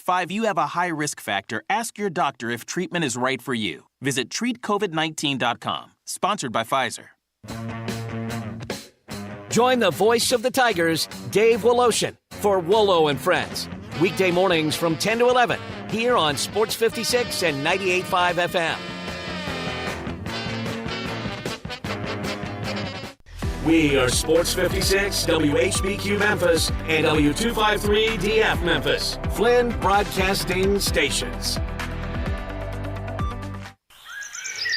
5 you have a high risk factor, ask your doctor if treatment is right for you. Visit treatcovid19.com. Sponsored by Pfizer. Join the voice of the Tigers, Dave Woloshin, for Wolo and Friends. Weekday mornings from 10 to 11, here on Sports 56 and 98.5 FM. We are Sports 56, WHBQ Memphis, and W253DF Memphis, Flynn Broadcasting Stations.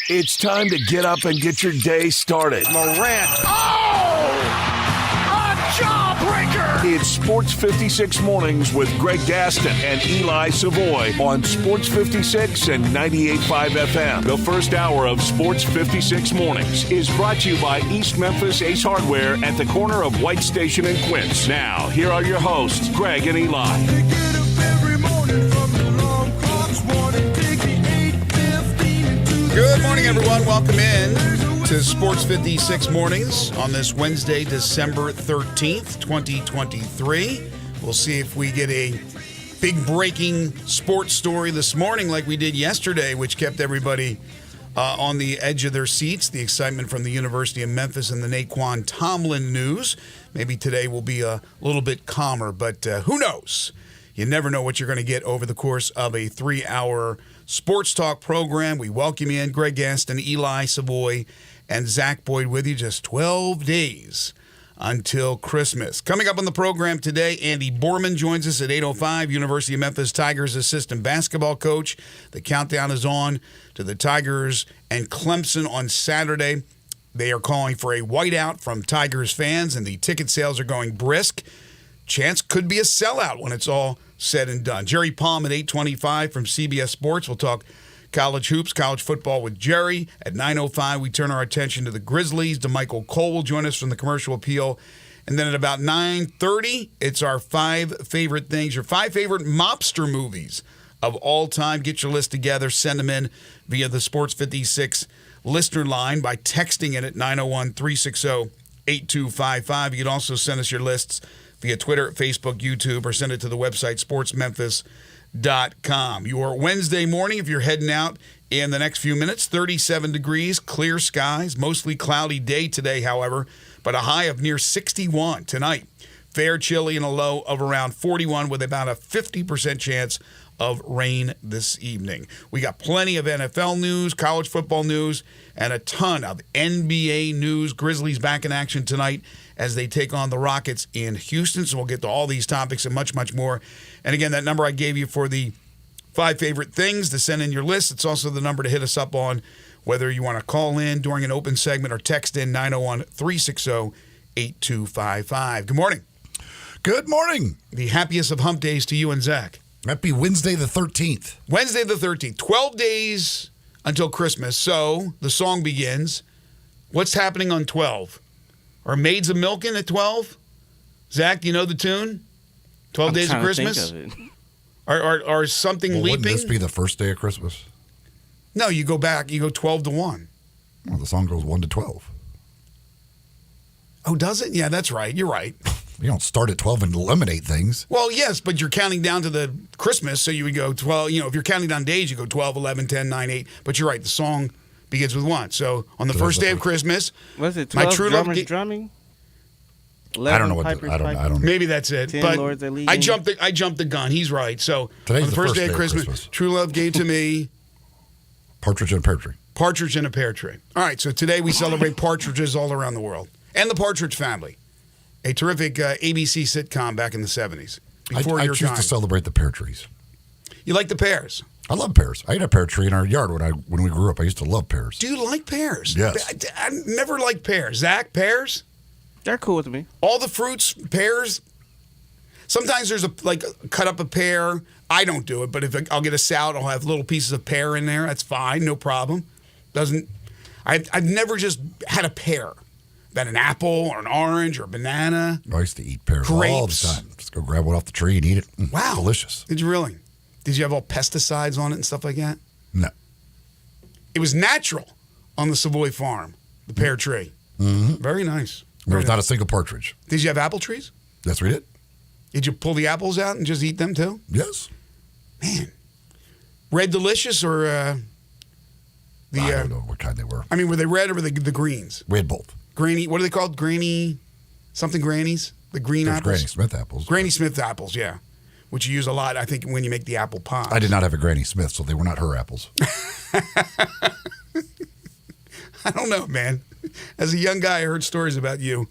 It's time to get up and get your day started. Morant. A jawbreaker! It's Sports 56 Mornings with Greg Gaston and Eli Savoy on Sports 56 and 98.5 FM. The first hour of Sports 56 Mornings is brought to you by East Memphis Ace Hardware at the corner of White Station and Quince. Now, here are your hosts, Greg and Eli. They get up every morning from the alarm clocks, warning, take the 8:15 Good morning, everyone. Welcome in to Sports 56 Mornings on this Wednesday, December 13th, 2023. We'll see if we get a big breaking sports story this morning like we did yesterday, which kept everybody on the edge of their seats. The excitement from the University of Memphis and the Naquan Tomlin news. Maybe today will be a little bit calmer, but who knows? You never know what you're going to get over the course of a 3-hour sports talk program. We welcome you in. Greg Gaston, Eli Savoy, and Zach Boyd with you. Just 12 days until Christmas. Coming up on the program today, Andy Borman joins us at 8:05, University of Memphis Tigers assistant basketball coach. The countdown is on to the Tigers and Clemson on Saturday. They are calling for a whiteout from Tigers fans, and the ticket sales are going brisk. Chance could be a sellout when it's all said and done. Jerry Palm at 8:25 from CBS Sports. We'll talk college hoops, college football with Jerry. At 9:05, we turn our attention to the Grizzlies. DeMichael Cole will join us from the Commercial Appeal. And then at about 9:30, it's our 5 favorite things, your 5 favorite mobster movies of all time. Get your list together. Send them in via the Sports 56 listener line by texting it at 901-360-8255. You can also send us your lists via Twitter, Facebook, YouTube, or send it to the website sportsmemphis.com. Your Wednesday morning, if you're heading out in the next few minutes, 37 degrees, clear skies, mostly cloudy day today, however, but a high of near 61 tonight. Fair chilly and a low of around 41 with about a 50% chance of rain this evening. We got plenty of NFL news, college football news, and a ton of NBA news. Grizzlies back in action tonight as they take on the Rockets in Houston. So we'll get to all these topics and much, much more. And again, that number I gave you for the 5 favorite things to send in your list. It's also the number to hit us up on, whether you want to call in during an open segment or text in 901-360-8255. Good morning. Good morning. The happiest of hump days to you and Zach. Happy Wednesday the 13th. Wednesday the 13th. 12 days until Christmas. So the song begins. What's happening on 12? Are maids a-milking at 12? Zach, do you know the tune? 12 days of Christmas? Are something leaping? Wouldn't this be the first day of Christmas? No, you go back. You go 12 to 1. Well, the song goes 1 to 12. Oh, does it? Yeah, that's right. You're right. You don't start at 12 and eliminate things. Well, yes, but you're counting down to the Christmas, so you would go 12. You know, if you're counting down days, you go 12, 11, 10, 9, 8. But you're right. The song begins with 1. So on the first day of Christmas, was it 12 my true love drumming? I don't know what I don't know. Maybe that's it. 10 but Lords are leading. I jumped the gun. He's right. So Today's on the first day of Christmas, true love gave to me Partridge in a Pear Tree. Partridge in a Pear Tree. All right, so today we celebrate partridges all around the world. And the Partridge Family, a terrific ABC sitcom back in the 70s. Before I your choose time. to celebrate the pear trees. You like the pears? I love pears. I had a pear tree in our yard when we grew up. I used to love pears. Do you like pears? Yes. I never liked pears. Zach, pears? They're cool with me. All the fruits, pears? Sometimes there's cut up a pear. I don't do it, but if I'll get a salad, I'll have little pieces of pear in there. That's fine, no problem. I've never just had a pear. Been an apple or an orange or a banana. I used to eat pears Grapes. all the time. Just go grab one off the tree and eat it. Wow. Delicious. Did you really? Did you have all pesticides on it and stuff like that? No. It was natural on the Savoy farm, the pear tree. Mm-hmm. Very nice. There was not a single partridge. Did you have apple trees? Yes, we did. Did you pull the apples out and just eat them too? Yes. Man. Red Delicious or I don't know what kind they were. I mean, were they red or were they the greens? We had both. Granny, what are they called? Granny, something grannies? The green There's apples? Granny Smith apples. Granny Smith apples, yeah. Which you use a lot, I think, when you make the apple pie. I did not have a Granny Smith, so they were not her apples. I don't know, man. As a young guy, I heard stories about you.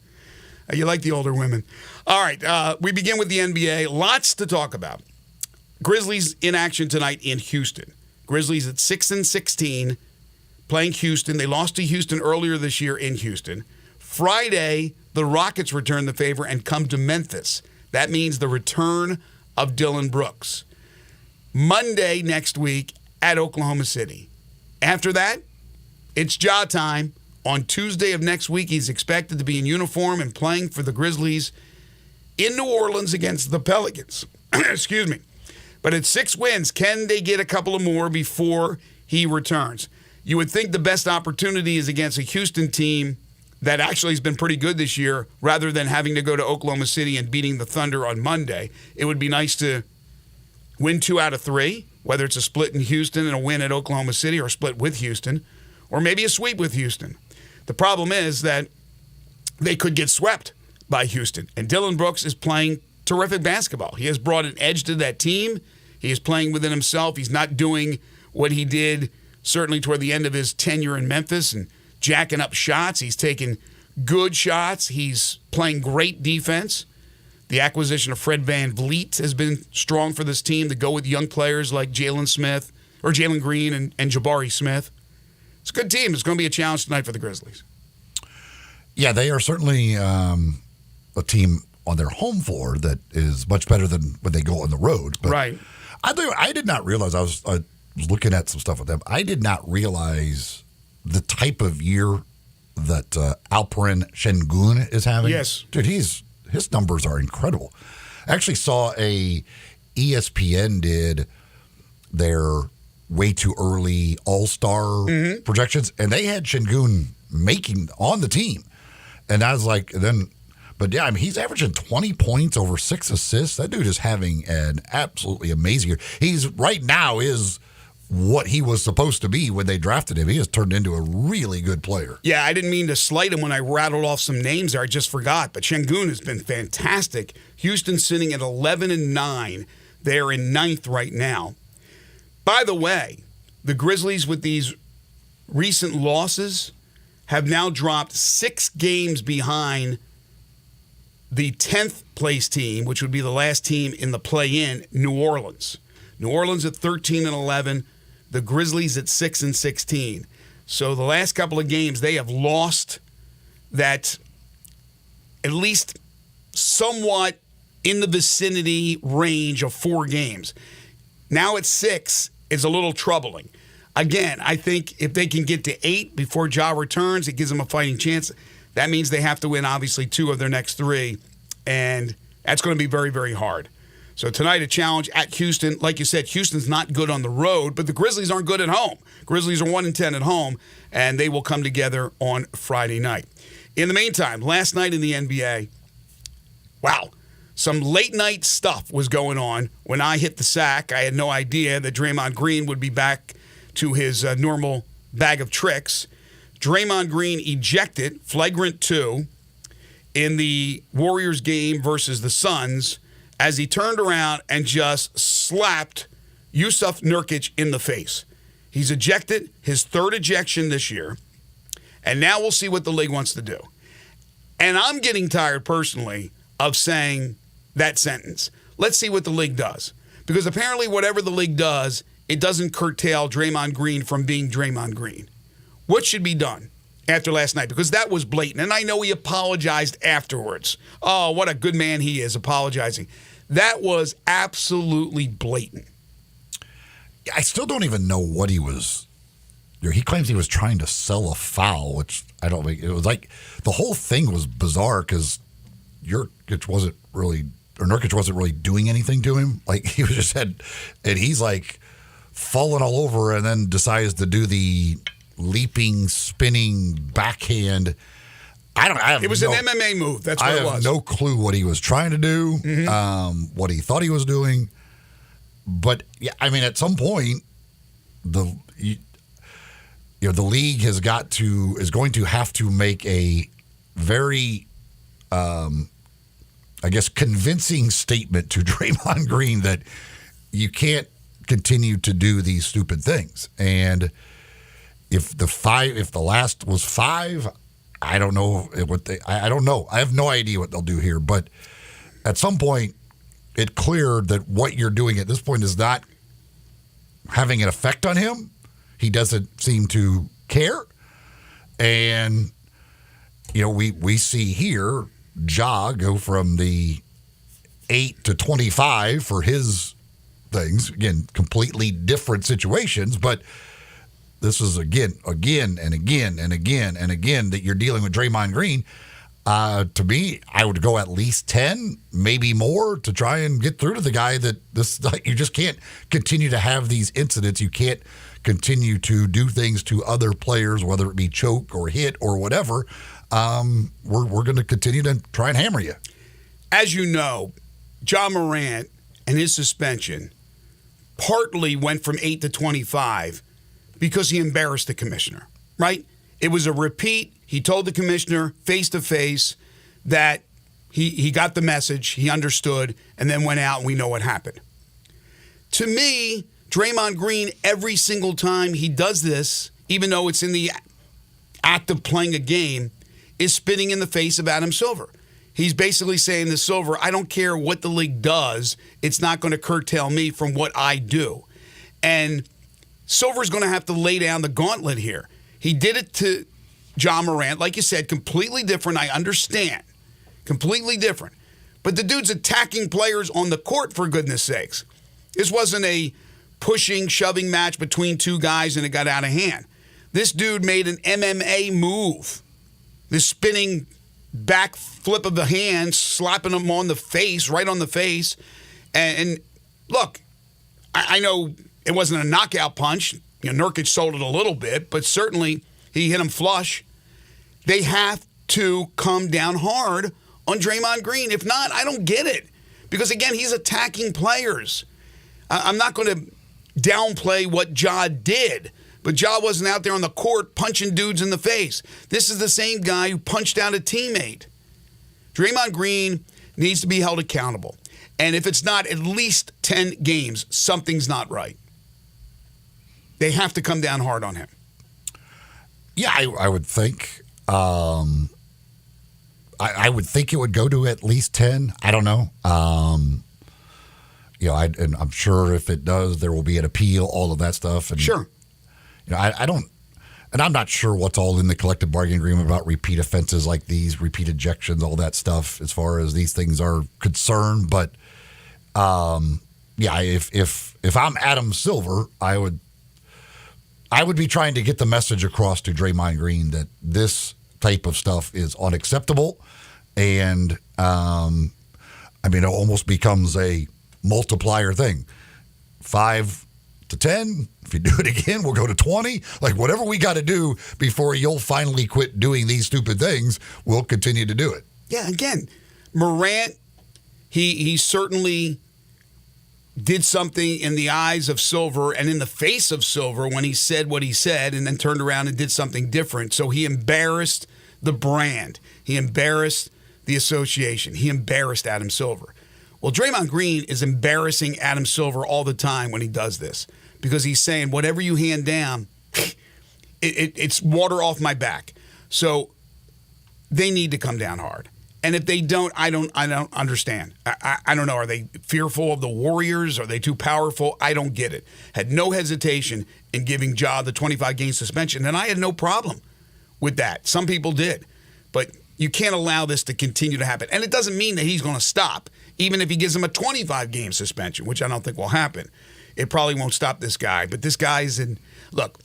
You like the older women. All right, we begin with the NBA. Lots to talk about. Grizzlies in action tonight in Houston. Grizzlies at 6-16, playing Houston. They lost to Houston earlier this year in Houston. Friday, the Rockets return the favor and come to Memphis. That means the return of Dylan Brooks. Monday next week at Oklahoma City. After that, it's Ja time. On Tuesday of next week, he's expected to be in uniform and playing for the Grizzlies in New Orleans against the Pelicans. Excuse me. But at 6 wins, can they get a couple of more before he returns? You would think the best opportunity is against a Houston team that actually has been pretty good this year, rather than having to go to Oklahoma City and beating the Thunder on Monday. It would be nice to win 2 out of 3, whether it's a split in Houston and a win at Oklahoma City, or a split with Houston, or maybe a sweep with Houston. The problem is that they could get swept by Houston. And Dylan Brooks is playing terrific basketball. He has brought an edge to that team. He is playing within himself. He's not doing what he did certainly toward the end of his tenure in Memphis and jacking up shots. He's taking good shots. He's playing great defense. The acquisition of Fred VanVleet has been strong for this team to go with young players like Jalen Green and Jabari Smith. It's a good team. It's going to be a challenge tonight for the Grizzlies. Yeah, they are certainly a team on their home floor that is much better than when they go on the road. But right. I did not realize, I was looking at some stuff with them. I did not realize the type of year that Alperen Şengün is having. Yes. Dude, his numbers are incredible. I actually saw ESPN did their way too early all-star projections, and they had Şengün making on the team. And I was like, but yeah, I mean, he's averaging 20 points, over 6 assists. That dude is having an absolutely amazing year. He's right now is what he was supposed to be when they drafted him. He has turned into a really good player. Yeah, I didn't mean to slight him when I rattled off some names there. I just forgot. But Şengün has been fantastic. Houston sitting at 11-9. They're in 9th right now. By the way, the Grizzlies with these recent losses have now dropped 6 games behind the 10th place team, which would be the last team in the play-in, New Orleans. New Orleans at 13-11, the Grizzlies at 6-16. So the last couple of games, they have lost that at least somewhat in the vicinity range of 4 games. Now at 6, it's a little troubling. Again, I think if they can get to 8 before Ja returns, it gives them a fighting chance. That means they have to win, obviously, 2 of their next 3, and that's going to be very, very hard. So tonight, a challenge at Houston. Like you said, Houston's not good on the road, but the Grizzlies aren't good at home. Grizzlies are 1-10 at home, and they will come together on Friday night. In the meantime, last night in the NBA, wow, some late-night stuff was going on. When I hit the sack, I had no idea that Draymond Green would be back to his normal bag of tricks. Draymond Green ejected, flagrant 2, in the Warriors game versus the Suns as he turned around and just slapped Yusuf Nurkic in the face. He's ejected, his 3rd ejection this year, and now we'll see what the league wants to do. And I'm getting tired personally of saying that sentence. Let's see what the league does. Because apparently whatever the league does, it doesn't curtail Draymond Green from being Draymond Green. What should be done after last night? Because that was blatant. And I know he apologized afterwards. Oh, what a good man he is, apologizing. That was absolutely blatant. I still don't even know what he was. He claims he was trying to sell a foul, which I don't think. It was like the whole thing was bizarre because Nurkic wasn't really doing anything to him. Like he was just and he's like falling all over and then decides to do the leaping, spinning backhand. It was an MMA move. That's what it was. I have no clue what he was trying to do, what he thought he was doing. But yeah, I mean, at some point, the league is going to have to make a very, convincing statement to Draymond Green that you can't continue to do these stupid things. And if the last was 5, I don't know I don't know. I have no idea what they'll do here. But at some point, it cleared that what you're doing at this point is not having an effect on him. He doesn't seem to care. And, we see here Ja go from the 8 to 25 for his things. Again, completely different situations, but this is again and again that you're dealing with Draymond Green. To me, I would go at least 10, maybe more, to try and get through to the guy that you just can't continue to have these incidents. You can't continue to do things to other players, whether it be choke or hit or whatever. We're going to continue to try and hammer you. As you know, Ja Morant and his suspension partly went from 8 to 25 because he embarrassed the commissioner, right? It was a repeat. He told the commissioner face-to-face that he got the message, he understood, and then went out, and we know what happened. To me, Draymond Green, every single time he does this, even though it's in the act of playing a game, is spitting in the face of Adam Silver. He's basically saying to Silver, I don't care what the league does, it's not going to curtail me from what I do. And Silver's going to have to lay down the gauntlet here. He did it to Ja Morant, like you said, completely different. I understand. Completely different. But the dude's attacking players on the court, for goodness sakes. This wasn't a pushing, shoving match between two guys and it got out of hand. This dude made an MMA move. This spinning back flip of the hand, slapping him on the face, right on the face. And look, I know it wasn't a knockout punch. Nurkic sold it a little bit, but certainly he hit him flush. They have to come down hard on Draymond Green. If not, I don't get it. Because, again, he's attacking players. I'm not going to downplay what Ja did, but Ja wasn't out there on the court punching dudes in the face. This is the same guy who punched out a teammate. Draymond Green needs to be held accountable. And if it's not at least 10 games, something's not right. They have to come down hard on him. Yeah, I would think. I would think it would go to at least 10. I don't know. And I'm sure if it does, there will be an appeal, all of that stuff. And, sure. I don't, and I'm not sure what's all in the collective bargaining agreement about repeat offenses like these, repeat ejections, all that stuff, as far as these things are concerned. But if I'm Adam Silver, I would be trying to get the message across to Draymond Green that this type of stuff is unacceptable. And, it almost becomes a multiplier thing. 5 to 10. If you do it again, we'll go to 20. Like, whatever we got to do before you'll finally quit doing these stupid things, we'll continue to do it. Yeah, again, Morant, he certainly did something in the eyes of Silver and in the face of Silver when he said what he said and then turned around and did something different. So he embarrassed the brand. He embarrassed the association. He embarrassed Adam Silver. Well, Draymond Green is embarrassing Adam Silver all the time when he does this because he's saying, whatever you hand down, it's water off my back. So they need to come down hard. And if they don't, I don't understand. I don't know. Are they fearful of the Warriors? Are they too powerful? I don't get it. Had no hesitation in giving Ja the 25-game suspension, and I had no problem with that. Some people did. But you can't allow this to continue to happen. And it doesn't mean that he's going to stop, even if he gives him a 25-game suspension, which I don't think will happen. It probably won't stop this guy. But this guy's in – look,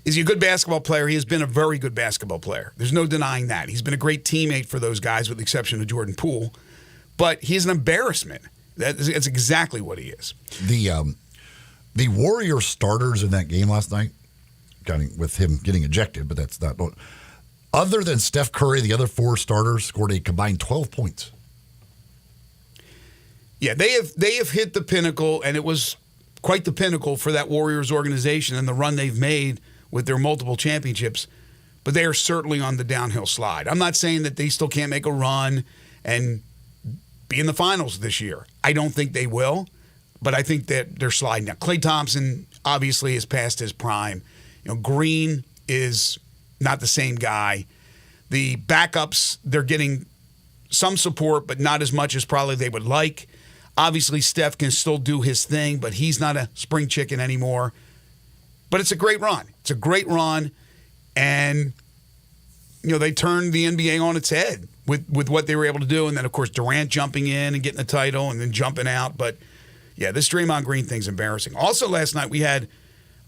is he a good basketball player? He has been a very good basketball player. There's no denying that. He's been a great teammate for those guys with the exception of Jordan Poole. But he's an embarrassment. That's exactly what he is. The Warrior starters in that game last night, with him getting ejected, but that's not – other than Steph Curry, the other 4 starters scored a combined 12 points. Yeah, they have hit the pinnacle, and it was quite the pinnacle for that Warriors organization and the run they've made with their multiple championships. But they are certainly on the downhill slide. I'm not saying that they still can't make a run and be in the finals this year. I don't think they will, but I think that they're sliding now. Klay Thompson obviously is past his prime. Green is not the same guy. The backups, they're getting some support, but not as much as probably they would like. Obviously, Steph can still do his thing, but he's not a spring chicken anymore. But it's a great run. It's a great run. And, they turned the NBA on its head with what they were able to do. And then, of course, Durant jumping in and getting the title and then jumping out. But, yeah, this Draymond Green thing's embarrassing. Also, last night we had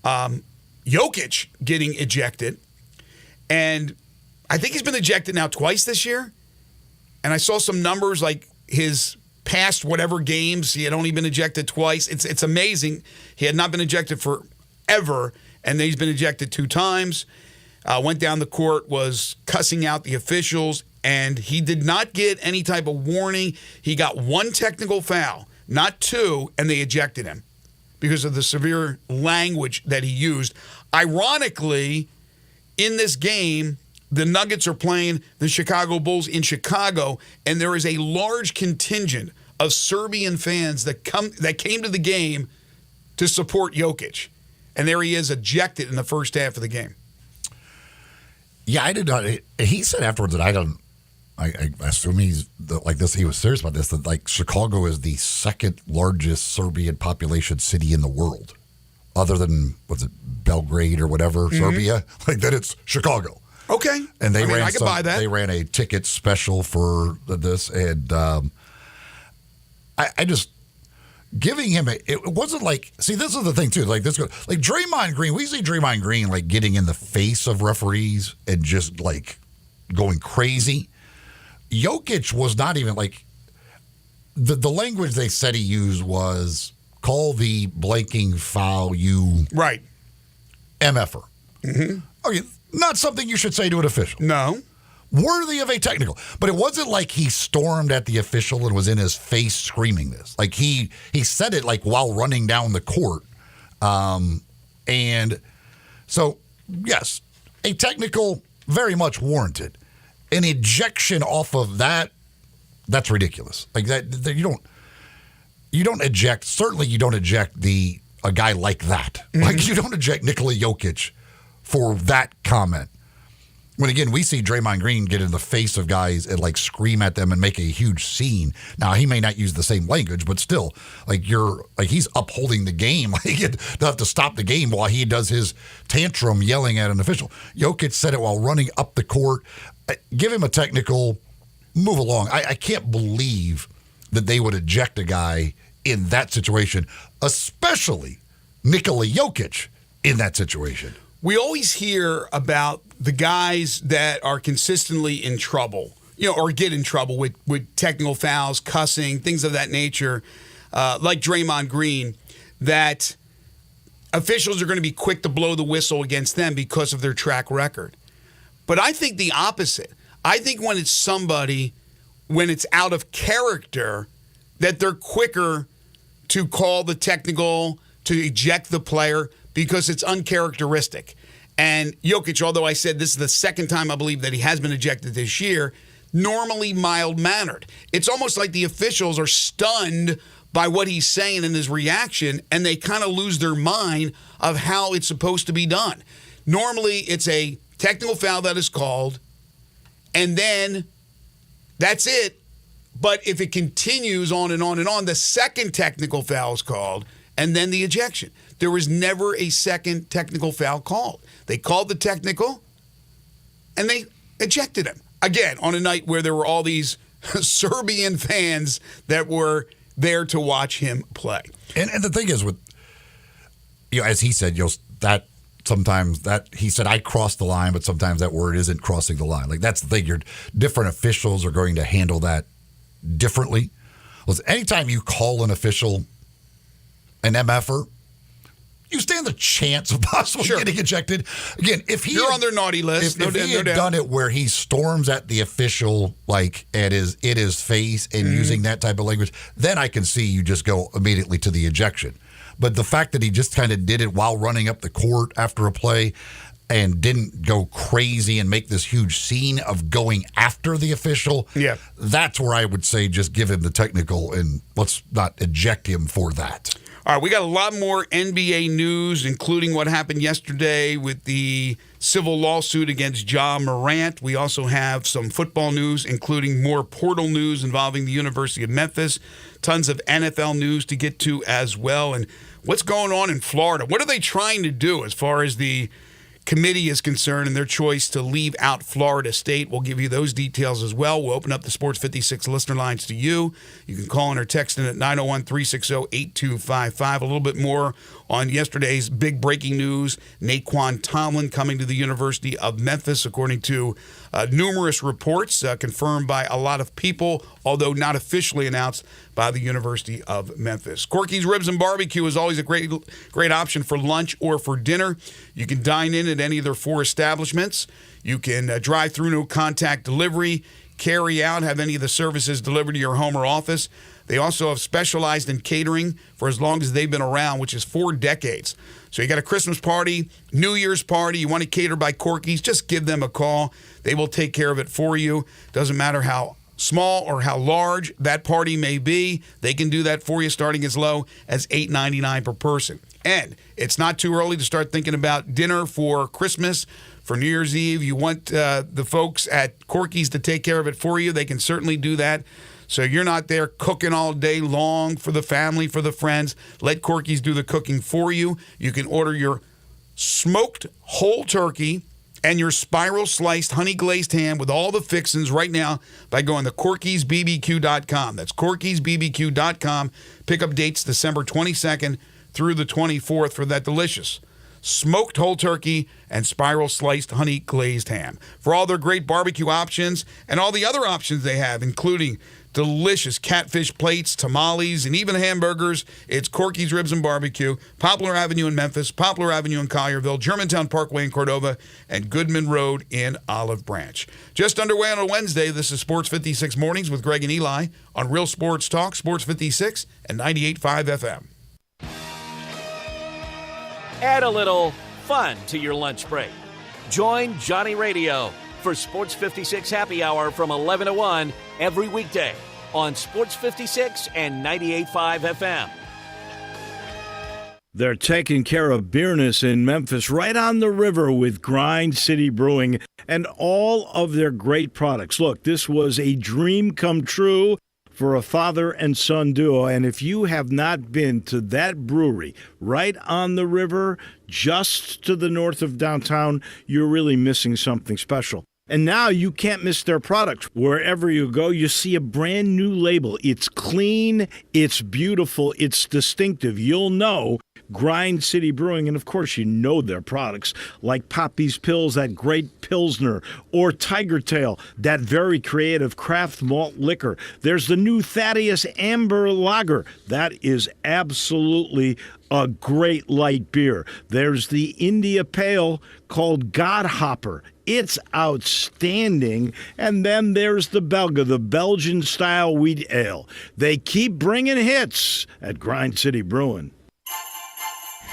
Jokic getting ejected. And I think he's been ejected now twice this year. And I saw some numbers like his past whatever games, he had only been ejected twice. It's amazing. He had not been ejected forever, and then he's been ejected 2 times. Went down the court, was cussing out the officials, and he did not get any type of warning. He got 1 technical foul, not 2, and they ejected him because of the severe language that he used. Ironically, in this game, the Nuggets are playing the Chicago Bulls in Chicago, and there is a large contingent of Serbian fans that came to the game to support Jokic. And there he is, ejected in the first half of the game. Yeah, I did not. He said afterwards that I assume he's like this. He was serious about this. That like Chicago is the second largest Serbian population city in the world, other than Belgrade or whatever, Serbia. Like that, it's Chicago. Okay, and they I could buy that. They ran a ticket special for this, and I just giving him it wasn't like, see, this is the thing too, like Draymond Green. We see Draymond Green like getting in the face of referees and just like going crazy. Jokic was not even like the language they said he used was call the blanking foul, you right MFer. Mm-hmm. Okay. Not something you should say to an official. No. Worthy of a technical. But it wasn't like he stormed at the official and was in his face screaming this. Like he said it like while running down the court. And so, yes, a technical very much warranted. An ejection off of that's ridiculous. Like that you don't eject, certainly you don't eject a guy like that. Mm-hmm. Like you don't eject Nikola Jokic for that comment. When again, we see Draymond Green get in the face of guys and like scream at them and make a huge scene. Now he may not use the same language, but still, like he's upholding the game. Like you have to stop the game while he does his tantrum yelling at an official. Jokic said it while running up the court. Give him a technical, move along. I can't believe that they would eject a guy in that situation, especially Nikola Jokic in that situation. We always hear about the guys that are consistently in trouble, or get in trouble with technical fouls, cussing, things of that nature, like Draymond Green, that officials are going to be quick to blow the whistle against them because of their track record. But I think the opposite. I think when it's out of character, that they're quicker to call the technical, to eject the player, because it's uncharacteristic. And Jokic, although I said this is the second time I believe that he has been ejected this year, normally mild-mannered. It's almost like the officials are stunned by what he's saying in his reaction, and they kind of lose their mind of how it's supposed to be done. Normally, it's a technical foul that is called, and then that's it. But if it continues on and on and on, the second technical foul is called, and then the ejection. There was never a second technical foul called. They called the technical, and they ejected him. Again, on a night where there were all these Serbian fans that were there to watch him play. And the thing is, with as he said, that sometimes that he said I crossed the line, but sometimes that word isn't crossing the line. Like that's the thing. Different officials are going to handle that differently. Listen, anytime you call an official an MFer, you stand the chance of possibly getting ejected. Again, if you're on their naughty list, if he had done it where he storms at the official like in his face and using that type of language, then I can see you just go immediately to the ejection. But the fact that he just kind of did it while running up the court after a play and didn't go crazy and make this huge scene of going after the official, that's where I would say just give him the technical and let's not eject him for that. All right, we got a lot more NBA news, including what happened yesterday with the civil lawsuit against Ja Morant. We also have some football news, including more portal news involving the University of Memphis. Tons of NFL news to get to as well. And what's going on in Florida? What are they trying to do as far as the committee is concerned and their choice to leave out Florida State? We'll give you those details as well. We'll open up the Sports 56 listener lines to you. You can call in or text in at 901-360-8255. A little bit more on yesterday's big breaking news. Naquan Tomlin coming to the University of Memphis, according to numerous reports confirmed by a lot of people, although not officially announced by the University of Memphis. Corky's Ribs and Barbecue is always a great option for lunch or for dinner. You can dine in at any of their 4 establishments. You can drive through, no contact delivery, carry out, have any of the services delivered to your home or office. They also have specialized in catering for as long as they've been around, which is 4 decades. So you got a Christmas party, New Year's party, you want to cater by Corky's, just give them a call. They will take care of it for you. Doesn't matter how small or how large that party may be. They can do that for you starting as low as $8.99 per person. And it's not too early to start thinking about dinner for Christmas, for New Year's Eve. You want the folks at Corky's to take care of it for you. They can certainly do that. So you're not there cooking all day long for the family, for the friends. Let Corky's do the cooking for you. You can order your smoked whole turkey and your spiral sliced honey glazed ham with all the fixins right now by going to corkysbbq.com. That's corkysbbq.com. Pickup dates December 22nd through the 24th for that delicious smoked whole turkey and spiral sliced honey glazed ham. For all their great barbecue options and all the other options they have, including delicious catfish plates, tamales, and even hamburgers, it's Corky's Ribs and Barbecue, Poplar Avenue in Memphis, Poplar Avenue in Collierville, Germantown Parkway in Cordova, and Goodman Road in Olive Branch. Just underway on a Wednesday, this is Sports 56 Mornings with Greg and Eli on Real Sports Talk, Sports 56 and 98.5 FM. Add a little fun to your lunch break. Join Johnny Radio for Sports 56 Happy Hour from 11 to 1 every weekday on Sports 56 and 98.5 FM. They're taking care of beerness in Memphis right on the river with Grind City Brewing and all of their great products. Look, this was a dream come true for a father and son duo. And if you have not been to that brewery right on the river, just to the north of downtown, you're really missing something special. And now you can't miss their products. Wherever you go, you see a brand new label. It's clean, it's beautiful, it's distinctive. You'll know Grind City Brewing, and of course you know their products like Poppy's Pills, that great Pilsner, or Tiger Tail, that very creative craft malt liquor. There's the new Thaddeus Amber Lager. That is absolutely a great light beer. There's the India Pale called Godhopper. It's outstanding. And then there's the Belga, the Belgian-style wheat ale. They keep bringing hits at Grind City Brewing.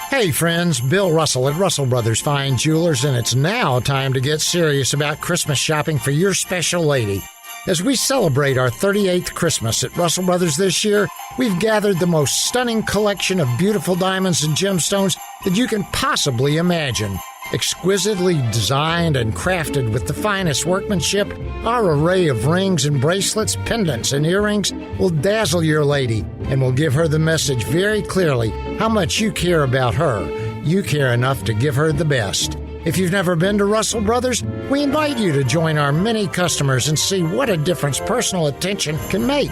Hey friends, Bill Russell at Russell Brothers Fine Jewelers, and it's now time to get serious about Christmas shopping for your special lady. As we celebrate our 38th Christmas at Russell Brothers this year, we've gathered the most stunning collection of beautiful diamonds and gemstones that you can possibly imagine. Exquisitely designed and crafted with the finest workmanship, our array of rings and bracelets, pendants and earrings will dazzle your lady and will give her the message very clearly how much you care about her. You care enough to give her the best. If you've never been to Russell Brothers, we invite you to join our many customers and see what a difference personal attention can make.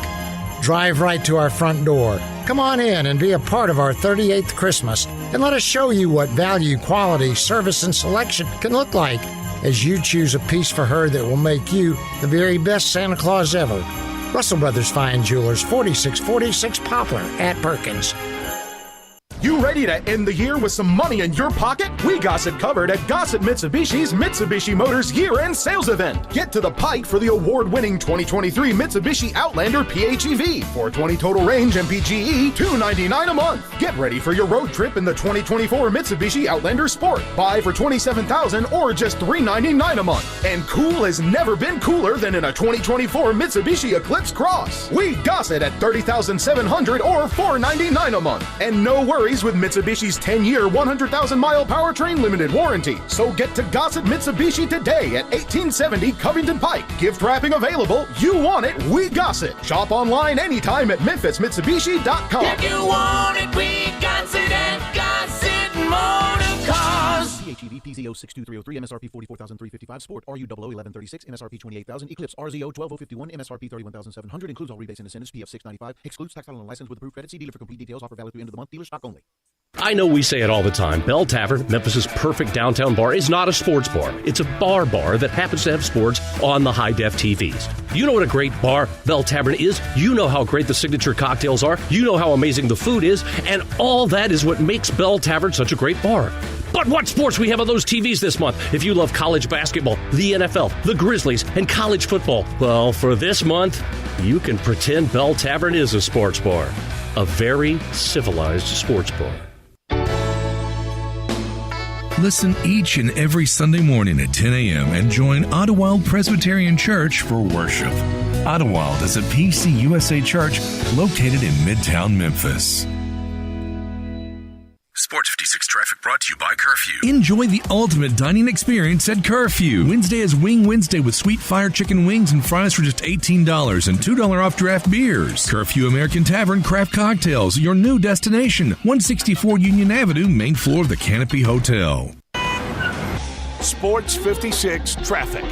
Drive right to our front door. Come on in and be a part of our 38th Christmas, and let us show you what value, quality, service, and selection can look like as you choose a piece for her that will make you the very best Santa Claus ever. Russell Brothers Fine Jewelers, 4646 Poplar at Perkins. You ready to end the year with some money in your pocket? We got it covered at Gossett Mitsubishi's Mitsubishi Motors year-end sales event. Get to the Pike for the award-winning 2023 Mitsubishi Outlander PHEV. 420 total range MPGE, $299 a month. Get ready for your road trip in the 2024 Mitsubishi Outlander Sport. Buy for $27,000 or just $399 a month. And cool has never been cooler than in a 2024 Mitsubishi Eclipse Cross. We got it at $30,700 or $499 a month. And no worries with Mitsubishi's 10-year, 100,000-mile powertrain limited warranty. So get to Gossett Mitsubishi today at 1870 Covington Pike. Gift wrapping available. You want it, we got it. Shop online anytime at MemphisMitsubishi.com. If you want it, we got it at Gossett Motor Cars. PHEV PZ06233 MSRP 44,355 Sport RU 001136 MSRP 28,000 Eclipse RZO 12051 MSRP 31,700 includes all rebates and incentives PF 695 excludes tax title and license with approved credit. See dealer for complete details. Offer valid through end of the month. Dealer stock only. I know we say it all the time. Bell Tavern, Memphis's perfect downtown bar, is not a sports bar. It's a bar that happens to have sports on the high-def TVs. You know what a great bar Bell Tavern is. You know how great the signature cocktails are. You know how amazing the food is. And all that is what makes Bell Tavern such a great bar. But what sports we have on those TVs this month? If you love college basketball, the NFL, the Grizzlies, and college football, well, for this month, you can pretend Bell Tavern is a sports bar. A very civilized sports bar. Listen each and every Sunday morning at 10 a.m. and join Ottawild Presbyterian Church for worship. Ottawild is a PCUSA church located in Midtown Memphis. Sports 56 traffic brought to you by Curfew. Enjoy the ultimate dining experience at Curfew. Wednesday is Wing Wednesday with sweet fire chicken wings and fries for just $18 and $2 off draft beers. Curfew American Tavern Craft Cocktails, your new destination. 164 Union Avenue, main floor of the Canopy Hotel. Sports 56 traffic.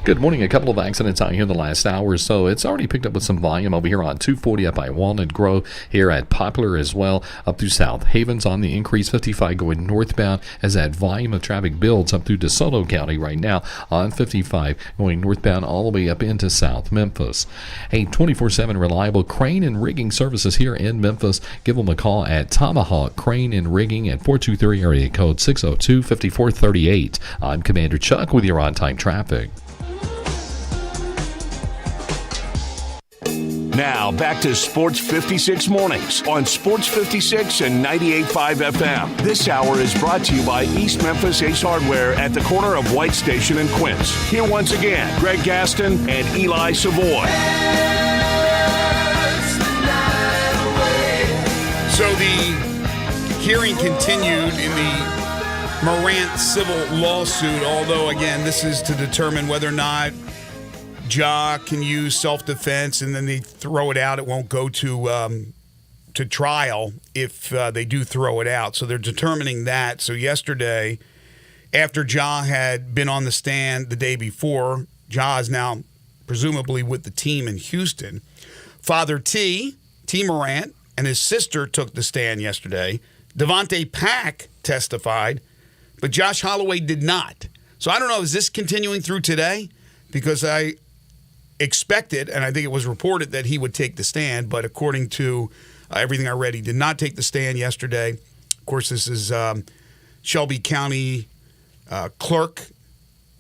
Good morning. A couple of accidents out here in the last hour or so. It's already picked up with some volume over here on 240 up by Walnut Grove, here at Poplar as well, up through South Haven's on the increase 55 going northbound as that volume of traffic builds up through DeSoto County right now on 55 going northbound all the way up into South Memphis. A 24/7 reliable crane and rigging services here in Memphis. Give them a call at Tomahawk Crane and Rigging at 423 area code 602-5438. I'm Commander Chuck with your on-time traffic. Now, back to Sports 56 Mornings on Sports 56 and 98.5 FM. This hour is brought to you by East Memphis Ace Hardware at the corner of White Station and Quince. Here once again, Greg Gaston and Eli Savoy. So the hearing continued in the Morant civil lawsuit, although, again, this is to determine whether or not Ja can use self-defense, and then they throw it out. It won't go to trial if they do throw it out. So they're determining that. So yesterday, after Ja had been on the stand the day before, Ja is now presumably with the team in Houston. Father T. Morant, and his sister took the stand yesterday. Devontae Pack testified, but Josh Holloway did not. So I don't know, is this continuing through today? Because I expected, and I think it was reported, that he would take the stand, but according to everything I read, he did not take the stand yesterday. Of course, this is Shelby County clerk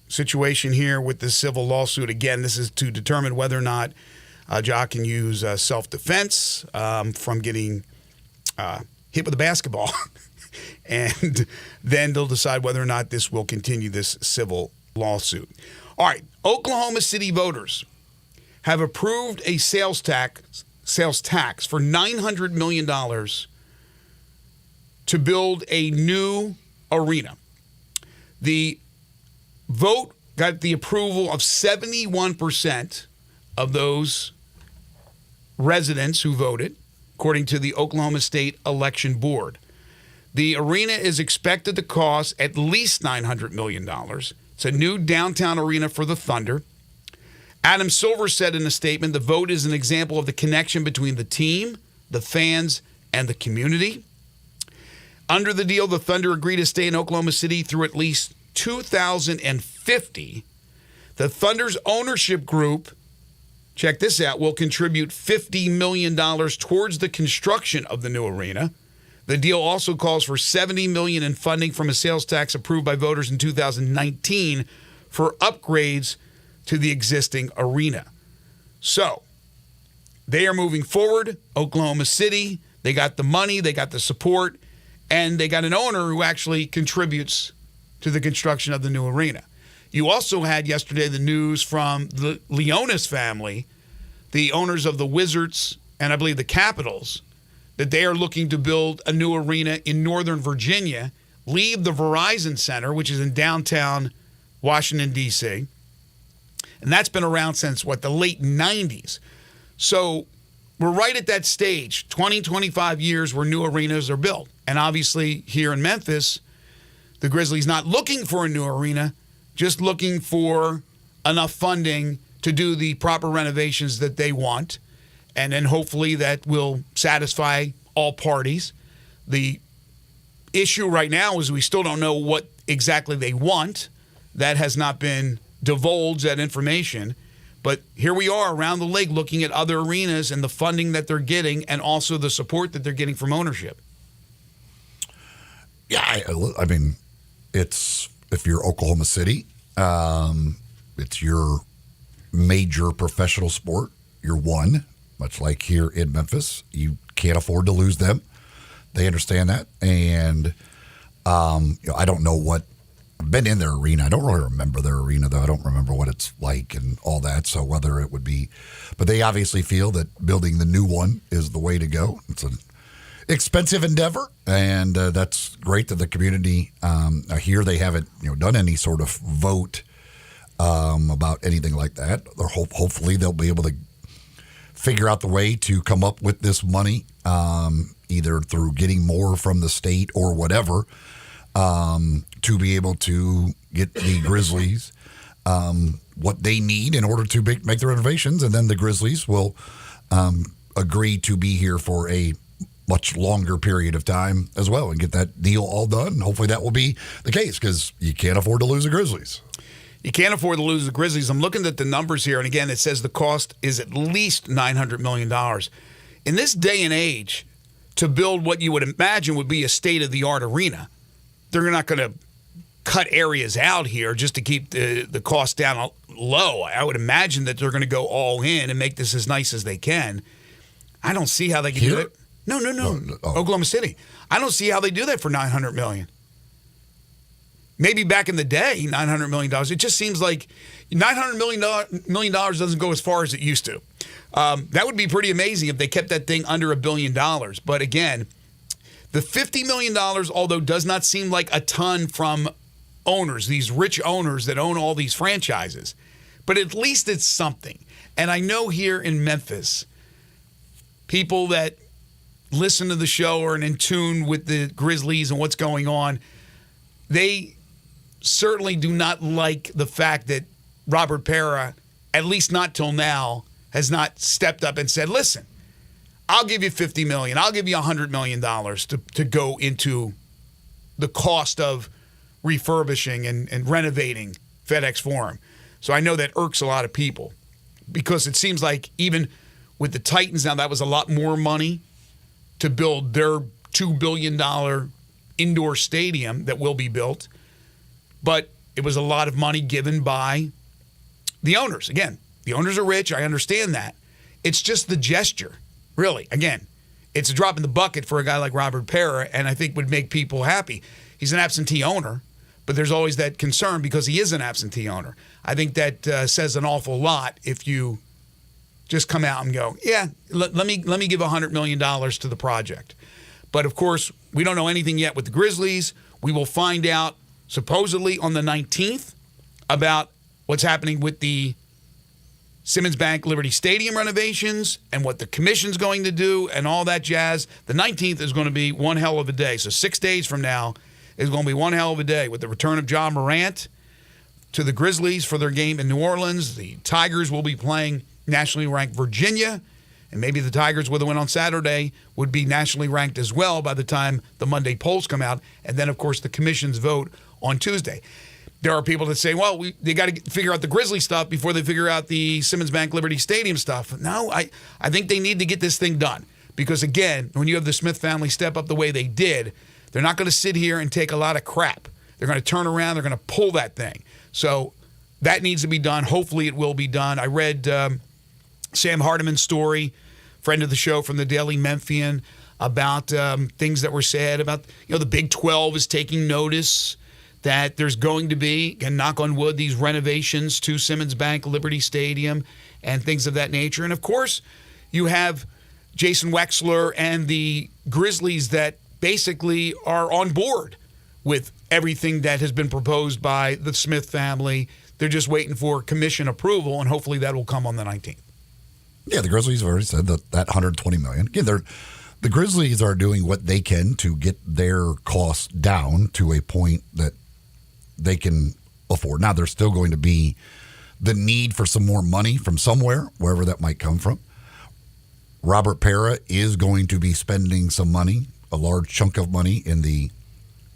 situation here with this civil lawsuit. Again, this is to determine whether or not Ja can use self-defense from getting hit with a basketball. And then they'll decide whether or not this will continue, this civil lawsuit. All right, Oklahoma City voters have approved a sales tax for $900 million to build a new arena. The vote got the approval of 71% of those residents who voted, according to the Oklahoma State Election Board. The arena is expected to cost at least $900 million. It's a new downtown arena for the Thunder. Adam Silver said in a statement, the vote is an example of the connection between the team, the fans, and the community. Under the deal, the Thunder agreed to stay in Oklahoma City through at least 2050. The Thunder's ownership group check this out, will contribute $50 million towards the construction of the new arena. The deal also calls for $70 million in funding from a sales tax approved by voters in 2019 for upgrades to the existing arena. So, they are moving forward. Oklahoma City, they got the money, they got the support, and they got an owner who actually contributes to the construction of the new arena. You also had yesterday the news from the Leonis family, the owners of the Wizards and I believe the Capitals, that they are looking to build a new arena in Northern Virginia, leave the Verizon Center, which is in downtown Washington, D.C., and that's been around since, the late 90s. So we're right at that stage, 20, 25 years where new arenas are built. And obviously here in Memphis, the Grizzlies not looking for a new arena, just looking for enough funding to do the proper renovations that they want. And then hopefully that will satisfy all parties. The issue right now is we still don't know what exactly they want. That has not been divulged, that information. But here we are around the league looking at other arenas and the funding that they're getting and also the support that they're getting from ownership. Yeah, I mean, it's if you're Oklahoma City, it's your major professional sport. You're one, much like here in Memphis. You can't afford to lose them. They understand that. And I don't know what I've been in their arena. I don't really remember their arena, though. I don't remember what it's like and all that. So whether it would be, but they obviously feel that building the new one is the way to go. It's an expensive endeavor, and that's great that the community here, they haven't done any sort of vote about anything like that. Or hopefully they'll be able to figure out the way to come up with this money, either through getting more from the state or whatever, to be able to get the Grizzlies what they need in order to make the renovations, and then the Grizzlies will agree to be here for a much longer period of time as well and get that deal all done. Hopefully that will be the case because you can't afford to lose the Grizzlies. You can't afford to lose the Grizzlies. I'm looking at the numbers here, and again, it says the cost is at least $900 million. In this day and age, to build what you would imagine would be a state-of-the-art arena, they're not going to cut areas out here just to keep the cost down low. I would imagine that they're going to go all in and make this as nice as they can. I don't see how they can do it. No. Oklahoma City. I don't see how they do that for $900 million. Maybe back in the day, $900 million. It just seems like $900 million doesn't go as far as it used to. That would be pretty amazing if they kept that thing under $1 billion. But again, the $50 million, although does not seem like a ton from owners, these rich owners that own all these franchises, but at least it's something. And I know here in Memphis, people that listen to the show or are in tune with the Grizzlies and what's going on, they certainly do not like the fact that Robert Pera, at least not till now, has not stepped up and said, listen, I'll give you $50 million. I'll give you $100 million to go into the cost of refurbishing and renovating FedEx Forum. So I know that irks a lot of people because it seems like even with the Titans now, that was a lot more money to build their $2 billion indoor stadium that will be built. But it was a lot of money given by the owners. Again, the owners are rich. I understand that. It's just the gesture, really. Again, it's a drop in the bucket for a guy like Robert Pera, and I think would make people happy. He's an absentee owner, but there's always that concern because he is an absentee owner. I think that says an awful lot if you just come out and go, yeah, let me give $100 million to the project. But, of course, we don't know anything yet with the Grizzlies. We will find out supposedly on the 19th about what's happening with the Simmons Bank Liberty Stadium renovations and what the commission's going to do and all that jazz. The 19th is going to be one hell of a day. So 6 days from now is going to be one hell of a day with the return of John Morant to the Grizzlies for their game in New Orleans. The Tigers will be playing nationally ranked Virginia, and maybe the Tigers, with a win on Saturday, would be nationally ranked as well by the time the Monday polls come out. And then, of course, the commission's vote on Tuesday. there are people that say, well, they got to figure out the Grizzly stuff before they figure out the Simmons Bank Liberty Stadium stuff. No, I think they need to get this thing done. Because, again, when you have the Smith family step up the way they did, they're not going to sit here and take a lot of crap. They're going to turn around. They're going to pull that thing. So that needs to be done. Hopefully it will be done. I read Sam Hardiman's story, friend of the show from the Daily Memphian, about things that were said about, the Big 12 is taking notice that there's going to be, and knock on wood, these renovations to Simmons Bank Liberty Stadium and things of that nature. And, of course, you have Jason Wexler and the Grizzlies that basically are on board with everything that has been proposed by the Smith family. They're just waiting for commission approval, and hopefully that will come on the 19th. Yeah, the Grizzlies have already said that $120 million. Again, the Grizzlies are doing what they can to get their costs down to a point that they can afford. Now, there's still going to be the need for some more money from somewhere, wherever that might come from. Robert Pera is going to be spending some money, a large chunk of money in the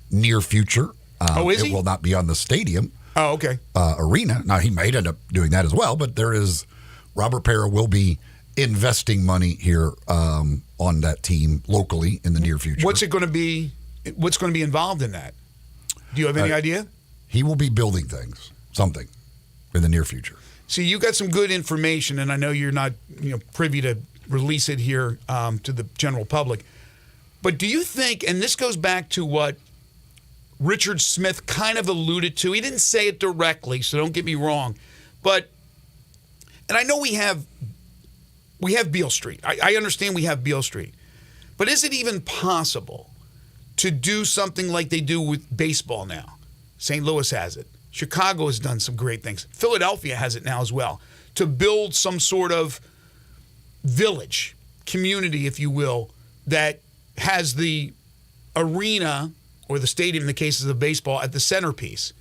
near future. Is he? It will not be on the stadium. Oh, okay. Arena. Now, he might end up doing that as well, but Robert Pera will be investing money here on that team locally in the near future. What's going to be involved in that? Do you have any idea? He will be building something in the near future. See, you got some good information, and I know you're not privy to release it here to the general public. But do you think, and this goes back to what Richard Smith kind of alluded to. He didn't say it directly, so don't get me wrong. But, and I know we have Beale Street. I understand we have Beale Street. But is it even possible to do something like they do with baseball now? St. Louis has it. Chicago has done some great things. Philadelphia has it now as well. To build some sort of village, community, if you will, that has the arena or the stadium in the cases of baseball at the centerpiece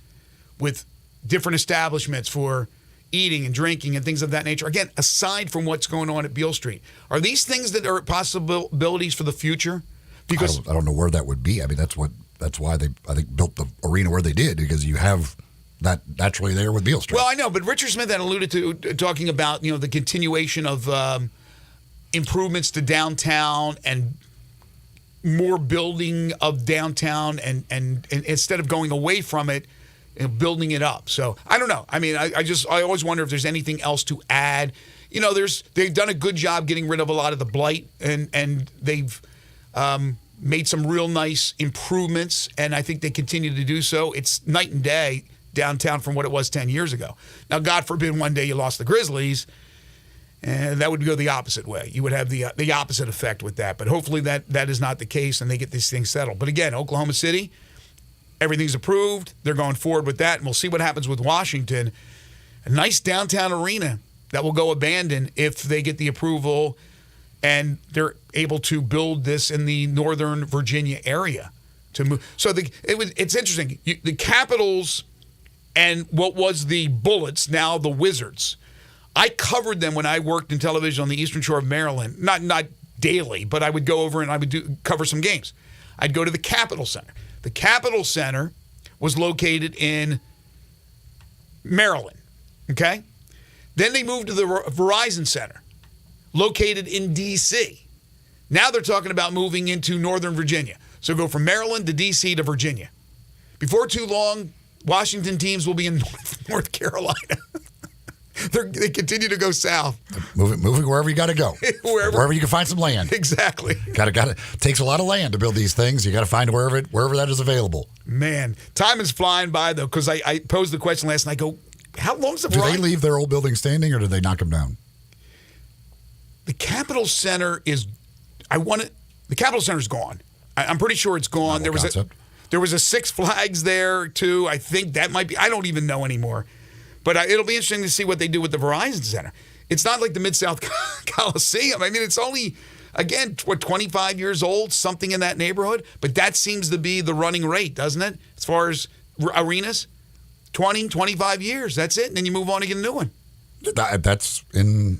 with different establishments for eating and drinking and things of that nature. Again, aside from what's going on at Beale Street, are these things that are possibilities for the future? Because I don't know where that would be. I mean, that's why they, I think, built the arena where they did, because you have that naturally there with Beale Street. Well, I know, but Richard Smith had alluded to talking about the continuation of improvements to downtown and more building of downtown and instead of going away from it, building it up. So I don't know. I mean, I always wonder if there's anything else to add. They've done a good job getting rid of a lot of the blight, and they've made some real nice improvements, and I think they continue to do so. It's night and day downtown from what it was 10 years ago. Now, God forbid one day you lost the Grizzlies, and that would go the opposite way. You would have the opposite effect with that. But hopefully that is not the case, and they get these things settled. But again, Oklahoma City, everything's approved. They're going forward with that, and we'll see what happens with Washington. A nice downtown arena that will go abandoned if they get the approval and they're able to build this in the Northern Virginia area to move. So it's interesting. The Capitals and what was the Bullets, now the Wizards. I covered them when I worked in television on the Eastern Shore of Maryland. Not daily, but I would go over and I would cover some games. I'd go to the Capitol Center. The Capitol Center was located in Maryland, okay? Then they moved to the Verizon Center, located in D.C. Now they're talking about moving into Northern Virginia. So go from Maryland to D.C. to Virginia. Before too long, Washington teams will be in North Carolina. They continue to go south. Moving wherever you got to go. wherever you can find some land. Exactly. Got takes a lot of land to build these things. You got to find wherever that is available. Man, time is flying by though, because I posed the question last night. I go, how long is the Do they leave their old building standing, or do they knock them down? The Capitol Center is. The Capitol Center's gone. I'm pretty sure it's gone. There was a Six Flags there too. I think that might be. I don't even know anymore. But it'll be interesting to see what they do with the Verizon Center. It's not like the Mid-South Coliseum. I mean, it's only, again, 25 years old, something in that neighborhood. But that seems to be the running rate, doesn't it? As far as arenas, 20, 25 years. That's it. And then you move on to get a new one. That's in,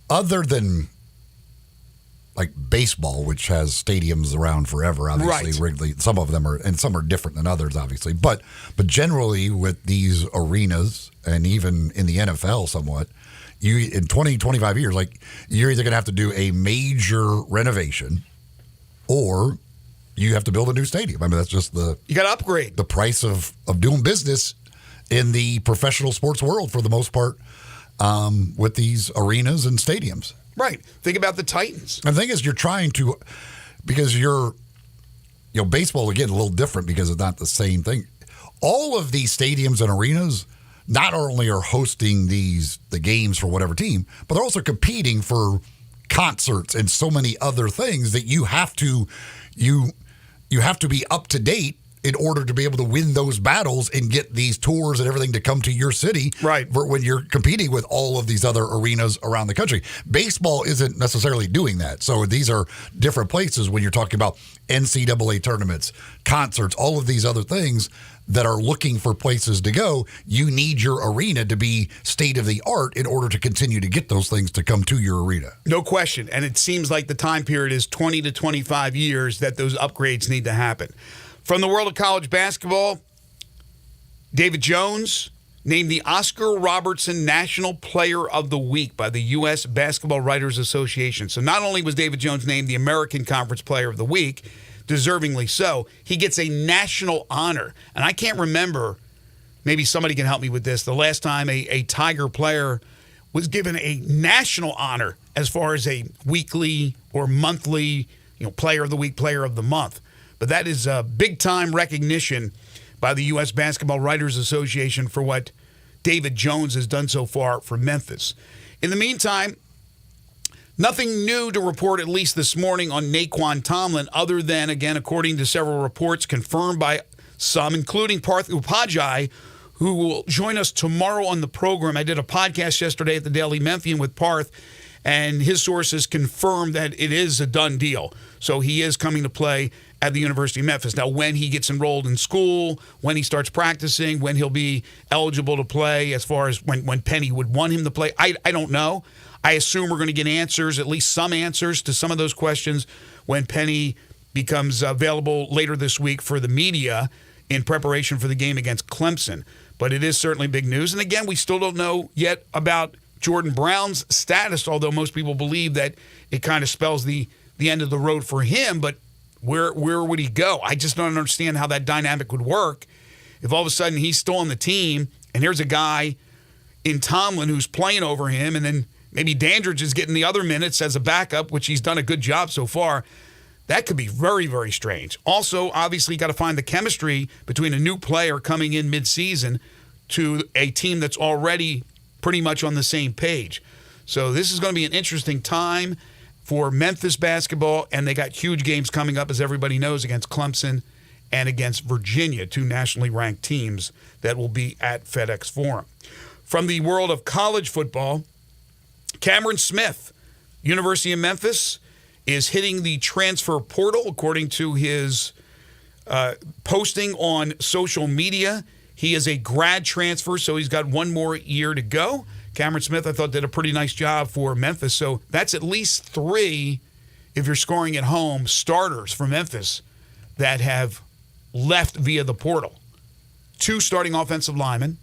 other than like baseball, which has stadiums around forever, obviously, Right. Wrigley. Some of them are, and some are different than others, obviously. But generally, with these arenas, and even in the NFL somewhat, you in 20, 25 years, like, you're either going to have to do a major renovation or you have to build a new stadium. I mean, that's just you got to upgrade the price of doing business in the professional sports world for the most part, with these arenas and stadiums. Right. Think about the Titans. And the thing is, you're trying to, because baseball, again, a little different because it's not the same thing. All of these stadiums and arenas not only are hosting the games for whatever team, but they're also competing for concerts and so many other things that you have to be up to date in order to be able to win those battles and get these tours and everything to come to your city. Right. When you're competing with all of these other arenas around the country. Baseball isn't necessarily doing that. So these are different places when you're talking about NCAA tournaments, concerts, all of these other things that are looking for places to go. You need your arena to be state of the art in order to continue to get those things to come to your arena. No question. And it seems like the time period is 20 to 25 years that those upgrades need to happen. From the world of college basketball, David Jones named the Oscar Robertson National Player of the Week by the U.S. Basketball Writers Association. So not only was David Jones named the American Conference Player of the Week, deservingly so, he gets a national honor. And I can't remember, maybe somebody can help me with this, the last time a Tiger player was given a national honor as far as a weekly or monthly, Player of the Week, Player of the Month. But that is a big-time recognition by the U.S. Basketball Writers Association for what David Jones has done so far for Memphis. In the meantime, nothing new to report, at least this morning, on Naquan Tomlin, other than, again, according to several reports confirmed by some, including Parth Upadhyay, who will join us tomorrow on the program. I did a podcast yesterday at the Daily Memphian with Parth, and his sources confirmed that it is a done deal. So he is coming to play at the University of Memphis. Now, when he gets enrolled in school, when he starts practicing, when he'll be eligible to play, as far as when Penny would want him to play, I don't know. I assume we're going to get answers, at least some answers to some of those questions when Penny becomes available later this week for the media in preparation for the game against Clemson. But it is certainly big news. And again, we still don't know yet about Jordan Brown's status, although most people believe that it kind of spells the end of the road for him. But where would he go? I just don't understand how that dynamic would work if all of a sudden he's still on the team and here's a guy in Tomlin who's playing over him, and then maybe Dandridge is getting the other minutes as a backup, which he's done a good job so far. That could be very, very strange. Also, obviously, got to find the chemistry between a new player coming in midseason to a team that's already pretty much on the same page. So this is going to be an interesting time for Memphis basketball, and they got huge games coming up, as everybody knows, against Clemson and against Virginia, two nationally ranked teams that will be at FedEx Forum. From the world of college football, Cameron Smith, University of Memphis, is hitting the transfer portal, according to his posting on social media. He is a grad transfer, so he's got one more year to go. Cameron Smith, I thought, did a pretty nice job for Memphis. So that's at least 3, if you're scoring at home, starters for Memphis that have left via the portal. 2 starting offensive linemen.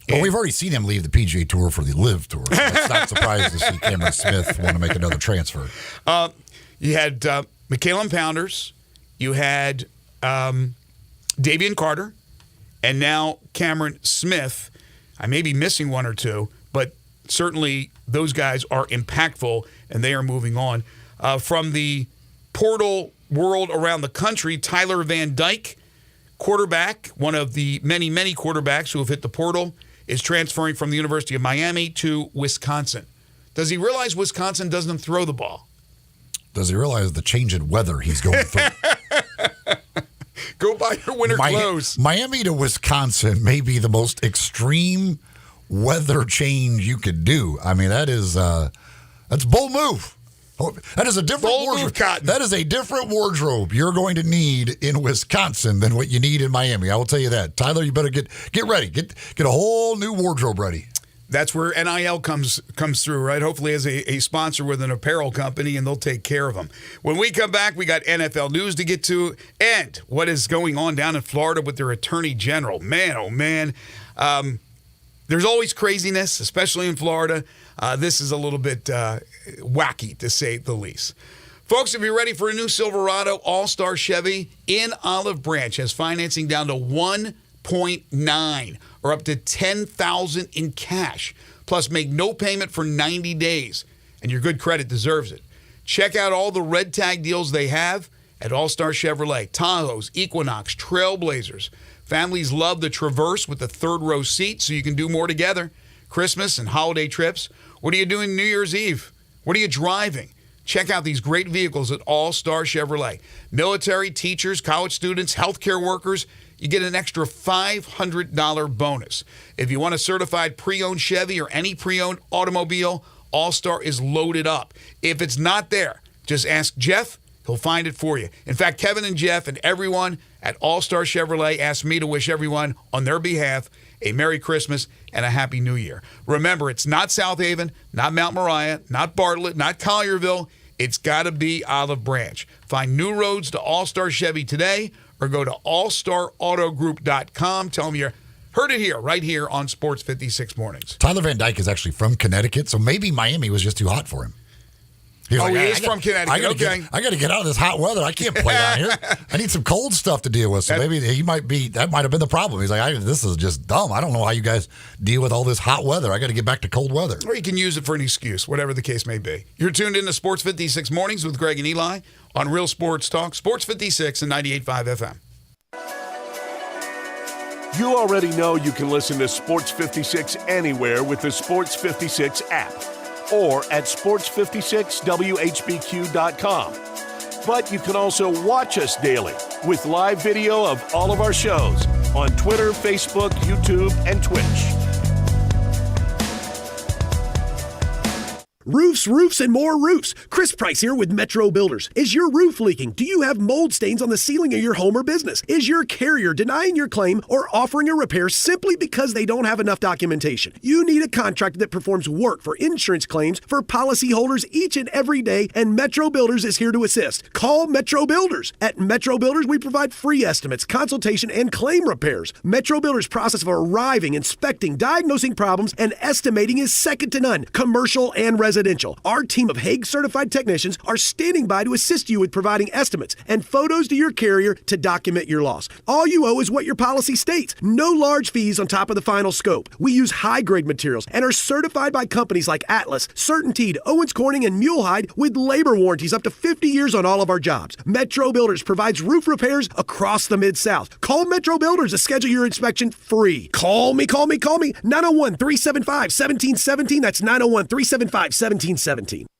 Well, we've already seen him leave the PGA Tour for the LIV Tour. So it's not surprised to see Cameron Smith want to make another transfer. You had McCallum Pounders. You had Davian Carter. And now Cameron Smith. I may be missing 1 or 2, but certainly those guys are impactful, and they are moving on. From the portal world around the country, Tyler Van Dyke, quarterback, one of the many, many quarterbacks who have hit the portal, is transferring from the University of Miami to Wisconsin. Does he realize Wisconsin doesn't throw the ball? Does he realize the change in weather he's going through? Go buy your winter clothes. Miami to Wisconsin may be the most extreme weather change you could do. I mean, that's a bold move. That is a different wardrobe. That is a different wardrobe you're going to need in Wisconsin than what you need in Miami. I will tell you that. Tyler, you better get ready. Get a whole new wardrobe ready. That's where NIL comes through, right? Hopefully as a sponsor with an apparel company, and they'll take care of them. When we come back, we got NFL news to get to, and what is going on down in Florida with their attorney general. Man, oh man. There's always craziness, especially in Florida. This is a little bit wacky, to say the least. Folks, if you're ready for a new Silverado, All-Star Chevy in Olive Branch has financing down to 1.9 or up to $10,000 in cash. Plus, make no payment for 90 days, and your good credit deserves it. Check out all the red tag deals they have at All-Star Chevrolet, Tahoes, Equinox, Trailblazers. Families love the Traverse with the third row seat, so you can do more together. Christmas and holiday trips. What are you doing New Year's Eve? What are you driving? Check out these great vehicles at All-Star Chevrolet. Military, teachers, college students, healthcare workers, you get an extra $500 bonus. If you want a certified pre-owned Chevy or any pre-owned automobile, All-Star is loaded up. If it's not there, just ask Jeff. He'll find it for you. In fact, Kevin and Jeff and everyone at All-Star Chevrolet asked me to wish everyone on their behalf a Merry Christmas and a Happy New Year. Remember, it's not South Haven, not Mount Moriah, not Bartlett, not Collierville. It's got to be Olive Branch. Find new roads to All-Star Chevy today or go to allstarautogroup.com. Tell them you heard it here, right here on Sports 56 Mornings. Tyler Van Dyke is actually from Connecticut, so maybe Miami was just too hot for him. He is from Connecticut. I got to get out of this hot weather. I can't play down here. I need some cold stuff to deal with. So maybe that might have been the problem. He's like, this is just dumb. I don't know how you guys deal with all this hot weather. I got to get back to cold weather. Or you can use it for an excuse, whatever the case may be. You're tuned in to Sports 56 Mornings with Greg and Eli on Real Sports Talk, Sports 56 and 98.5 FM. You already know you can listen to Sports 56 anywhere with the Sports 56 app, or at sports56whbq.com. But you can also watch us daily with live video of all of our shows on Twitter, Facebook, YouTube, and Twitch. Roofs, roofs, and more roofs. Chris Price here with Metro Builders. Is your roof leaking? Do you have mold stains on the ceiling of your home or business? Is your carrier denying your claim or offering a repair simply because they don't have enough documentation? You need a contractor that performs work for insurance claims for policyholders each and every day, and Metro Builders is here to assist. Call Metro Builders. At Metro Builders, we provide free estimates, consultation, and claim repairs. Metro Builders' process of arriving, inspecting, diagnosing problems, and estimating is second to none, commercial and residential. Our team of Hague-certified technicians are standing by to assist you with providing estimates and photos to your carrier to document your loss. All you owe is what your policy states. No large fees on top of the final scope. We use high-grade materials and are certified by companies like Atlas, CertainTeed, Owens Corning, and Mulehide with labor warranties up to 50 years on all of our jobs. Metro Builders provides roof repairs across the Mid-South. Call Metro Builders to schedule your inspection free. Call me. 901-375-1717. That's 901-375-1717.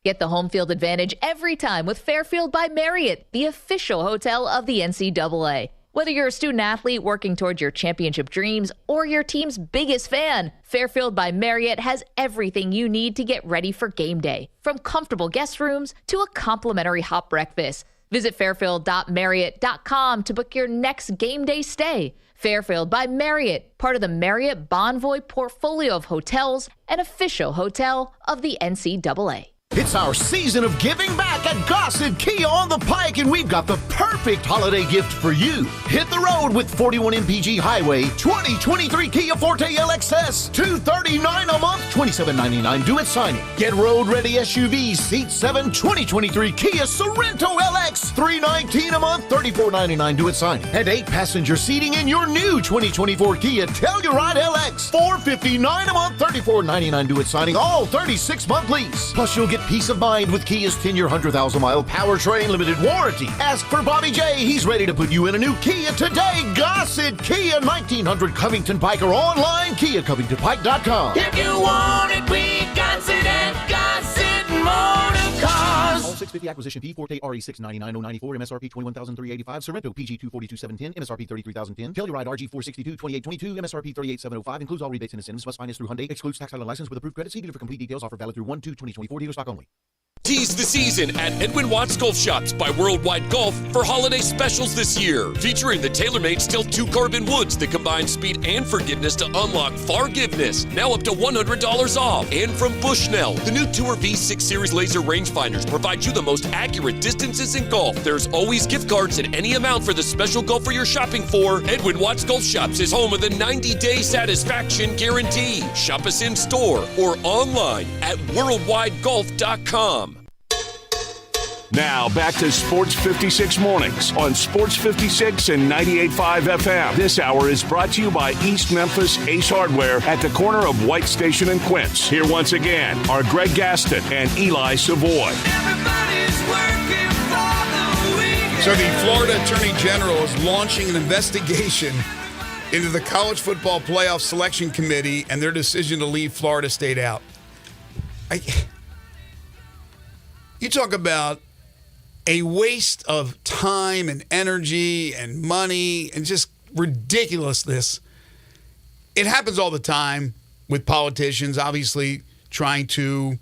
Get the home field advantage every time with Fairfield by Marriott, the official hotel of the NCAA. Whether you're a student athlete working towards your championship dreams or your team's biggest fan, Fairfield by Marriott has everything you need to get ready for game day, from comfortable guest rooms to a complimentary hot breakfast. Visit fairfield.marriott.com to book your next game day stay. Fairfield by Marriott, part of the Marriott Bonvoy portfolio of hotels, an official hotel of the NCAA. It's our season of giving back at Gossett Kia on the Pike, and we've got the perfect holiday gift for you. Hit the road with 41 MPG Highway 2023 Kia Forte LXS, $239 a month, $27.99 due at signing. Get road-ready SUVs, Seat 7 2023 Kia Sorento LX, $319 a month, $34.99 due at signing. And 8-passenger seating in your new 2024 Kia Telluride LX, $459 a month, $34.99 due at signing, all 36-month lease. Plus, you'll get peace of mind with Kia's 10-year, 100,000-mile powertrain limited warranty. Ask for Bobby J. He's ready to put you in a new Kia today. Gossett Kia, 1900 Covington Pike, or online, KiaCovingtonPike.com. If you want it, we got it at Gossett Motor Cars. All 650 acquisition fee, Forte RE 699,094, MSRP 21,385, Sorrento PG 242,710, MSRP 33,010, Telluride RG 462, 2822, MSRP 38,705, includes all rebates and incentives, must finance through Hyundai, excludes tax title and license with approved credit. See dealer for complete details. Offer valid through 1/2/2024, dealer stock only. Tease the season at Edwin Watts Golf Shops by Worldwide Golf for holiday specials this year. Featuring the TaylorMade Stealth 2 Carbon Woods that combine speed and forgiveness to unlock forgiveness. Now up to $100 off. And from Bushnell, the new Tour V6 Series laser rangefinders provide you the most accurate distances in golf. There's always gift cards in any amount for the special golfer you're shopping for. Edwin Watts Golf Shops is home of the 90-day satisfaction guarantee. Shop us in store or online at worldwidegolf.com. Now back to Sports 56 Mornings on Sports 56 and 98.5 FM. This hour is brought to you by East Memphis Ace Hardware at the corner of White Station and Quince. Here once again are Greg Gaston and Eli Savoy. So the Florida Attorney General is launching an investigation into the College Football Playoff Selection Committee and their decision to leave Florida State out. You talk about a waste of time and energy and money and just ridiculousness. It happens all the time with politicians, obviously trying to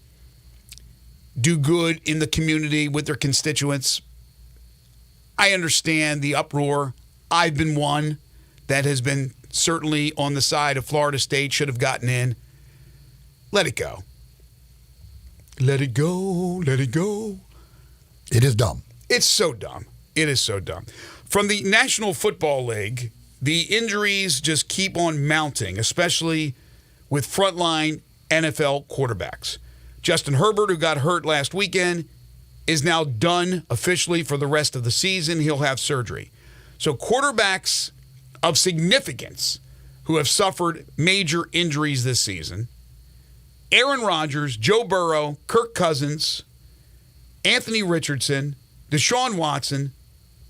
do good in the community with their constituents. I understand the uproar. I've been one that has been certainly on the side of Florida State, should have gotten in. Let it go. Let it go. Let it go. It is dumb. It's so dumb. It is so dumb. From the National Football League, the injuries just keep on mounting, especially with frontline NFL quarterbacks. Justin Herbert, who got hurt last weekend, is now done officially for the rest of the season. He'll have surgery. So quarterbacks of significance who have suffered major injuries this season: Aaron Rodgers, Joe Burrow, Kirk Cousins, Anthony Richardson, Deshaun Watson,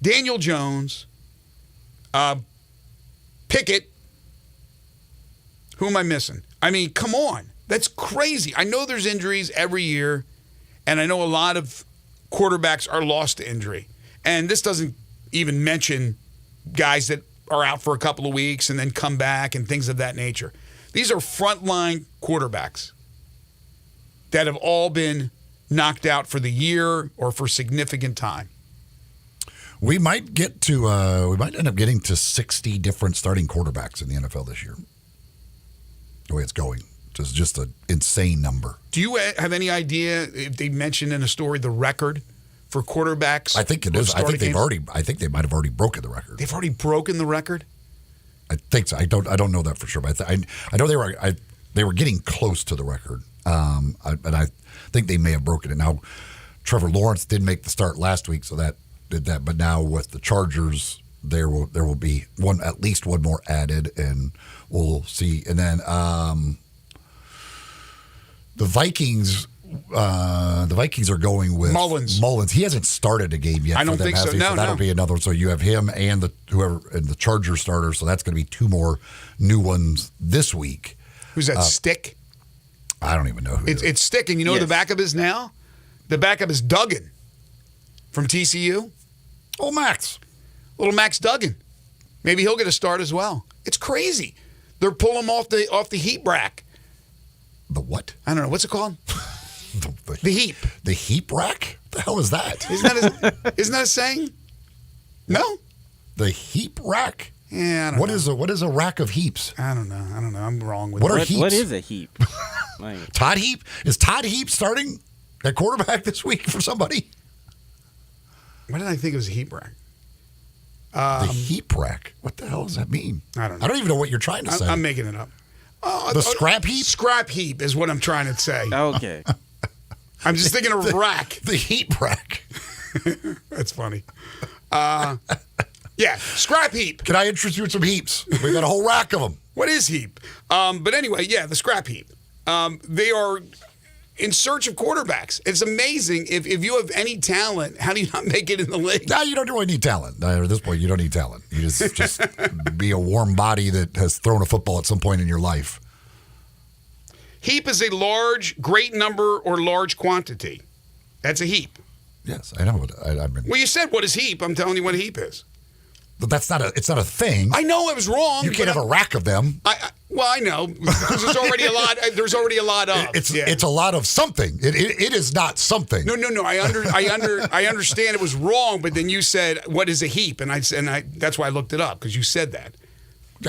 Daniel Jones, Pickett. Who am I missing? I mean, come on. That's crazy. I know there's injuries every year, and I know a lot of quarterbacks are lost to injury. And this doesn't even mention guys that are out for a couple of weeks and then come back and things of that nature. These are frontline quarterbacks that have all been knocked out for the year or for significant time. We might we might end up getting to 60 different starting quarterbacks in the NFL this year. The way it's going. It's just an insane number. Do you have any idea if they mentioned in a story the record for quarterbacks? I think it is. I think they might have already broken the record. They've already broken the record? I think so. I don't know that for sure, but I know they were getting close to the record. And I think they may have broken it. Now, Trevor Lawrence did make the start last week, so that did that. But now with the Chargers, there will be at least one more added, and we'll see. And then the Vikings are going with Mullins. He hasn't started a game yet. I don't think so. No, that'll be another. So you have him and the Chargers starter. So that's going to be two more new ones this week. Who's that? Stick? I don't even know who it's Stick. And you know who the backup is now? The backup is Duggan from TCU. Oh, Max. Little Max Duggan. Maybe he'll get a start as well. It's crazy. They're pulling him off the heap rack. The what? I don't know. What's it called? The heap. The heap rack? What the hell is that? Isn't that a saying? No? The heap rack? Yeah, I don't know. What is a rack of heaps? I don't know. I'm wrong with what are heaps? What is a heap? Todd Heap? Is Todd Heap starting at quarterback this week for somebody? Why did I think it was a heap rack? The heap rack? What the hell does that mean? I don't know. I don't even know what you're trying to say. I'm making it up. The scrap heap? Scrap heap is what I'm trying to say. Okay. I'm just thinking of rack. The heap rack. That's funny. Yeah, scrap heap. Can I interest you in some heaps? We got a whole rack of them. What is heap? But anyway, yeah, the scrap heap. They are in search of quarterbacks. It's amazing. If you have any talent, how do you not make it in the league? No, you don't really need talent. At this point, you don't need talent. You just be a warm body that has thrown a football at some point in your life. Heap is a large, great number, or large quantity. That's a heap. Yes, I know. Well, you said what is heap. I'm telling you what a heap is. But it's not a thing. I know I was wrong. You can't have a rack of them. Well, I know because there's already a lot. There's already a lot of. It's a lot of something. It is not something. No. I understand it was wrong, but then you said, "What is a heap?" And I that's why I looked it up because you said that.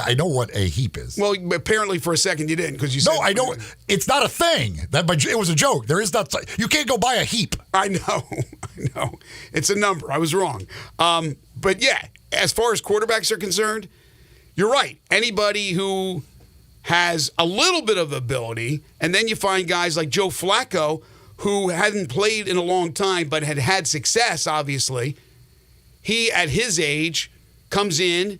I know what a heap is. Well, apparently for a second you didn't because you said. No, I know. It's not a thing. But it was a joke. There is not. You can't go buy a heap. I know. It's a number. I was wrong. But yeah, as far as quarterbacks are concerned, you're right. Anybody who has a little bit of ability, and then you find guys like Joe Flacco, who hadn't played in a long time but had had success, obviously. He, at his age, comes in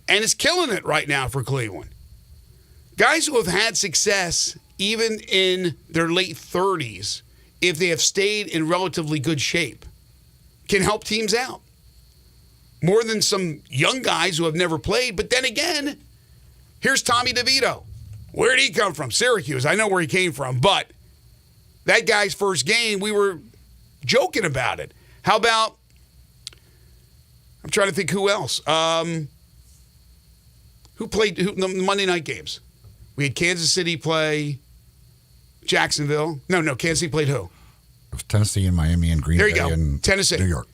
and is killing it right now for Cleveland. Guys who have had success, even in their late 30s, if they have stayed in relatively good shape, can help teams out. More than some young guys who have never played. But then again, here's Tommy DeVito. Where did he come from? Syracuse. I know where he came from. But that guy's first game, we were joking about it. How about, I'm trying to think who else. Who played the Monday night games? We had Kansas City play Jacksonville. No, Kansas City played who? It was Tennessee and Miami and Green Bay and Tennessee. New York.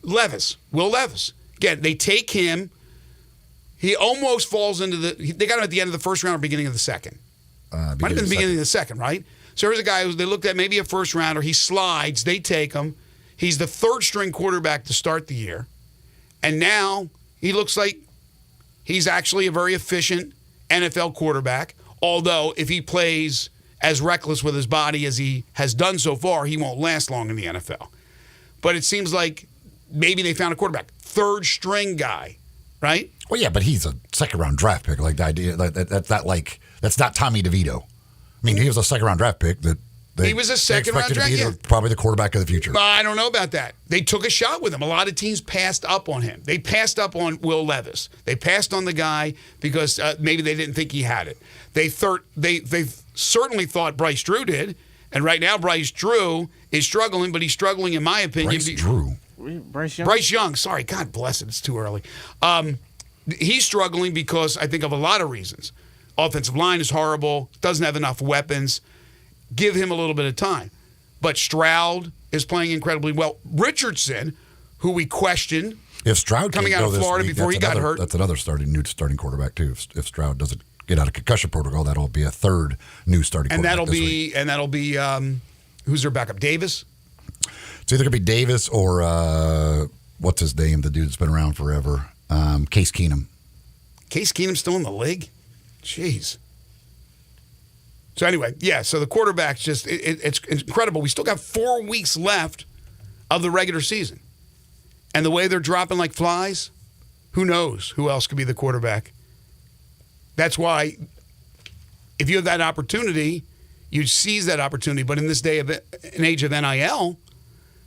Will Levis. Again, they take him. He almost falls into they got him at the end of the first round or beginning of the second. Might have been the beginning of the second, right? So here's a guy who they looked at maybe a first rounder. He slides. They take him. He's the third string quarterback to start the year. And now he looks like he's actually a very efficient NFL quarterback. Although if he plays as reckless with his body as he has done so far, he won't last long in the NFL. But it seems like maybe they found a quarterback. Third string guy, right? Well, yeah, but he's a second-round draft pick. Like the idea that's not Tommy DeVito. I mean, he was a second-round draft pick that he was a second-round draft pick. Probably the quarterback of the future. I don't know about that. They took a shot with him. A lot of teams passed up on him. They passed up on Will Levis. They passed on the guy because maybe they didn't think he had it. They certainly thought Bryce Drew did, and right now Bryce Drew is struggling, but he's struggling, in my opinion. Bryce Young. Sorry, God bless it. It's too early. He's struggling because I think of a lot of reasons. Offensive line is horrible. Doesn't have enough weapons. Give him a little bit of time. But Stroud is playing incredibly well. Richardson, who we questioned, if Stroud coming out of Florida before he got hurt. That's another new starting quarterback too. If Stroud doesn't get out of concussion protocol, that'll be a third new starting quarterback. And that'll be who's their backup? Davis? It's either gonna be Davis or what's his name? The dude that's been around forever. Case Keenum. Case Keenum's still in the league? Jeez. So anyway, yeah, so the quarterback's just, it's incredible. We still got 4 weeks left of the regular season. And the way they're dropping like flies, who knows who else could be the quarterback. That's why if you have that opportunity, you seize that opportunity. But in this day of an age of NIL,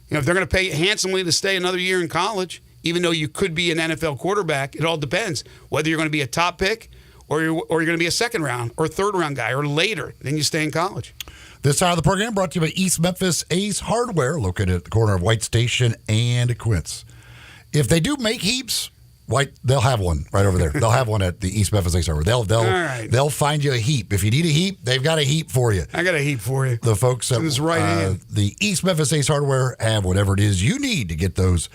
if they're going to pay handsomely to stay another year in college, even though you could be an NFL quarterback, it all depends whether you're going to be a top pick or you're going to be a second round or third round guy or later. Then you stay in college. This side of the program brought to you by East Memphis Ace Hardware, located at the corner of White Station and Quince. If they do make heaps, they'll have one right over there. They'll have one at the East Memphis Ace Hardware. They'll find you a heap. If you need a heap, they've got a heap for you. I got a heap for you. The folks at the East Memphis Ace Hardware have whatever it is you need to get those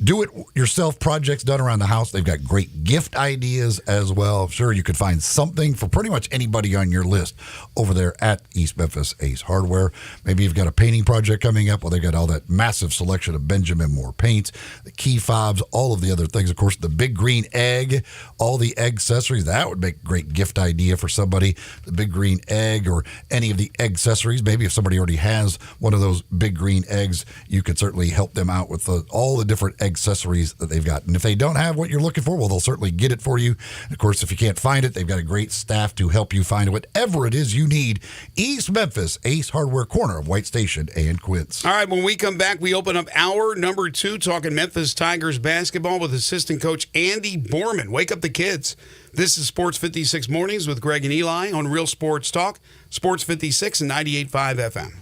do-it-yourself projects done around the house. They've got great gift ideas as well. Sure, you could find something for pretty much anybody on your list over there at East Memphis Ace Hardware. Maybe you've got a painting project coming up. Well, they've got all that massive selection of Benjamin Moore paints, the key fobs, all of the other things. Of course, the big green egg, all the egg accessories. That would make a great gift idea for somebody. The big green egg or any of the egg accessories. Maybe if somebody already has one of those big green eggs, you could certainly help them out with all the different egg accessories that they've got. And if they don't have what you're looking for, well, they'll certainly get it for you. And of course, if you can't find it, they've got a great staff to help you find whatever it is you need. East Memphis Ace Hardware, corner of White Station and Quince. All right, when we come back, we open up hour number 2, talking Memphis Tigers basketball with assistant coach Andy Borman. Wake up the kids. This is Sports 56 Mornings with Greg and Eli on Real Sports Talk, Sports 56 and 98.5 FM.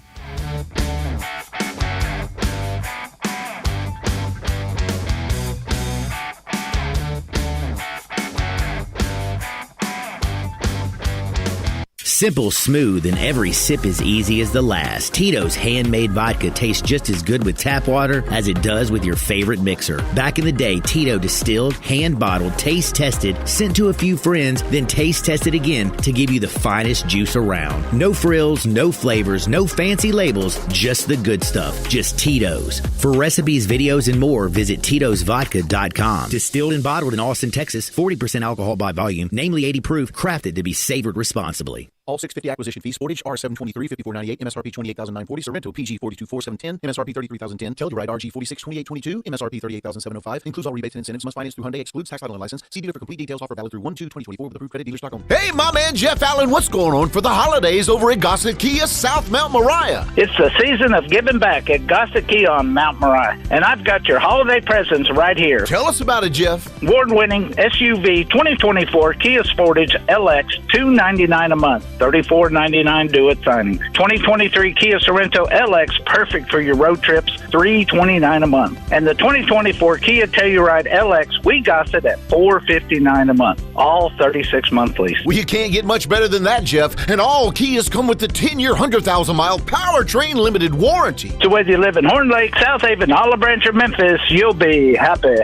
Simple, smooth, and every sip as easy as the last. Tito's handmade vodka tastes just as good with tap water as it does with your favorite mixer. Back in the day, Tito distilled, hand-bottled, taste-tested, sent to a few friends, then taste-tested again to give you the finest juice around. No frills, no flavors, no fancy labels, just the good stuff. Just Tito's. For recipes, videos, and more, visit Tito'sVodka.com. Distilled and bottled in Austin, Texas, 40% alcohol by volume, namely 80 proof, crafted to be savored responsibly. All 650 acquisition fees. Sportage R723 5498 MSRP 28940. Sorrento PG 424,710 MSRP 33,010. Telluride RG 462822 MSRP 38,705. Includes all rebates and incentives. Must finance through Hyundai. Excludes tax title and license. See dealer for complete details. Offer valid through 1/2/2024 with approved credit dealers.com. Hey, my man Jeff Allen, what's going on for the holidays over at Gossett Kia South Mount Moriah? It's the season of giving back at Gossett Kia on Mount Moriah, and I've got your holiday presents right here. Tell us about it, Jeff. Award-winning SUV 2024 Kia Sportage LX, $299 a month, $34.99 due at signing. 2023 Kia Sorrento LX, perfect for your road trips, $329 a month. And the 2024 Kia Telluride LX, we Gossett at $459 a month, all 36-month lease. Well, you can't get much better than that, Jeff. And all Kias come with the 10-year, 100,000-mile powertrain limited warranty. So whether you live in Horn Lake, South Haven, Olive Branch, or Memphis, you'll be happy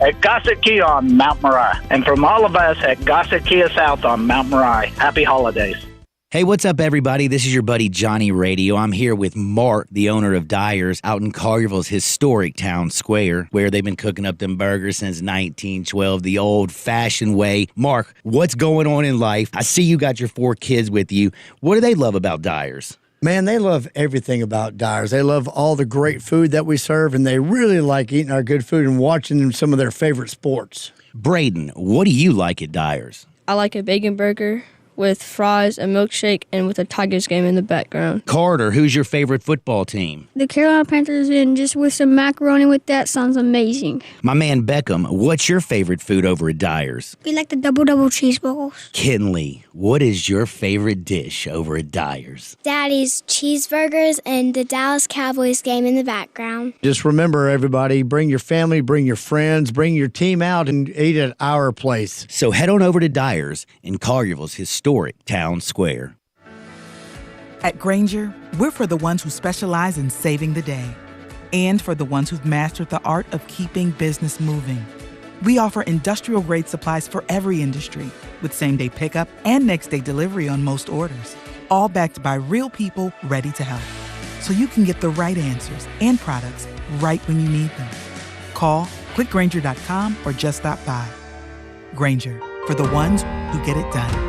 at Gossett Kia on Mount Moriah. And from all of us at Gossett Kia South on Mount Moriah, happy holidays. Hey, what's up, everybody? This is your buddy Johnny Radio. I'm here with Mark, the owner of Dyer's, out in Collierville's historic town square, where they've been cooking up them burgers since 1912, the old-fashioned way. Mark, what's going on in life? I see you got your 4 kids with you. What do they love about Dyer's? Man, they love everything about Dyer's. They love all the great food that we serve, and they really like eating our good food and watching some of their favorite sports. Braden, what do you like at Dyer's? I like a bacon burger with fries, a milkshake, and with a Tigers game in the background. Carter, who's your favorite football team? The Carolina Panthers, and just with some macaroni with that sounds amazing. My man Beckham, what's your favorite food over at Dyer's? We like the double cheeseburgers. Kinley, what is your favorite dish over at Dyer's? Daddy's cheeseburgers and the Dallas Cowboys game in the background. Just remember, everybody, bring your family, bring your friends, bring your team out and eat at our place. So head on over to Dyer's in Collierville's historic town square. At Grainger, we're for the ones who specialize in saving the day and for the ones who've mastered the art of keeping business moving. We offer industrial-grade supplies for every industry with same-day pickup and next-day delivery on most orders, all backed by real people ready to help. So you can get the right answers and products right when you need them. Call, clickgrainger.com, or just stop by. Grainger, for the ones who get it done.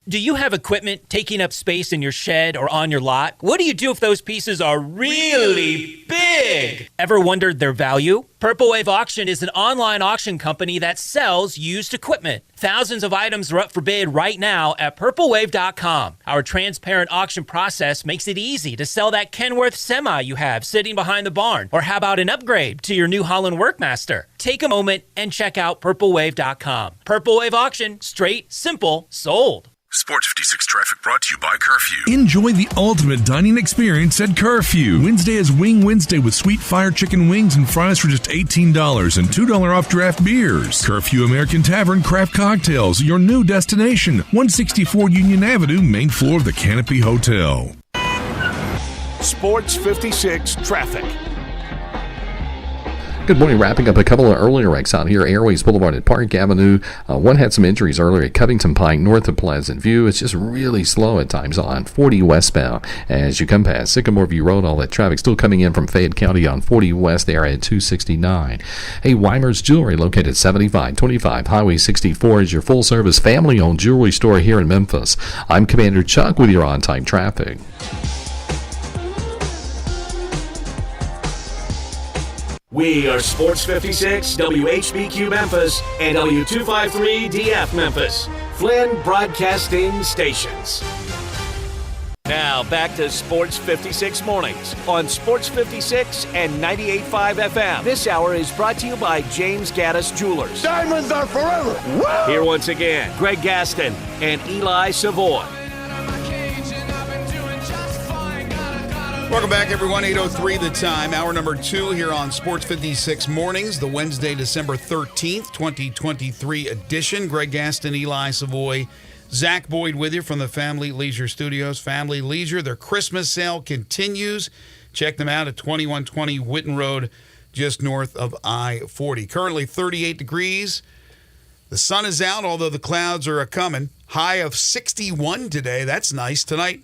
Do you have equipment taking up space in your shed or on your lot? What do you do if those pieces are really big? Ever wondered their value? Purple Wave Auction is an online auction company that sells used equipment. Thousands of items are up for bid right now at purplewave.com. Our transparent auction process makes it easy to sell that Kenworth semi you have sitting behind the barn. Or how about an upgrade to your New Holland Workmaster? Take a moment and check out purplewave.com. Purple Wave Auction, straight, simple, sold. Sports 56 traffic brought to you by Curfew. Enjoy the ultimate dining experience at Curfew. Wednesday is Wing Wednesday with sweet fire chicken wings and fries for just $18 and $2 off draft beers. Curfew American Tavern Craft Cocktails, your new destination. 164 Union Avenue, main floor of the Canopy Hotel. Sports 56 traffic. Good morning. Wrapping up a couple of earlier wrecks out here. Airways Boulevard at Park Avenue. One had some injuries earlier at Covington Pike, north of Pleasant View. It's just really slow at times on 40 westbound. As you come past Sycamore View Road, all that traffic still coming in from Fayette County on 40 west there at 269. Hey, Weimer's Jewelry, located at 7525 Highway 64, is your full-service family-owned jewelry store here in Memphis. I'm Commander Chuck with your on-time traffic. We are Sports 56, WHBQ Memphis, and W253DF Memphis, Flynn Broadcasting Stations. Now back to Sports 56 Mornings on Sports 56 and 98.5 FM. This hour is brought to you by James Gaddis Jewelers. Diamonds are forever. Woo! Here once again, Greg Gaston and Eli Savoy. Welcome back, everyone. 8:03 the time. Hour number 2 here on Sports 56 Mornings, the Wednesday, December 13th, 2023 edition. Greg Gaston, Eli Savoy, Zach Boyd with you from the Family Leisure Studios. Family Leisure, their Christmas sale continues. Check them out at 2120 Whitten Road, just north of I-40. Currently 38 degrees. The sun is out, although the clouds are coming. High of 61 today. That's nice. Tonight,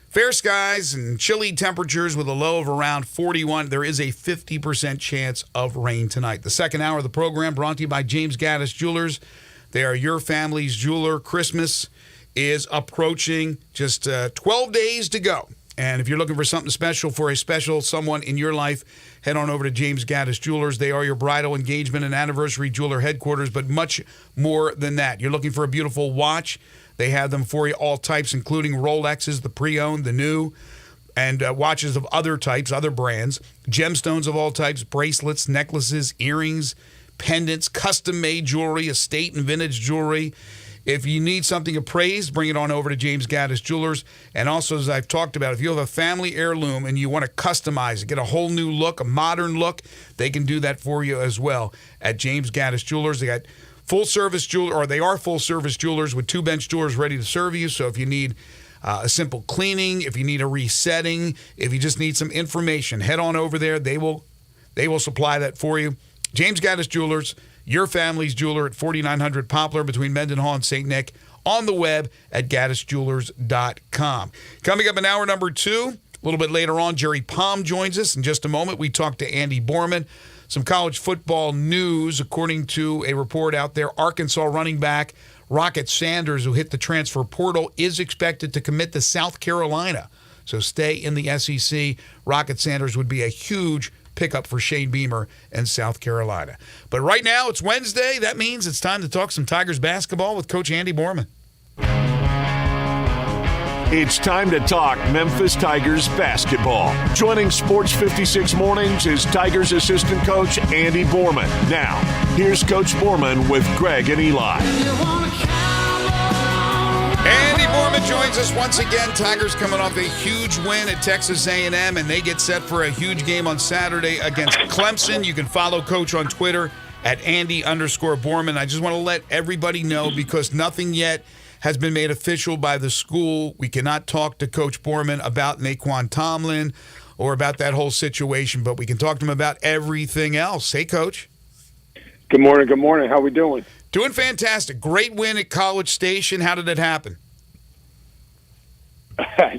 fair skies and chilly temperatures with a low of around 41. There is a 50% chance of rain tonight. The second hour of the program brought to you by James Gaddis Jewelers. They are your family's jeweler. Christmas is approaching, just 12 days to go. And if you're looking for something special for a special someone in your life, head on over to James Gaddis Jewelers. They are your bridal, engagement, and anniversary jeweler headquarters, but much more than that. You're looking for a beautiful watch. They have them for you, all types, including Rolexes, the pre-owned, the new, and watches of other types, other brands, gemstones of all types, bracelets, necklaces, earrings, pendants, custom-made jewelry, estate and vintage jewelry. If you need something appraised, bring it on over to James Gaddis Jewelers. And also, as I've talked about, if you have a family heirloom and you want to customize it, get a whole new look, a modern look, they can do that for you as well at James Gaddis Jewelers. They got full-service jeweler, or they are full-service jewelers with 2-bench jewelers ready to serve you. So if you need a simple cleaning, if you need a resetting, if you just need some information, head on over there. They will supply that for you. James Gaddis Jewelers, your family's jeweler at 4900 Poplar between Mendenhall and St. Nick, on the web at gaddisjewelers.com. Coming up in hour number 2, a little bit later on, Jerry Palm joins us. In just a moment, we talk to Andy Borman. Some college football news, according to a report out there. Arkansas running back Rocket Sanders, who hit the transfer portal, is expected to commit to South Carolina. So stay in the SEC. Rocket Sanders would be a huge pickup for Shane Beamer and South Carolina. But right now, it's Wednesday. That means it's time to talk some Tigers basketball with Coach Andy Borman. It's time to talk Memphis Tigers basketball. Joining Sports 56 Mornings is Tigers assistant coach Andy Borman. Now, here's Coach Borman with Greg and Eli. Andy Borman joins us once again. Tigers coming off a huge win at Texas A&M, and they get set for a huge game on Saturday against Clemson. You can follow Coach on Twitter at Andy_Borman. I just want to let everybody know, because nothing yet has been made official by the school. We cannot talk to Coach Borman about Naquan Tomlin or about that whole situation, but we can talk to him about everything else. Hey, Coach. Good morning. Good morning. How we doing? Doing fantastic. Great win at College Station. How did it happen?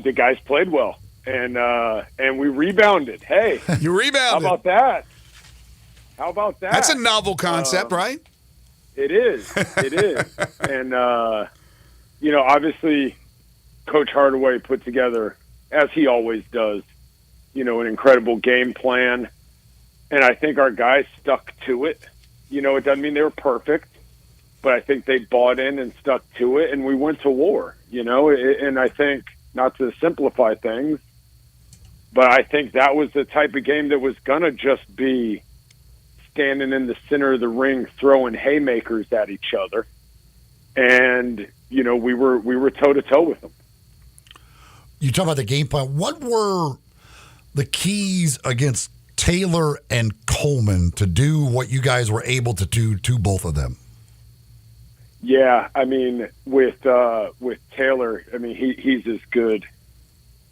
The guys played well, and we rebounded. Hey, you rebounded. How about that? How about that? That's a novel concept, right? It is. It is. And, obviously, Coach Hardaway put together, as he always does, an incredible game plan. And I think our guys stuck to it. It doesn't mean they were perfect, but I think they bought in and stuck to it, and we went to war, and I think, not to simplify things, but I think that was the type of game that was going to just be standing in the center of the ring throwing haymakers at each other. And, we were toe-to-toe with them. You talk about the game plan. What were the keys against Taylor and Coleman to do what you guys were able to do to both of them? Yeah, with Taylor, he's as good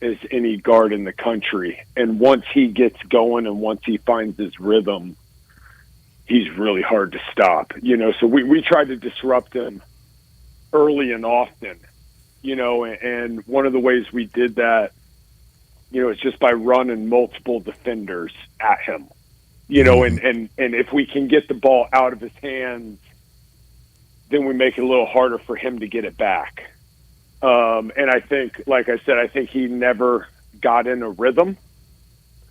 as any guard in the country. And once he gets going and once he finds his rhythm, he's really hard to stop. So we tried to disrupt him early and often, and one of the ways we did that, is just by running multiple defenders at him, and if we can get the ball out of his hands, then we make it a little harder for him to get it back. And I think, like I said, I think he never got in a rhythm,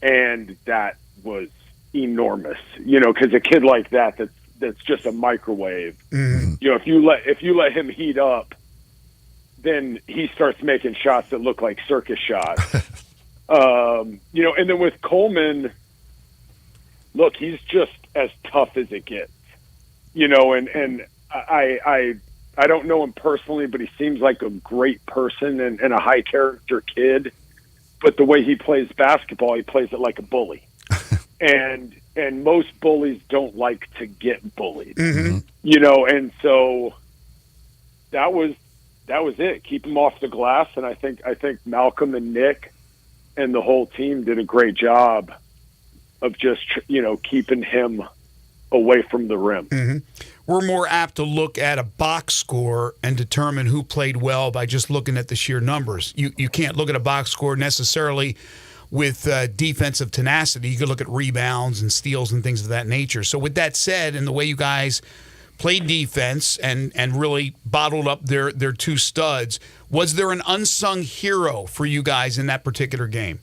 and that was enormous, because a kid like that's just a microwave. Mm-hmm. If you let him heat up, then he starts making shots that look like circus shots. And then with Coleman, look, he's just as tough as it gets, and I don't know him personally, but he seems like a great person and a high character kid. But the way he plays basketball, he plays it like a bully. and most bullies don't like to get bullied, mm-hmm. And so that was that was it. Keep him off the glass, and I think Malcolm and Nick and the whole team did a great job of just, keeping him away from the rim. Mm-hmm. We're more apt to look at a box score and determine who played well by just looking at the sheer numbers. You can't look at a box score necessarily with defensive tenacity. You could look at rebounds and steals and things of that nature. So with that said, and the way you guys played defense and really bottled up their two studs, was there an unsung hero for you guys in that particular game?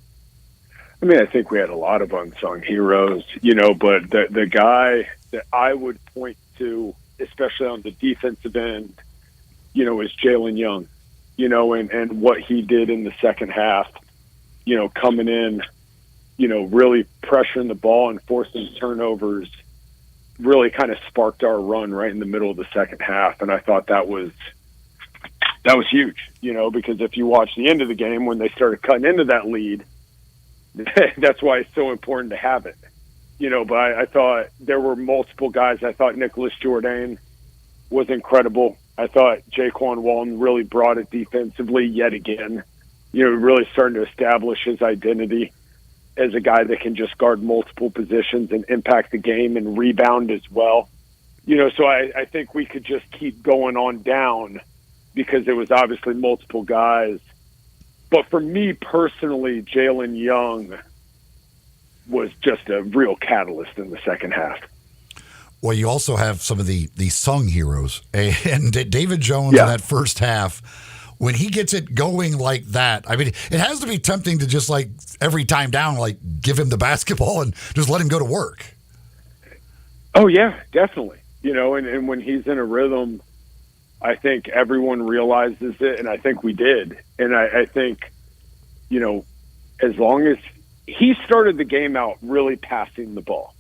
I mean, I think we had a lot of unsung heroes, but the guy that I would point to, especially on the defensive end, is Jalen Young, and what he did in the second half, coming in, really pressuring the ball and forcing turnovers, really kind of sparked our run right in the middle of the second half. And I thought that was huge, because if you watch the end of the game when they started cutting into that lead, that's why it's so important to have it. But I thought there were multiple guys. I thought Nicholas Jourdain was incredible. I thought Jaquan Walton really brought it defensively yet again. Really starting to establish his identity as a guy that can just guard multiple positions and impact the game and rebound as well. So I think we could just keep going on down because there was obviously multiple guys. But for me personally, Jalen Young was just a real catalyst in the second half. Well, you also have some of the sung heroes. And David Jones in that first half, when he gets it going like that, I mean, it has to be tempting to just like every time down, like give him the basketball and just let him go to work. Oh, yeah, definitely. And when he's in a rhythm, I think everyone realizes it, and I think we did. And I think, as long as he started the game out really passing the ball.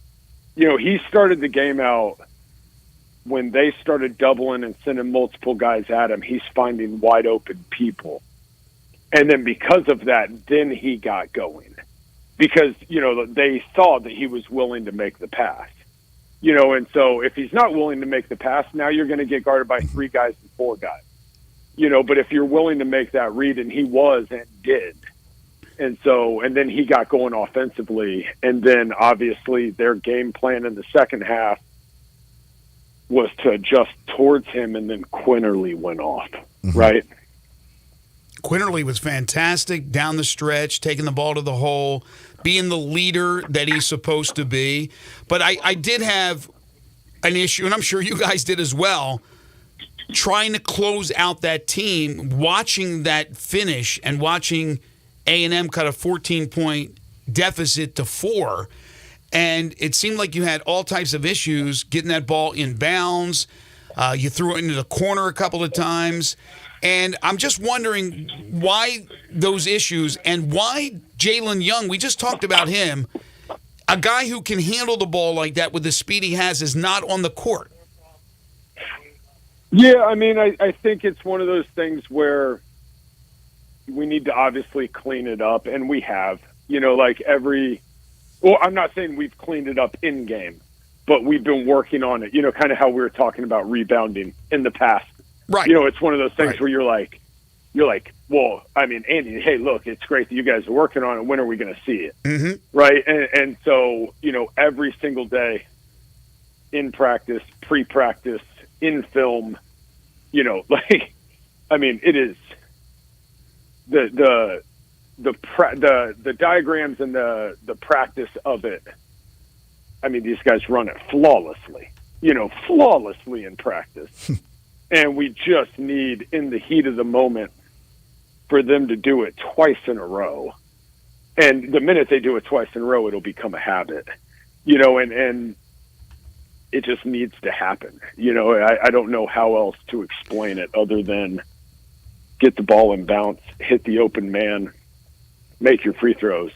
He started the game out when they started doubling and sending multiple guys at him. He's finding wide open people. And then because of that, then he got going. Because, they saw that he was willing to make the pass. And so if he's not willing to make the pass, now you're going to get guarded by 3 guys and 4 guys. But if you're willing to make that read, and he was and did. And then he got going offensively. And then obviously their game plan in the second half was to adjust towards him, and then Quinterly went off, right? Quinterly was fantastic down the stretch, taking the ball to the hole, being the leader that he's supposed to be. But I did have an issue, and I'm sure you guys did as well, trying to close out that team, watching that finish and watching A&M cut a 14-point deficit to 4. And it seemed like you had all types of issues getting that ball in bounds. You threw it into the corner a couple of times. And I'm just wondering why those issues and why Jalen Young, we just talked about him, a guy who can handle the ball like that with the speed he has, is not on the court. Yeah, I mean, I think it's one of those things where we need to obviously clean it up, and we have. Well, I'm not saying we've cleaned it up in game, but we've been working on it, kind of how we were talking about rebounding in the past. Right. It's one of those things where you're like, well, I mean, Andy, hey, look, it's great that you guys are working on it. When are we going to see it? Mm-hmm. Right. And so, every single day in practice, pre-practice, in film, I mean, it is the diagrams and the practice of it. I mean, these guys run it flawlessly in practice. And we just need, in the heat of the moment, for them to do it twice in a row. And the minute they do it twice in a row, it'll become a habit, and it just needs to happen. I don't know how else to explain it other than get the ball in bounce, hit the open man, make your free throws,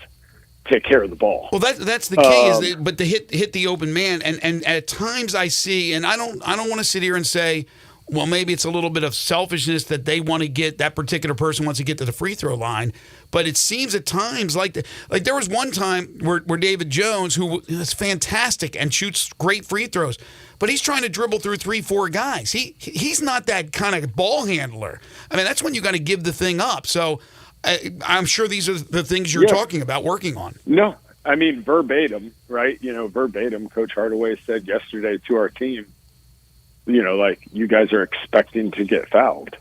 take care of the ball. Well, that's the key, but to hit the open man. And at times I see, and I don't want to sit here and say, well, maybe it's a little bit of selfishness that they want to get, that particular person wants to get to the free throw line. But it seems at times like there was one time where David Jones, who is fantastic and shoots great free throws, but he's trying to dribble through 3-4 guys. He's not that kind of ball handler. I mean, that's when you got to give the thing up. So I'm sure these are the things you're talking about working on. No, I mean, verbatim, right? Verbatim, Coach Hardaway said yesterday to our team, you guys are expecting to get fouled.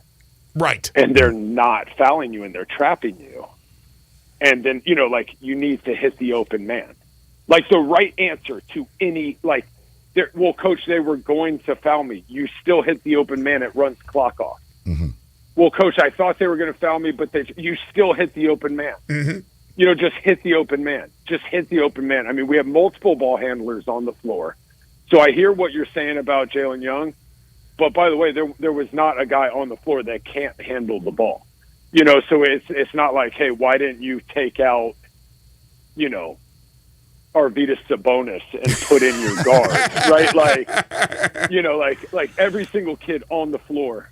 Right. And they're not fouling you and they're trapping you. And then, you need to hit the open man. Like the right answer to any, Coach, they were going to foul me. You still hit the open man. It runs clock off. Mm-hmm. Well, Coach, I thought they were going to foul me, but you still hit the open man. Mm-hmm. Just hit the open man. Just hit the open man. I mean, we have multiple ball handlers on the floor. So I hear what you're saying about Jalen Young. But by the way, there was not a guy on the floor that can't handle the ball. So it's not like, hey, why didn't you take out, Arvydas Sabonis and put in your guard, right? Like every single kid on the floor.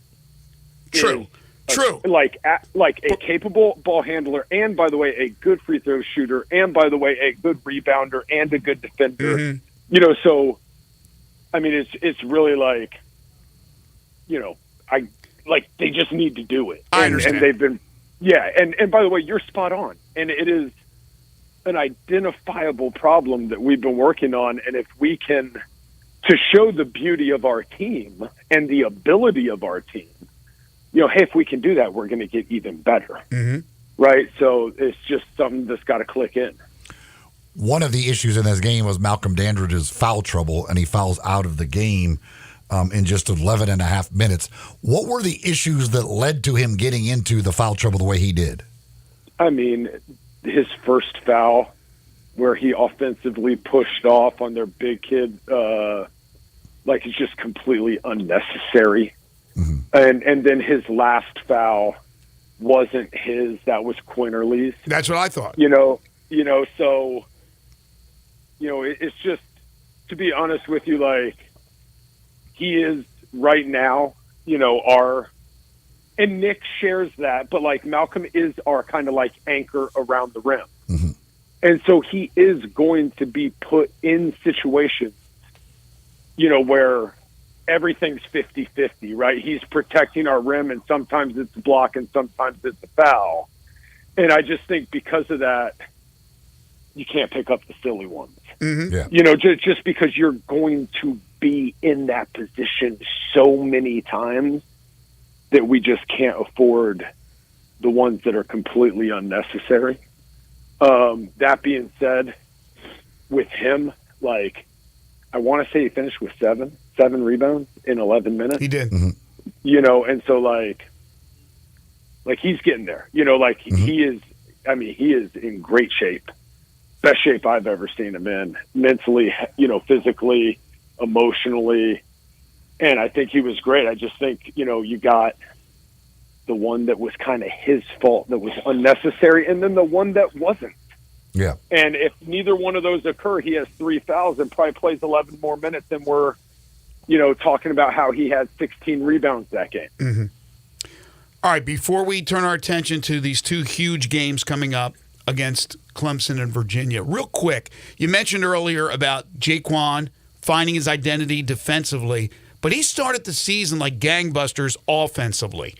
True. Like a capable ball handler, and by the way, a good free throw shooter, and by the way, a good rebounder and a good defender. Mm-hmm. So I mean, it's really they just need to do it. I understand. And they've been, and by the way, you're spot on. And it is an identifiable problem that we've been working on. And if we can, to show the beauty of our team and the ability of our team, hey, if we can do that, we're going to get even better. Mm-hmm. Right? So it's just something that's got to click in. One of the issues in this game was Malcolm Dandridge's foul trouble, and he fouls out of the game in just 11 and a half minutes. What were the issues that led to him getting into the foul trouble the way he did? I mean, his first foul where he offensively pushed off on their big kid, it's just completely unnecessary. Mm-hmm. And then his last foul wasn't his, that was Quinterly's. That's what I thought. So, it's just, to be honest with you, he is right now, and Nick shares that, but Malcolm is our kind of anchor around the rim. Mm-hmm. And so he is going to be put in situations, where everything's 50-50, right? He's protecting our rim, and sometimes it's a block and sometimes it's a foul. And I just think because of that, you can't pick up the silly ones. Mm-hmm. Yeah. Just because you're going to be in that position so many times that we just can't afford the ones that are completely unnecessary. That being said, with him, I want to say he finished with seven rebounds in 11 minutes. He did. Mm-hmm. And so he's getting there, Mm-hmm. he is in great shape. Best shape I've ever seen him in, mentally, physically, emotionally. And I think he was great. I just think, you got the one that was kind of his fault that was unnecessary, and then the one that wasn't. Yeah. And if neither one of those occur, he has 3 fouls and probably plays 11 more minutes, and we're, talking about how he had 16 rebounds that game. Mm-hmm. All right, before we turn our attention to these two huge games coming up against Clemson and Virginia, real quick, you mentioned earlier about Jaquan finding his identity defensively, but he started the season like gangbusters offensively.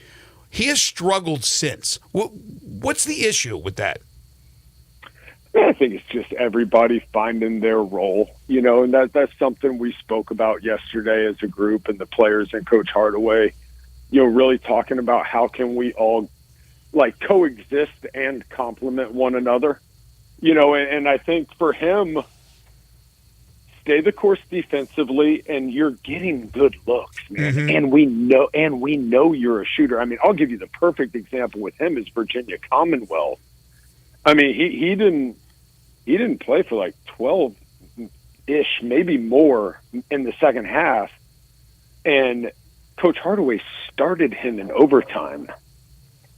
He has struggled since. What's the issue with that? I think it's just everybody finding their role, and that's something we spoke about yesterday as a group, and the players and Coach Hardaway, really talking about how can we all coexist and complement one another, and I think for him, stay the course defensively, and you're getting good looks, man. Mm-hmm. And we know you're a shooter. I mean, I'll give you the perfect example with him is Virginia Commonwealth. I mean, he didn't play for 12-ish, maybe more in the second half. And Coach Hardaway started him in overtime.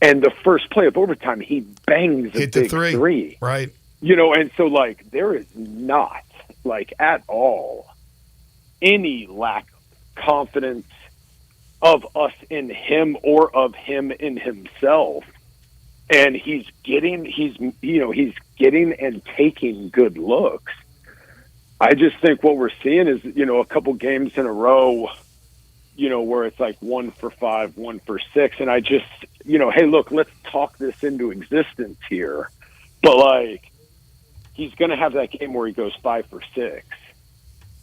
And the first play of overtime, he bangs a big three. Right. And so there is not at all any lack of confidence, of us in him or of him in himself. And he's getting and taking good looks. I just think what we're seeing is, a couple games in a row, where it's like 1 for 5, 1 for 6. And I just, hey, look, let's talk this into existence here. But like, he's going to have that game where he goes 5 for 6.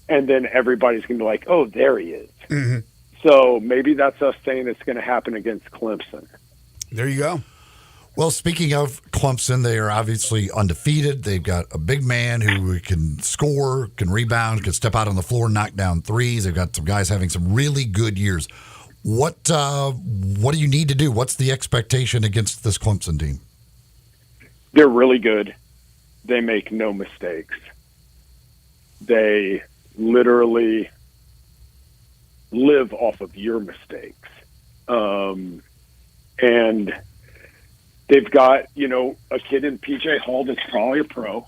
And then everybody's going to be like, oh, there he is. Mm-hmm. So maybe that's us saying it's going to happen against Clemson. There you go. Well, speaking of Clemson, they are obviously undefeated. They've got a big man who can score, can rebound, can step out on the floor, knock down threes. They've got some guys having some really good years. What do you need to do? What's the expectation against this Clemson team? They're really good. They make no mistakes. They literally live off of your mistakes. And they've got, a kid in PJ Hall that's probably a pro,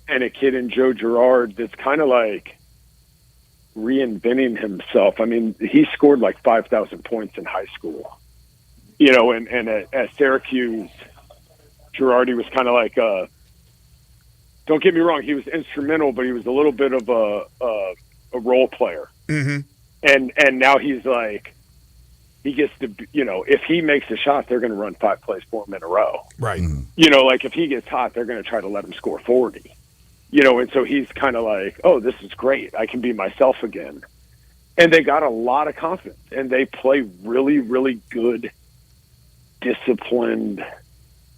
and a kid in Joe Girard that's kind of like reinventing himself. I mean, he scored like 5,000 points in high school, and at Syracuse, Girardi was kind of like, don't get me wrong, he was instrumental, but he was a little bit of a role player. Mm-hmm. And now he's like, he gets to, if he makes a shot, they're going to run 5 plays for him in a row. Right. Like if he gets hot, they're going to try to let him score 40. And so he's kind of like, oh, this is great. I can be myself again. And they got a lot of confidence, and they play really, really good, disciplined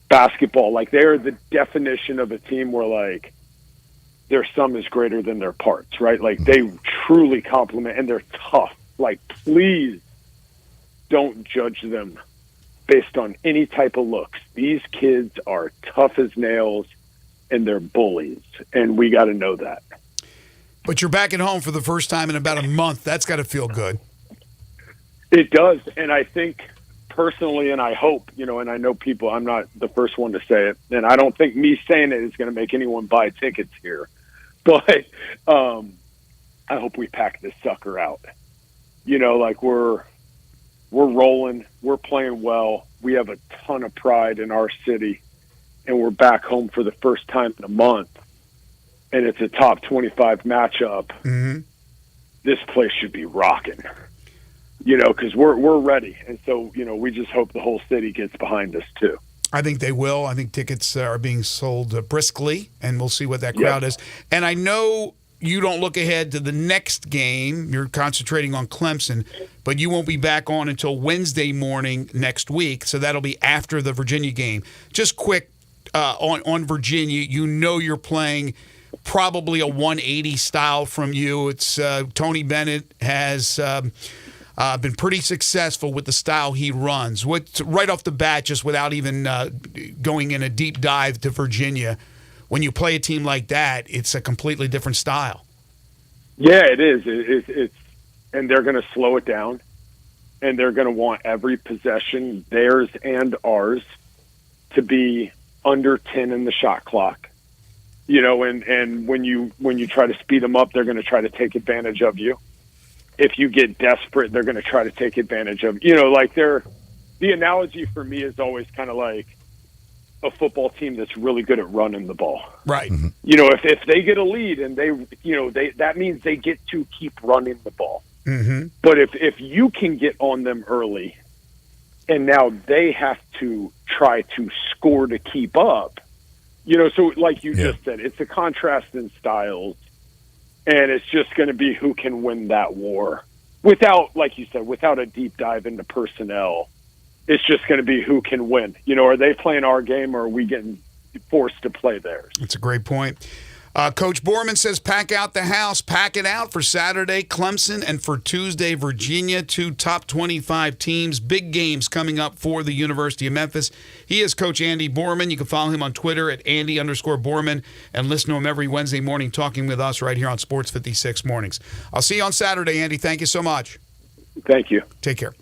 basketball. Like, they're the definition of a team where, like, their sum is greater than their parts, right? Like, they truly complement, and they're tough. Like, please don't judge them based on any type of looks. These kids are tough as nails, and they're bullies, and we got to know that. But you're back at home for the first time in about a month. That's got to feel good. It does, and I think personally, and I hope, and I know people, I'm not the first one to say it, and I don't think me saying it is going to make anyone buy tickets here, but I hope we pack this sucker out. Like we're rolling, we're playing well, we have a ton of pride in our city, and we're back home for the first time in a month, and it's a top 25 matchup. Mm-hmm. This place should be rocking. Because we're ready. And so, we just hope the whole city gets behind us, too. I think they will. I think tickets are being sold briskly, and we'll see what that crowd is. And I know you don't look ahead to the next game. You're concentrating on Clemson, but you won't be back on until Wednesday morning next week, so that'll be after the Virginia game. Just quick on Virginia, you're playing probably a 180 style from you. It's Tony Bennett has been pretty successful with the style he runs. Right off the bat, just without even going in a deep dive to Virginia, when you play a team like that, it's a completely different style. Yeah, it is. It's and they're going to slow it down, and they're going to want every possession, theirs and ours, to be under 10 in the shot clock. And when you try to speed them up, they're going to try to take advantage of you. If you get desperate, they're going to try to take advantage of, the analogy for me is always kind of like a football team that's really good at running the ball. Right. Mm-hmm. If they get a lead and that means they get to keep running the ball. Mm-hmm. But if you can get on them early and now they have to try to score to keep up, so like you just said, it's a contrast in styles. And it's just going to be who can win that war without, like you said, without a deep dive into personnel. It's just going to be who can win. Are they playing our game, or are we getting forced to play theirs? That's a great point. Coach Borman says pack out the house, pack it out for Saturday, Clemson, and for Tuesday, Virginia, 2 top 25 teams. Big games coming up for the University of Memphis. He is Coach Andy Borman. You can follow him on Twitter at Andy_Borman and listen to him every Wednesday morning talking with us right here on Sports 56 Mornings. I'll see you on Saturday, Andy. Thank you so much. Thank you. Take care.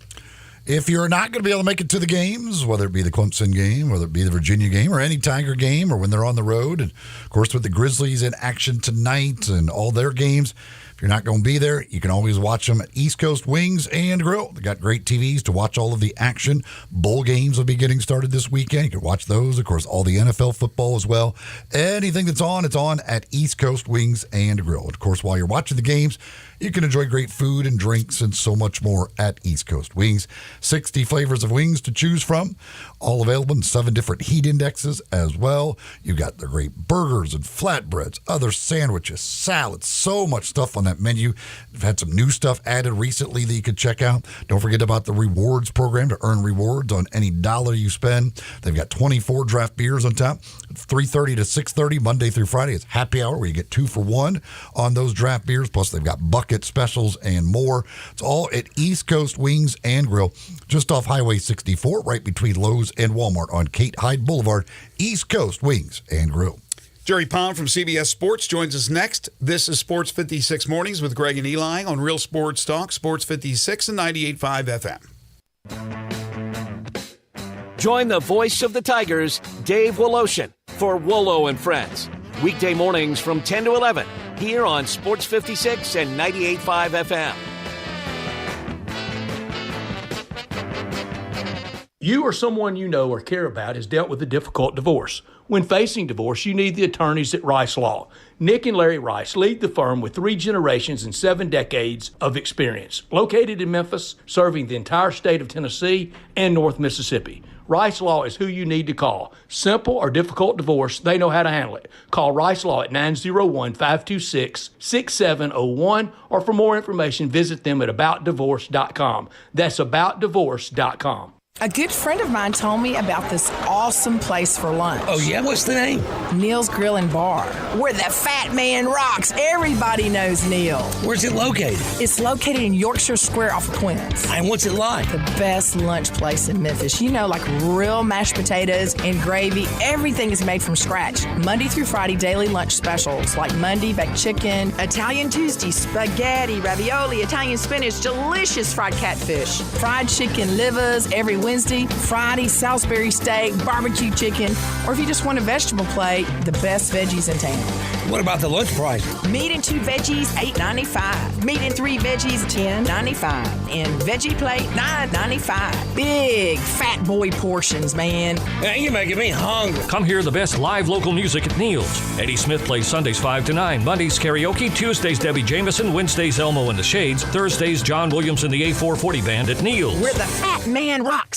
If you're not going to be able to make it to the games, whether it be the Clemson game, whether it be the Virginia game, or any Tiger game, or when they're on the road, and, of course, with the Grizzlies in action tonight and all their games, if you're not going to be there, you can always watch them at East Coast Wings and Grill. They got great TVs to watch all of the action. Bowl games will be getting started this weekend. You can watch those. Of course, all the NFL football as well. Anything that's on, it's on at East Coast Wings and Grill. And of course, while you're watching the games, you can enjoy great food and drinks and so much more at East Coast Wings. 60 flavors of wings to choose from, all available in 7 different heat indexes as well. You got the great burgers and flatbreads, other sandwiches, salads, so much stuff on that menu. We've had some new stuff added recently that you could check out. Don't forget about the rewards program to earn rewards on any dollar you spend. They've got 24 draft beers on tap, 3:30 to 6:30, Monday through Friday. It's happy hour where you get 2 for $1 on those draft beers. Plus, they've got bucket specials and more. It's all at East Coast Wings and Grill, just off Highway 64, right between Lowe's and Walmart on Kate Hyde Boulevard. East Coast Wings and Grill. Jerry Palm from CBS Sports joins us next. This is Sports 56 Mornings with Greg and Eli on Real Sports Talk, Sports 56 and 98.5 FM. Join the voice of the Tigers, Dave Woloshin, for Wolo and Friends. Weekday mornings from 10 to 11 here on Sports 56 and 98.5 FM. You or someone you know or care about has dealt with a difficult divorce. When facing divorce, you need the attorneys at Rice Law. Nick and Larry Rice lead the firm with 3 generations and 7 decades of experience. Located in Memphis, serving the entire state of Tennessee and North Mississippi. Rice Law is who you need to call. Simple or difficult divorce, they know how to handle it. Call Rice Law at 901-526-6701, or for more information, visit them at aboutdivorce.com. That's aboutdivorce.com. A good friend of mine told me about this awesome place for lunch. Oh, yeah? What's the name? Neil's Grill and Bar, where the fat man rocks. Everybody knows Neil. Where's it located? It's located in Yorkshire Square off of Quince. And what's it like? The best lunch place in Memphis. You know, like real mashed potatoes and gravy. Everything is made from scratch. Monday through Friday, daily lunch specials like Monday baked chicken, Italian Tuesday, spaghetti, ravioli, Italian spinach, delicious fried catfish, fried chicken livers every Wednesday, Friday, Salisbury steak, barbecue chicken, or if you just want a vegetable plate, the best veggies in town. What about the lunch price? Meat and 2 veggies, $8.95. Meat and 3 veggies, $10.95. And veggie plate, $9.95. Big fat boy portions, man. Man, you're making me hungry. Come hear the best live local music at Neil's. Eddie Smith plays Sundays 5 to 9, Mondays karaoke, Tuesdays Debbie Jameson, Wednesdays Elmo and the Shades, Thursdays John Williams and the A440 Band at Neil's. Where the fat man rocks.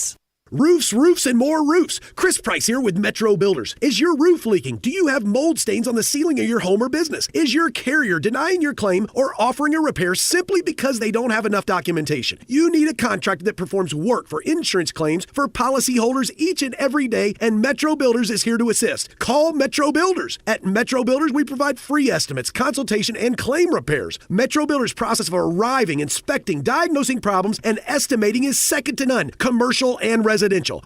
Roofs, roofs, and more roofs. Chris Price here with Metro Builders. Is your roof leaking? Do you have mold stains on the ceiling of your home or business? Is your carrier denying your claim or offering a repair simply because they don't have enough documentation? You need a contractor that performs work for insurance claims for policyholders each and every day, and Metro Builders is here to assist. Call Metro Builders. At Metro Builders, we provide free estimates, consultation, and claim repairs. Metro Builders' process of arriving, inspecting, diagnosing problems, and estimating is second to none, commercial and residential.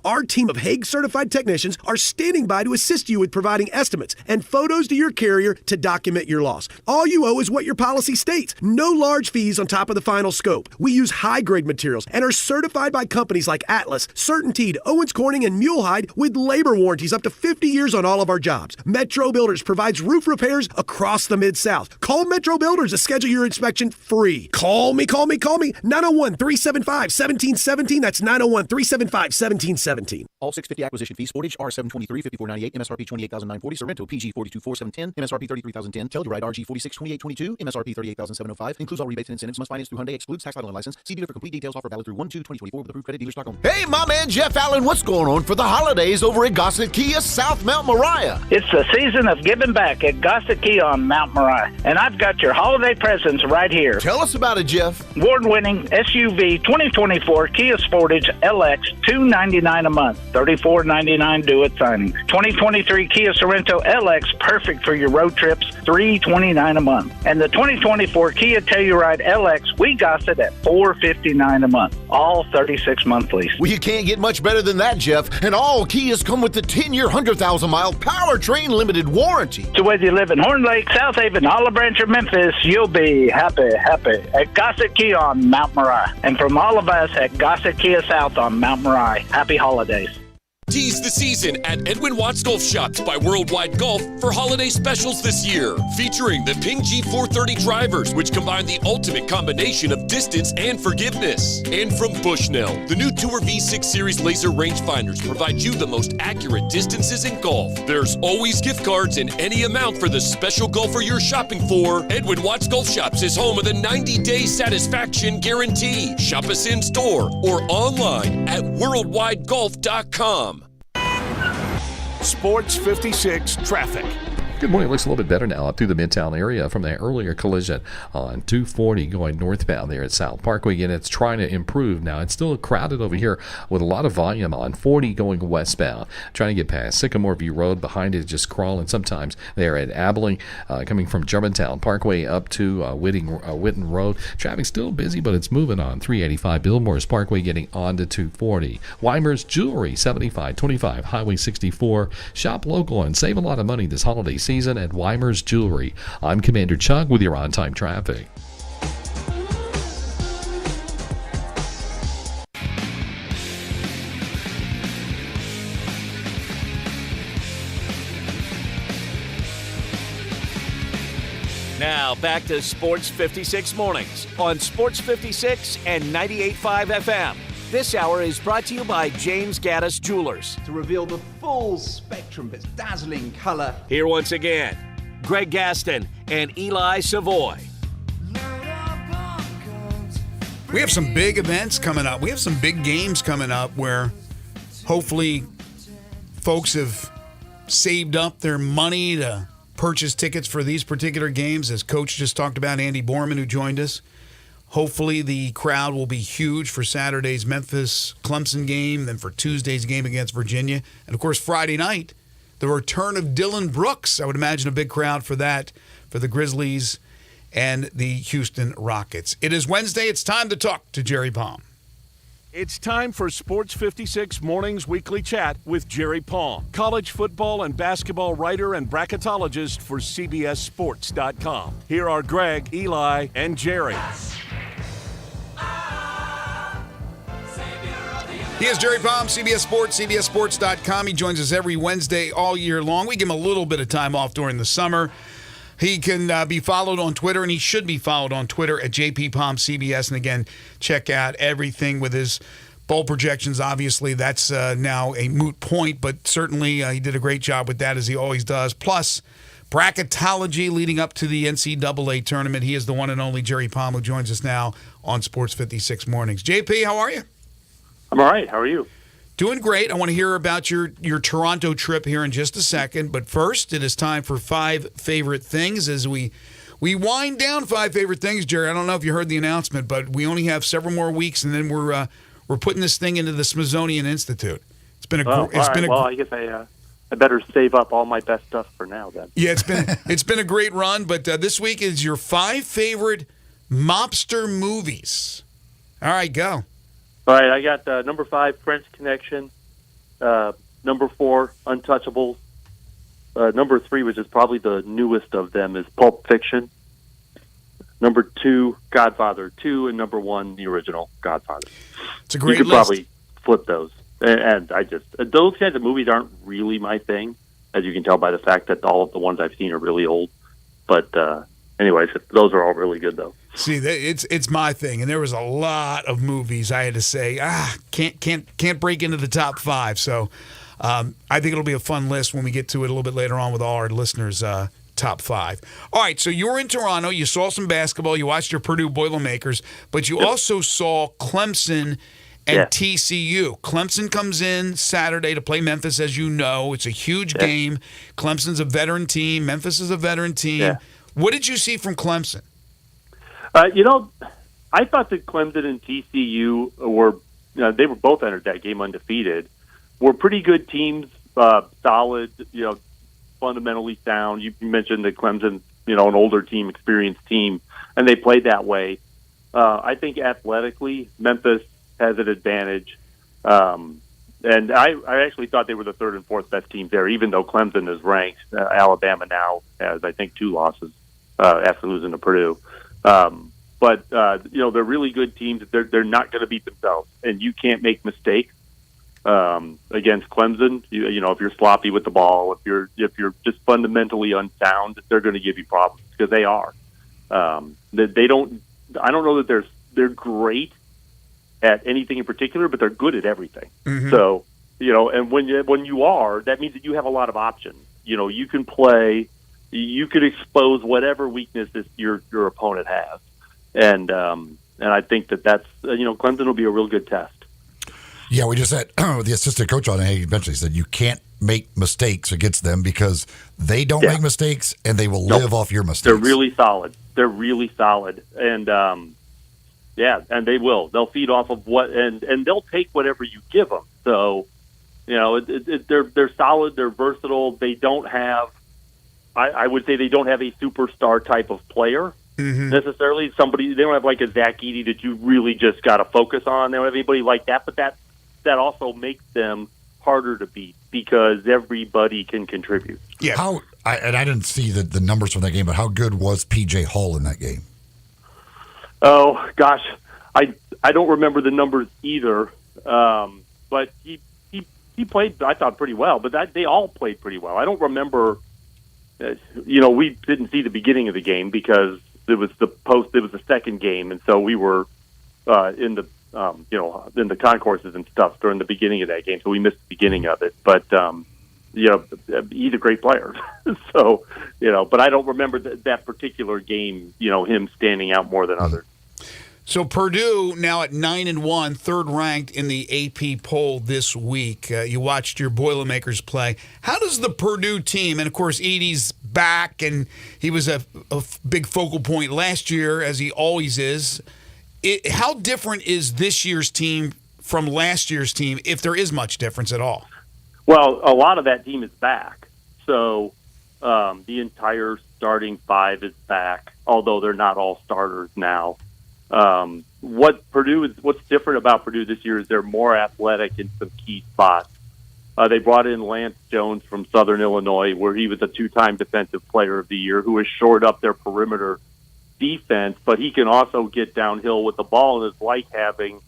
Our team of Hague-certified technicians are standing by to assist you with providing estimates and photos to your carrier to document your loss. All you owe is what your policy states. No large fees on top of the final scope. We use high-grade materials and are certified by companies like Atlas, CertainTeed, Owens Corning, and Mulehide with labor warranties up to 50 years on all of our jobs. Metro Builders provides roof repairs across the Mid-South. Call Metro Builders to schedule your inspection free. Call me. 901-375-1717. That's 901-375-1717. All 650 acquisition fees, Sportage R723 5498, MSRP 28940, Sorrento PG 424,710, MSRP 33,010, Telluride RG 462822, MSRP 38,705. Includes all rebates and incentives. Must finance through Hyundai. Excludes tax, title, and license. See dealer for complete details. Offer valid through 1/2/2024 with approved credit dealer stock only. Hey, my man Jeff Allen, what's going on for the holidays over at Gossett Kia South Mount Moriah? It's the season of giving back at Gossett Kia on Mount Moriah, and I've got your holiday presents right here. Tell us about it, Jeff. Award-winning SUV 2024 Kia Sportage LX, $299 a month, $34.99 due at signing. 2023 Kia Sorrento LX, perfect for your road trips, $329 a month. And the 2024 Kia Telluride LX, we got it at $459 a month, all 36-month lease. Well, you can't get much better than that, Jeff. And all Kias come with the 10-year, 100,000-mile powertrain limited warranty. So whether you live in Horn Lake, South Haven, Olive Branch, or Memphis, you'll be happy at Gossett Kia on Mount Moriah. And from all of us at Gossett Kia South on Mount Moriah, happy holidays. Tease the season at Edwin Watts Golf Shops by Worldwide Golf for holiday specials this year. Featuring the Ping G430 drivers, which combine the ultimate combination of distance and forgiveness. And from Bushnell, the new Tour V6 Series laser rangefinders provide you the most accurate distances in golf. There's always gift cards in any amount for the special golfer you're shopping for. Edwin Watts Golf Shops is home of the 90-day satisfaction guarantee. Shop us in store or online at worldwidegolf.com. Sports 56 traffic. Good morning. It looks a little bit better now up through the Midtown area from that earlier collision on 240 going northbound there at South Parkway. Again, it's trying to improve now. It's still crowded over here with a lot of volume on 40 going westbound. Trying to get past Sycamore View Road. Behind it, just crawling sometimes there at Abilene, coming from Germantown Parkway up to Witten Road. Traffic still busy, but it's moving on 385 Billmores Parkway getting on to 240. Weimer's Jewelry, 7525 Highway 64. Shop local and save a lot of money this holiday season at Weimer's Jewelry. I'm Commander Chuck with your on-time traffic. Now back to Sports 56 Mornings on Sports 56 and 98.5 FM. This hour is brought to you by James Gaddis Jewelers. To reveal the full spectrum of its dazzling color. Here once again, Greg Gaston and Eli Savoy. We have some big events coming up. We have some big games coming up where hopefully folks have saved up their money to purchase tickets for these particular games. As Coach just talked about, Andy Borman, who joined us. Hopefully the crowd will be huge for Saturday's Memphis-Clemson game, then for Tuesday's game against Virginia. And, of course, Friday night, the return of Dylan Brooks. I would imagine a big crowd for that, for the Grizzlies and the Houston Rockets. It is Wednesday. It's time to talk to Jerry Palm. It's time for Sports 56 Mornings Weekly Chat with Jerry Palm, college football and basketball writer and bracketologist for CBSSports.com. Here are Greg, Eli, and Jerry. He is Jerry Palm, CBS Sports, CBSSports.com. He joins us every Wednesday all year long. We give him a little bit of time off during the summer. He can be followed on Twitter, and he should be followed on Twitter at JPPalmCBS. And again, check out everything with his bowl projections. Obviously, that's now a moot point, but certainly he did a great job with that, as he always does. Plus, bracketology leading up to the NCAA tournament. He is the one and only Jerry Palm, who joins us now on Sports 56 Mornings. JP, how are you? I'm all right. How are you? Doing great. I want to hear about your Toronto trip here in just a second. But first, it is time for 5 favorite things as we wind down 5 favorite things, Jerry. I don't know if you heard the announcement, but we only have several more weeks, and then we're putting this thing into the Smithsonian Institute. It's been I guess I better save up all my best stuff for now then. Yeah, it's been a great run, but this week is your 5 favorite mobster movies. All right, go. All right, I got number 5, French Connection. Number 4, Untouchables. Number 3, which is probably the newest of them, is Pulp Fiction. Number 2, Godfather 2, and number 1, the original Godfather. It's a great list. You could list. probably flip those. And I just those kinds of movies aren't really my thing, as you can tell by the fact that all of the ones I've seen are really old. But anyways, those are all really good though. See, it's my thing, and there was a lot of movies I had to say can't break into the top 5. So I think it'll be a fun list when we get to it a little bit later on with all our listeners' top 5. All right, so you were in Toronto, you saw some basketball, you watched your Purdue Boilermakers, but you also saw Clemson and TCU. Clemson comes in Saturday to play Memphis, as you know. It's a huge game. Clemson's a veteran team. Memphis is a veteran team. Yeah. What did you see from Clemson? I thought that Clemson and TCU they were both entered that game undefeated. Were pretty good teams, solid, fundamentally sound. You mentioned that Clemson, an older team, experienced team, and they played that way. I think athletically, Memphis has an advantage. And I actually thought they were the 3rd and 4th best teams there, even though Clemson is ranked. Alabama now has, I think, 2 losses after losing to Purdue. But they're really good teams. They're not going to beat themselves, and you can't make mistakes. against Clemson. You know, if you're sloppy with the ball, if you're just fundamentally unsound, they're going to give you problems because they are. They don't. I don't know that they're great at anything in particular, but they're good at everything. Mm-hmm. So, you know, and when you are, that means that you have a lot of options. You know, you can play, you could expose whatever weaknesses your opponent has, and I think that's Clemson will be a real good test. Yeah, we just had the assistant coach on. He mentioned, he said you can't make mistakes against them because they don't make mistakes and they will live off your mistakes. They're really solid. And and they will. They'll feed off of what, and they'll take whatever you give them. So, you know, they're solid. They're versatile. They don't have, I would say, they don't have a superstar type of player necessarily. They don't have like a Zach Edey that you really just got to focus on. They don't have anybody like that. But that also makes them harder to beat because everybody can contribute. Yeah. I didn't see the numbers from that game, but how good was P.J. Hall in that game? Oh gosh, I don't remember the numbers either. But he played, I thought, pretty well. But they all played pretty well. I don't remember. We didn't see the beginning of the game because it was the second game, and so we were in the concourses and stuff during the beginning of that game, so we missed the beginning of it. But he's a great player. So, but I don't remember that particular game, him standing out more than others. So Purdue now at 9-1, third ranked in the AP poll this week. You watched your Boilermakers play. How does the Purdue team, and of course Edey's back, and he was a big focal point last year, as he always is. How different is this year's team from last year's team, if there is much difference at all? Well, a lot of that team is back. So the entire starting five is back, although they're not all starters now. What's different about Purdue this year is they're more athletic in some key spots. They brought in Lance Jones from Southern Illinois, where he was a two-time Defensive Player of the Year, who has shored up their perimeter defense, but he can also get downhill with the ball, and it's like having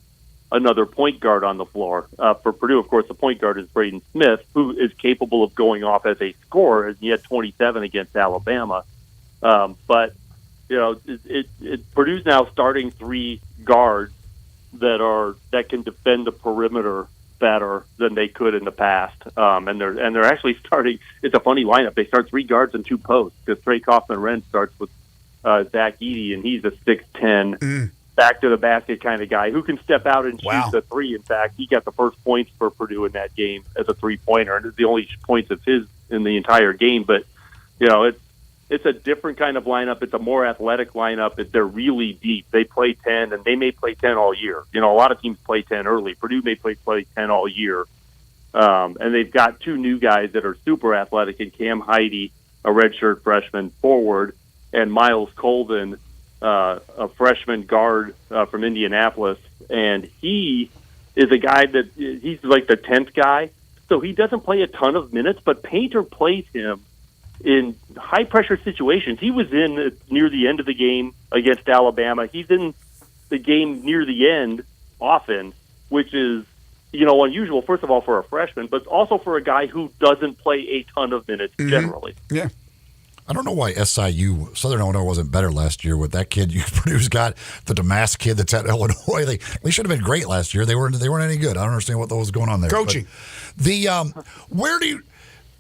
another point guard on the floor. For Purdue, of course, the point guard is Braden Smith, who is capable of going off as a scorer, and he had 27 against Alabama. But Purdue's now starting three guards that can defend the perimeter better than they could in the past. And they're actually starting. It's a funny lineup. They start three guards and two posts because Trey Kaufman-Renn starts with Zach Edey, and he's a 6'10", back to the basket kind of guy who can step out and shoot the three. In fact, he got the first points for Purdue in that game as a 3-pointer, and it's the only points of his in the entire game. But it's a different kind of lineup. It's a more athletic lineup. They're really deep. They play 10, and they may play 10 all year. A lot of teams play 10 early. Purdue may play 10 all year. And they've got two new guys that are super athletic in Cam Heide, a redshirt freshman forward, and Miles Colvin, a freshman guard from Indianapolis. And he is a guy that he's like the 10th guy. So he doesn't play a ton of minutes, but Painter plays him in high-pressure situations. He was in near the end of the game against Alabama. He's in the game near the end often, which is, unusual, first of all, for a freshman, but also for a guy who doesn't play a ton of minutes generally. Yeah. I don't know why Southern Illinois wasn't better last year with that kid Purdue's got, the Damas kid that's at Illinois. They should have been great last year. They weren't any good. I don't understand what was going on there. Coaching. But where do you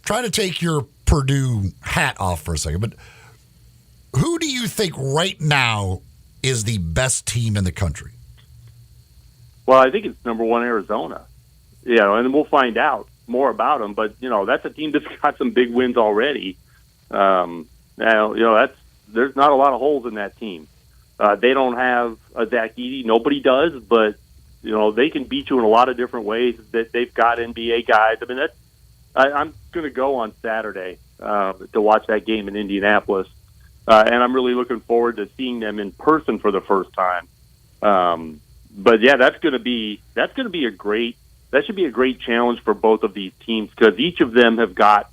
try to take your Purdue hat off for a second, but who do you think right now is the best team in the country? Well, I think it's number one Arizona, and we'll find out more about them. But that's a team that's got some big wins already. Now there's not a lot of holes in that team. They don't have a Zach Edey. Nobody does, but they can beat you in a lot of different ways. That they've got NBA guys. I mean, I'm going to go on Saturday to watch that game in Indianapolis, and I'm really looking forward to seeing them in person for the first time. But yeah, that's going to be a great challenge for both of these teams because each of them have got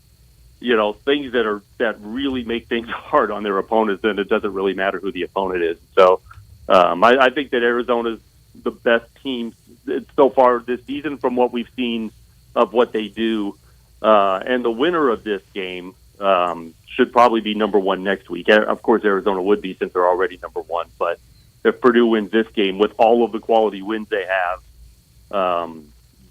things that really make things hard on their opponents, and it doesn't really matter who the opponent is. So I think that Arizona's the best teams so far this season from what we've seen of what they do. And the winner of this game should probably be number one next week. Of course, Arizona would be since they're already number one. But if Purdue wins this game with all of the quality wins they have,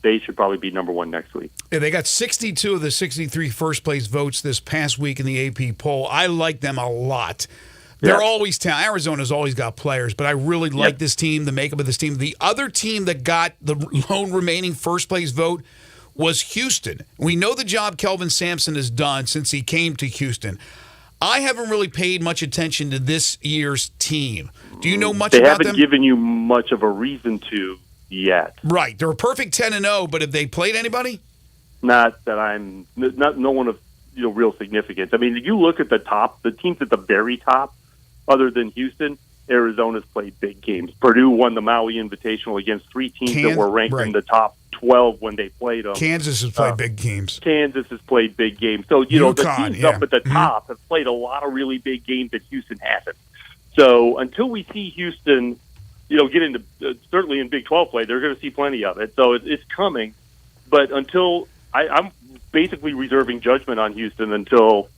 they should probably be number one next week. Yeah, they got 62 of the 63 first-place votes this past week in the AP poll. I like them a lot. They're always Arizona's always got players, but I really like this team, the makeup of this team. The other team that got the lone remaining first-place vote was Houston. We know the job Kelvin Sampson has done since he came to Houston. I haven't really paid much attention to this year's team. Do you know much about them? They haven't given you much of a reason to yet. Right. They're a perfect 10-0, but have they played anybody? Not that no one of real significance. I mean, if you look at the teams at the very top, other than Houston, Arizona's played big games. Purdue won the Maui Invitational against three teams that were ranked in the top 12 when they played them. Kansas has played big games. Kansas has played big games. So, UConn, the teams up at the top have played a lot of really big games that Houston hasn't. So until we see Houston, get into certainly in Big 12 play, they're going to see plenty of it. So it's coming. But until I'm basically reserving judgment on Houston until,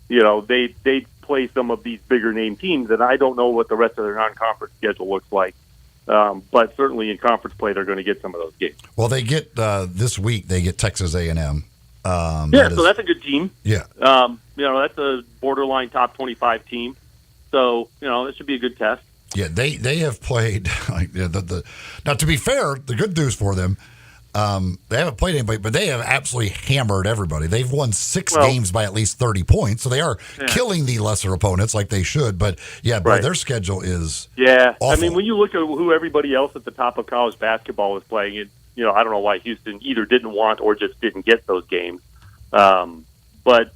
they play some of these bigger name teams, and I don't know what the rest of their non-conference schedule looks like. But certainly in conference play, they're going to get some of those games. Well, they get this week. They get Texas A&M. So that's a good team. Yeah. That's a borderline top 25 team. So it should be a good test. Yeah, they have played. Now, to be fair, the good news for them, they haven't played anybody, but they have absolutely hammered everybody. They've won 6 games by at least 30 points, so they are killing the lesser opponents like they should. But their schedule is awful. I mean, when you look at who everybody else at the top of college basketball is playing, I don't know why Houston either didn't want or just didn't get those games. But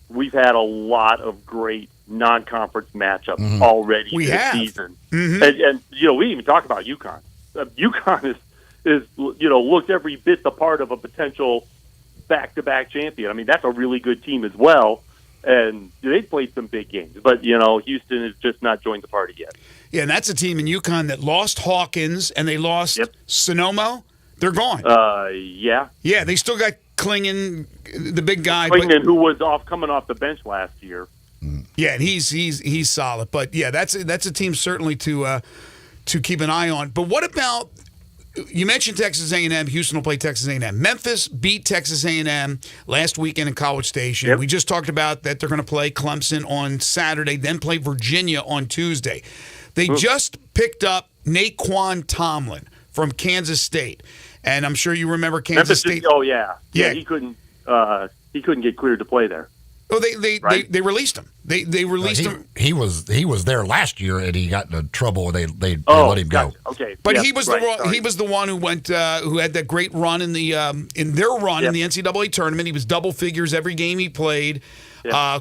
we've had a lot of great non-conference matchups already this season, and we didn't even talk about UConn. UConn is looked every bit the part of a potential back-to-back champion. I mean, that's a really good team as well, and they've played some big games. But Houston has just not joined the party yet. Yeah, and that's a team in UConn that lost Hawkins and they lost Sonomo. They're gone. Yeah, they still got Klingon, the big guy. Klingon, who was coming off the bench last year. Yeah, and he's solid. But yeah, that's a team certainly to keep an eye on. But what about, you mentioned Texas A&M. Houston will play Texas A&M. Memphis beat Texas A&M last weekend in College Station. We just talked about that they're going to play Clemson on Saturday, then play Virginia on Tuesday. They just picked up Naquan Tomlin from Kansas State, and I'm sure you remember Kansas State. He couldn't get cleared to play there. Oh, they released him. They released him. He was there last year, and he got into trouble, and they let him go. Okay, but he was the one who went who had that great run in the in their run in the NCAA tournament. He was double figures every game he played.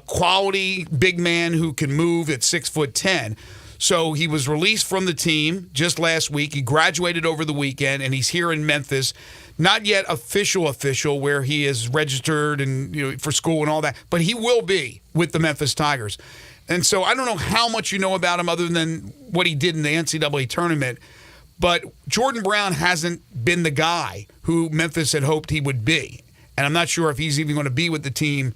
Quality big man who can move at 6'10". So he was released from the team just last week. He graduated over the weekend, and he's here in Memphis. Not yet official where he is registered and for school and all that, but he will be with the Memphis Tigers. And so I don't know how much you know about him other than what he did in the NCAA tournament, but Jordan Brown hasn't been the guy who Memphis had hoped he would be. And I'm not sure if he's even going to be with the team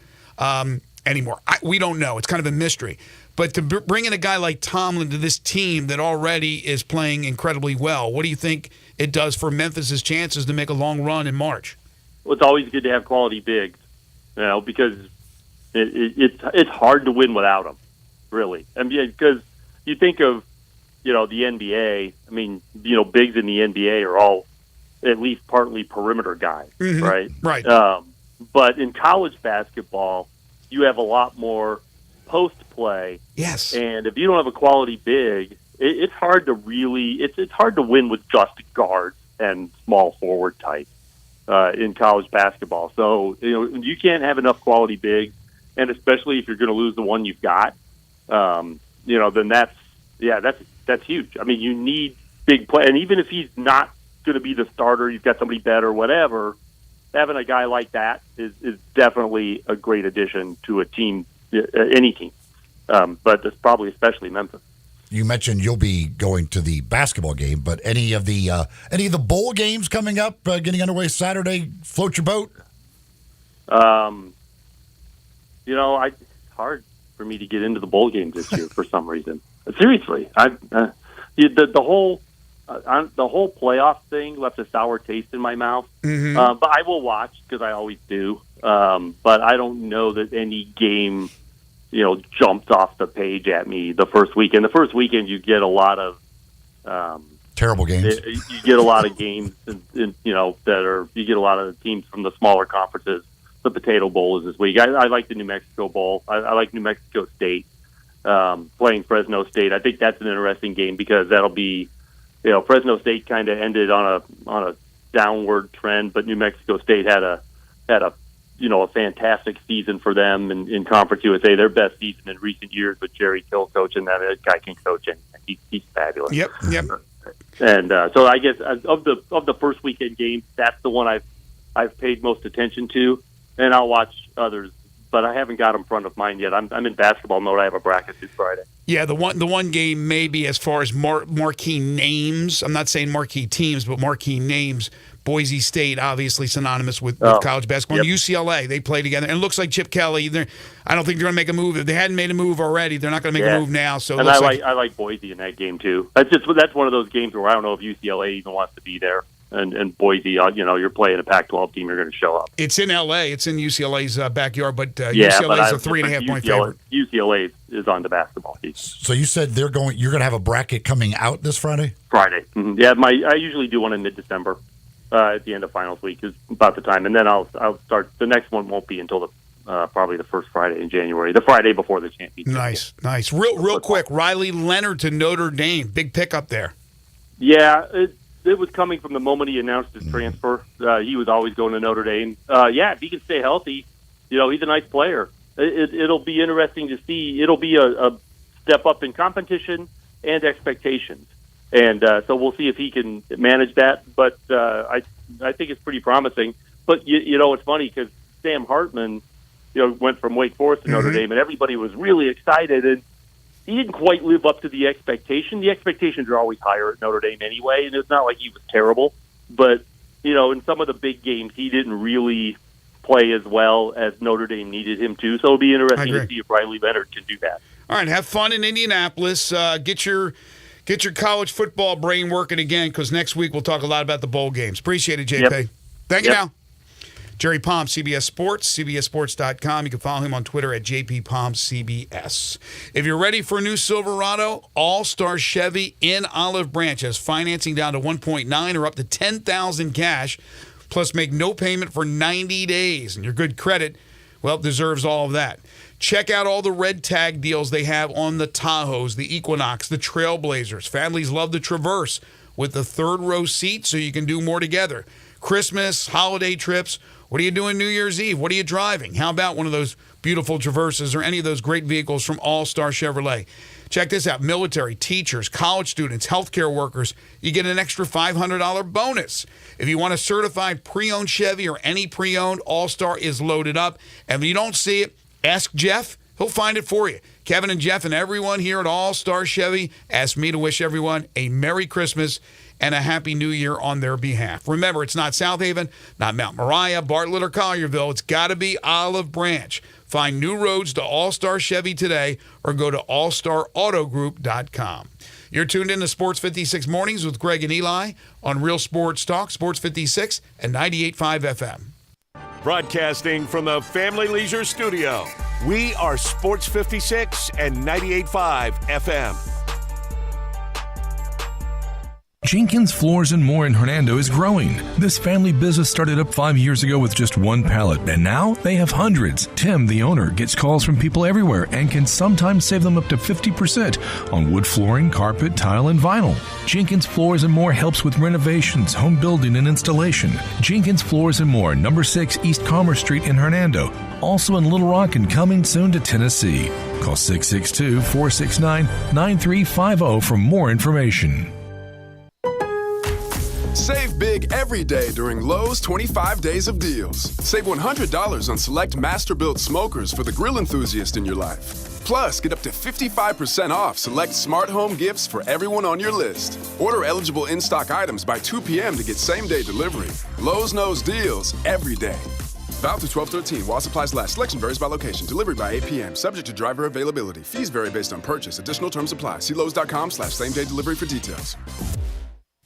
anymore. We don't know. It's kind of a mystery. But to bring in a guy like Tomlin to this team that already is playing incredibly well, what do you think it does for Memphis's chances to make a long run in March? Well, it's always good to have quality bigs, because it's hard to win without them, really. I mean, because you think of, the NBA. I mean, bigs in the NBA are all at least partly perimeter guys, right? Right. But in college basketball, you have a lot more post play. Yes. And if you don't have a quality big, it's hard to it's hard to win with just guards and small forward type in college basketball. So you can't have enough quality bigs, and especially if you're going to lose the one you've got, then that's huge. I mean, you need big play, and even if he's not going to be the starter, you've got somebody better, whatever. Having a guy like that is definitely a great addition to a team. Any team, but it's probably especially Memphis. you mentioned you'll be going to the basketball game, but any of the bowl games coming up, getting underway Saturday, float your boat? It's hard for me to get into the bowl games this year for some reason. Seriously, the whole playoff thing left a sour taste in my mouth. Mm-hmm. But I will watch because I always do. But I don't know that any game, jumps off the page at me the first weekend. The first weekend, you get a lot of terrible games. You get a lot of games, you get a lot of teams from the smaller conferences. The Potato Bowl is this week. I like the New Mexico Bowl. I like New Mexico State playing Fresno State. I think that's an interesting game because that'll be, Fresno State kind of ended on a downward trend, but New Mexico State had a fantastic season for them in Conference USA, their best season in recent years with Jerry Kill coaching. That guy can coach, and he's fabulous. Yep. And so I guess of the first weekend games, that's the one I've paid most attention to. And I'll watch others, but I haven't got them front of mind yet. I'm in basketball mode. I have a bracket this Friday. Yeah, the one game maybe as far as marquee names. I'm not saying marquee teams, but marquee names. Boise State, obviously synonymous with college basketball. Yep. And UCLA, they play together. And it looks like Chip Kelly, I don't think they're going to make a move. If they hadn't made a move already, they're not going to make a move now. So and I like Boise in that game, too. That's one of those games where I don't know if UCLA even wants to be there. And Boise, you're playing a Pac-12 team, you're going to show up. It's in L.A. It's in UCLA's backyard, but UCLA is a 3.5-point favorite. UCLA is on the basketball team. So you said you're going to have a bracket coming out this Friday? Friday. Mm-hmm. Yeah, I usually do one in mid-December at the end of finals week is about the time. And then I'll start. The next one won't be until probably the first Friday in January, the Friday before the championship. Nice. Real quick, Riley Leonard to Notre Dame. Big pickup there. Yeah, it was coming from the moment he announced his transfer. He was always going to Notre Dame. If he can stay healthy, he's a nice player. It'll be interesting to see. It'll be a step up in competition and expectations. And so we'll see if he can manage that. But I think it's pretty promising. But, it's funny because Sam Hartman, went from Wake Forest to Notre Dame, and everybody was really excited. And he didn't quite live up to the expectation. The expectations are always higher at Notre Dame anyway, and it's not like he was terrible. But, in some of the big games, he didn't really play as well as Notre Dame needed him to. So it'll be interesting to see if Riley Leonard can do that. All right, have fun in Indianapolis. Get your college football brain working again, because next week we'll talk a lot about the bowl games. Appreciate it, JP. Yep. Thank you now. Jerry Palm, CBS Sports, CBSSports.com. You can follow him on Twitter at JPPalmCBS. If you're ready for a new Silverado, All-Star Chevy in Olive Branch has financing down to 1.9 or up to $10,000 cash, plus make no payment for 90 days. And your good credit, well, deserves all of that. Check out all the red tag deals they have on the Tahoes, the Equinox, the Trailblazers. Families love the Traverse with the third row seat so you can do more together. Christmas, holiday trips. What are you doing New Year's Eve? What are you driving? How about one of those beautiful Traverses or any of those great vehicles from All-Star Chevrolet? Check this out. Military, teachers, college students, healthcare workers, you get an extra $500 bonus. If you want a certified pre-owned Chevy or any pre-owned, All-Star is loaded up. And if you don't see it, ask Jeff. He'll find it for you. Kevin and Jeff and everyone here at All-Star Chevy asked me to wish everyone a Merry Christmas and a Happy New Year on their behalf. Remember, it's not South Haven, not Mount Moriah, Bartlett, or Collierville. It's got to be Olive Branch. Find new roads to All-Star Chevy today or go to allstarautogroup.com. You're tuned in to Sports 56 Mornings with Greg and Eli on Real Sports Talk, Sports 56 and 98.5 FM. Broadcasting from the Family Leisure Studio, we are Sports 56 and 98.5 FM. Jenkins Floors and More in Hernando is growing. This family business started up 5 years ago with just one pallet, and now they have hundreds. Tim, the owner, gets calls from people everywhere and can sometimes save them up to 50% on wood flooring, carpet, tile, and vinyl. Jenkins Floors and More helps with renovations, home building, and installation. Jenkins Floors and More, number 6 East Commerce Street in Hernando. Also in Little Rock and coming soon to Tennessee. Call 662-469-9350 for more information. Save big every day during Lowe's 25 Days of Deals. Save $100 on select Masterbuilt smokers for the grill enthusiast in your life. Plus, get up to 55% off select smart home gifts for everyone on your list. Order eligible in-stock items by 2 p.m. to get same-day delivery. Lowe's knows deals every day. Valid through 12/13 while supplies last. Selection varies by location. Delivery by 8 p.m. Subject to driver availability. Fees vary based on purchase. Additional terms apply. See Lowe's.com/same-day delivery for details.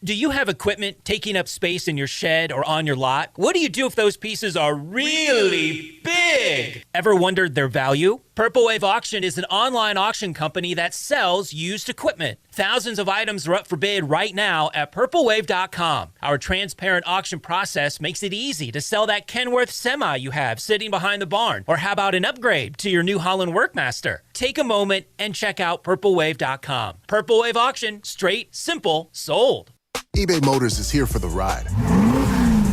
Do you have equipment taking up space in your shed or on your lot? What do you do if those pieces are really big? Ever wondered their value? Purple Wave Auction is an online auction company that sells used equipment. Thousands of items are up for bid right now at purplewave.com. Our transparent auction process makes it easy to sell that Kenworth semi you have sitting behind the barn. Or how about an upgrade to your New Holland Workmaster? Take a moment and check out purplewave.com. Purple Wave Auction, straight, simple, sold. eBay Motors is here for the ride.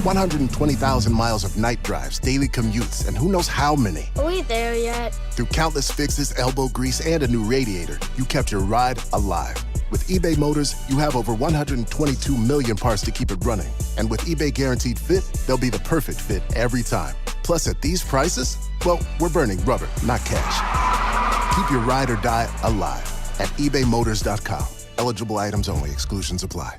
120,000 miles of night drives, daily commutes, and who knows how many. Are we there yet? Through countless fixes, elbow grease, and a new radiator, you kept your ride alive. With eBay Motors, you have over 122 million parts to keep it running. And with eBay Guaranteed Fit, they'll be the perfect fit every time. Plus, at these prices, well, we're burning rubber, not cash. Keep your ride or die alive at ebaymotors.com. Eligible items only. Exclusions apply.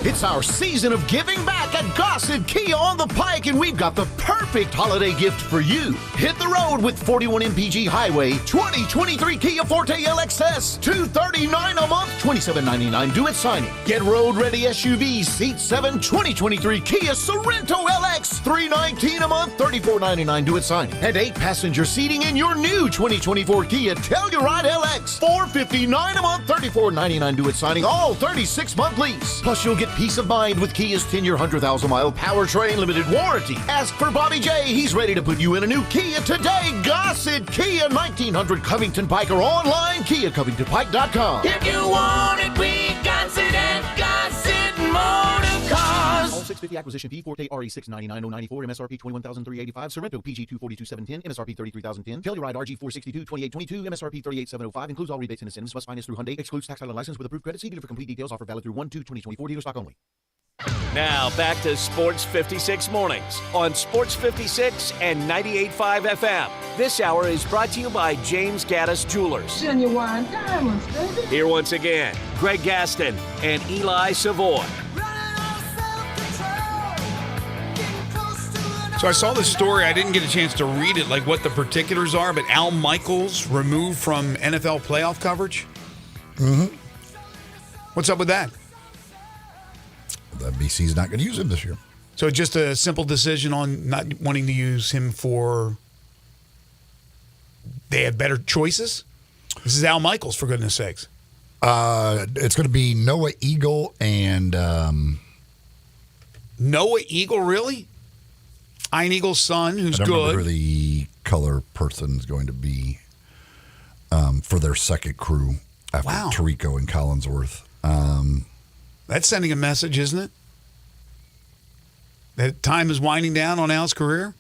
It's our season of giving back at Gossett Kia on the Pike, and we've got the perfect holiday gift for you. Hit the road with 41 MPG Highway, 2023 Kia Forte LXS, $239 a month, $27.99 due at signing. Get road-ready SUV, Seat 7, 2023 Kia Sorento LX, $319 a month, $34.99 due at signing. And 8-passenger seating in your new 2024 Kia Telluride LX, $459 a month, $34.99 due at signing, all 36-month lease. Plus, you'll get peace of mind with Kia's 10-year, 100,000-mile powertrain limited warranty. Ask for Bobby J. He's ready to put you in a new Kia today. Gossett Kia, 1900 Covington Pike, or online, KiaCovingtonPike.com. If you want it, we got it at Gossett Motor Cars. All 650 acquisition fee, Forte RE 699,094, MSRP 21,385, Sorrento PG 242,710, MSRP 33,010, Telluride RG 462, 2822, MSRP 38,705, includes all rebates and incentives, must finance through Hyundai, excludes tax title and license with approved credit. See dealer for complete details. Offer valid through 1/2/2024, dealer stock only. Now back to Sports 56 Mornings on Sports 56 and 98.5 FM. This hour is brought to you by James Gaddis Jewelers. Genuine diamonds, baby. Here once again, Greg Gaston and Eli Savoy. So I saw this story. I didn't get a chance to read it, like what the particulars are, but Al Michaels removed from NFL playoff coverage. Mm-hmm. What's up with that? The BC's not going to use him this year. So just a simple decision on not wanting to use him for they have better choices? This is Al Michaels, for goodness sakes. It's going to be Noah Eagle and... Noah Eagle, really? Ian Eagle's son, who's I don't remember good. who the color person is going to be for their second crew after Tirico and Collinsworth. That's sending a message, isn't it? That time is winding down on Al's career?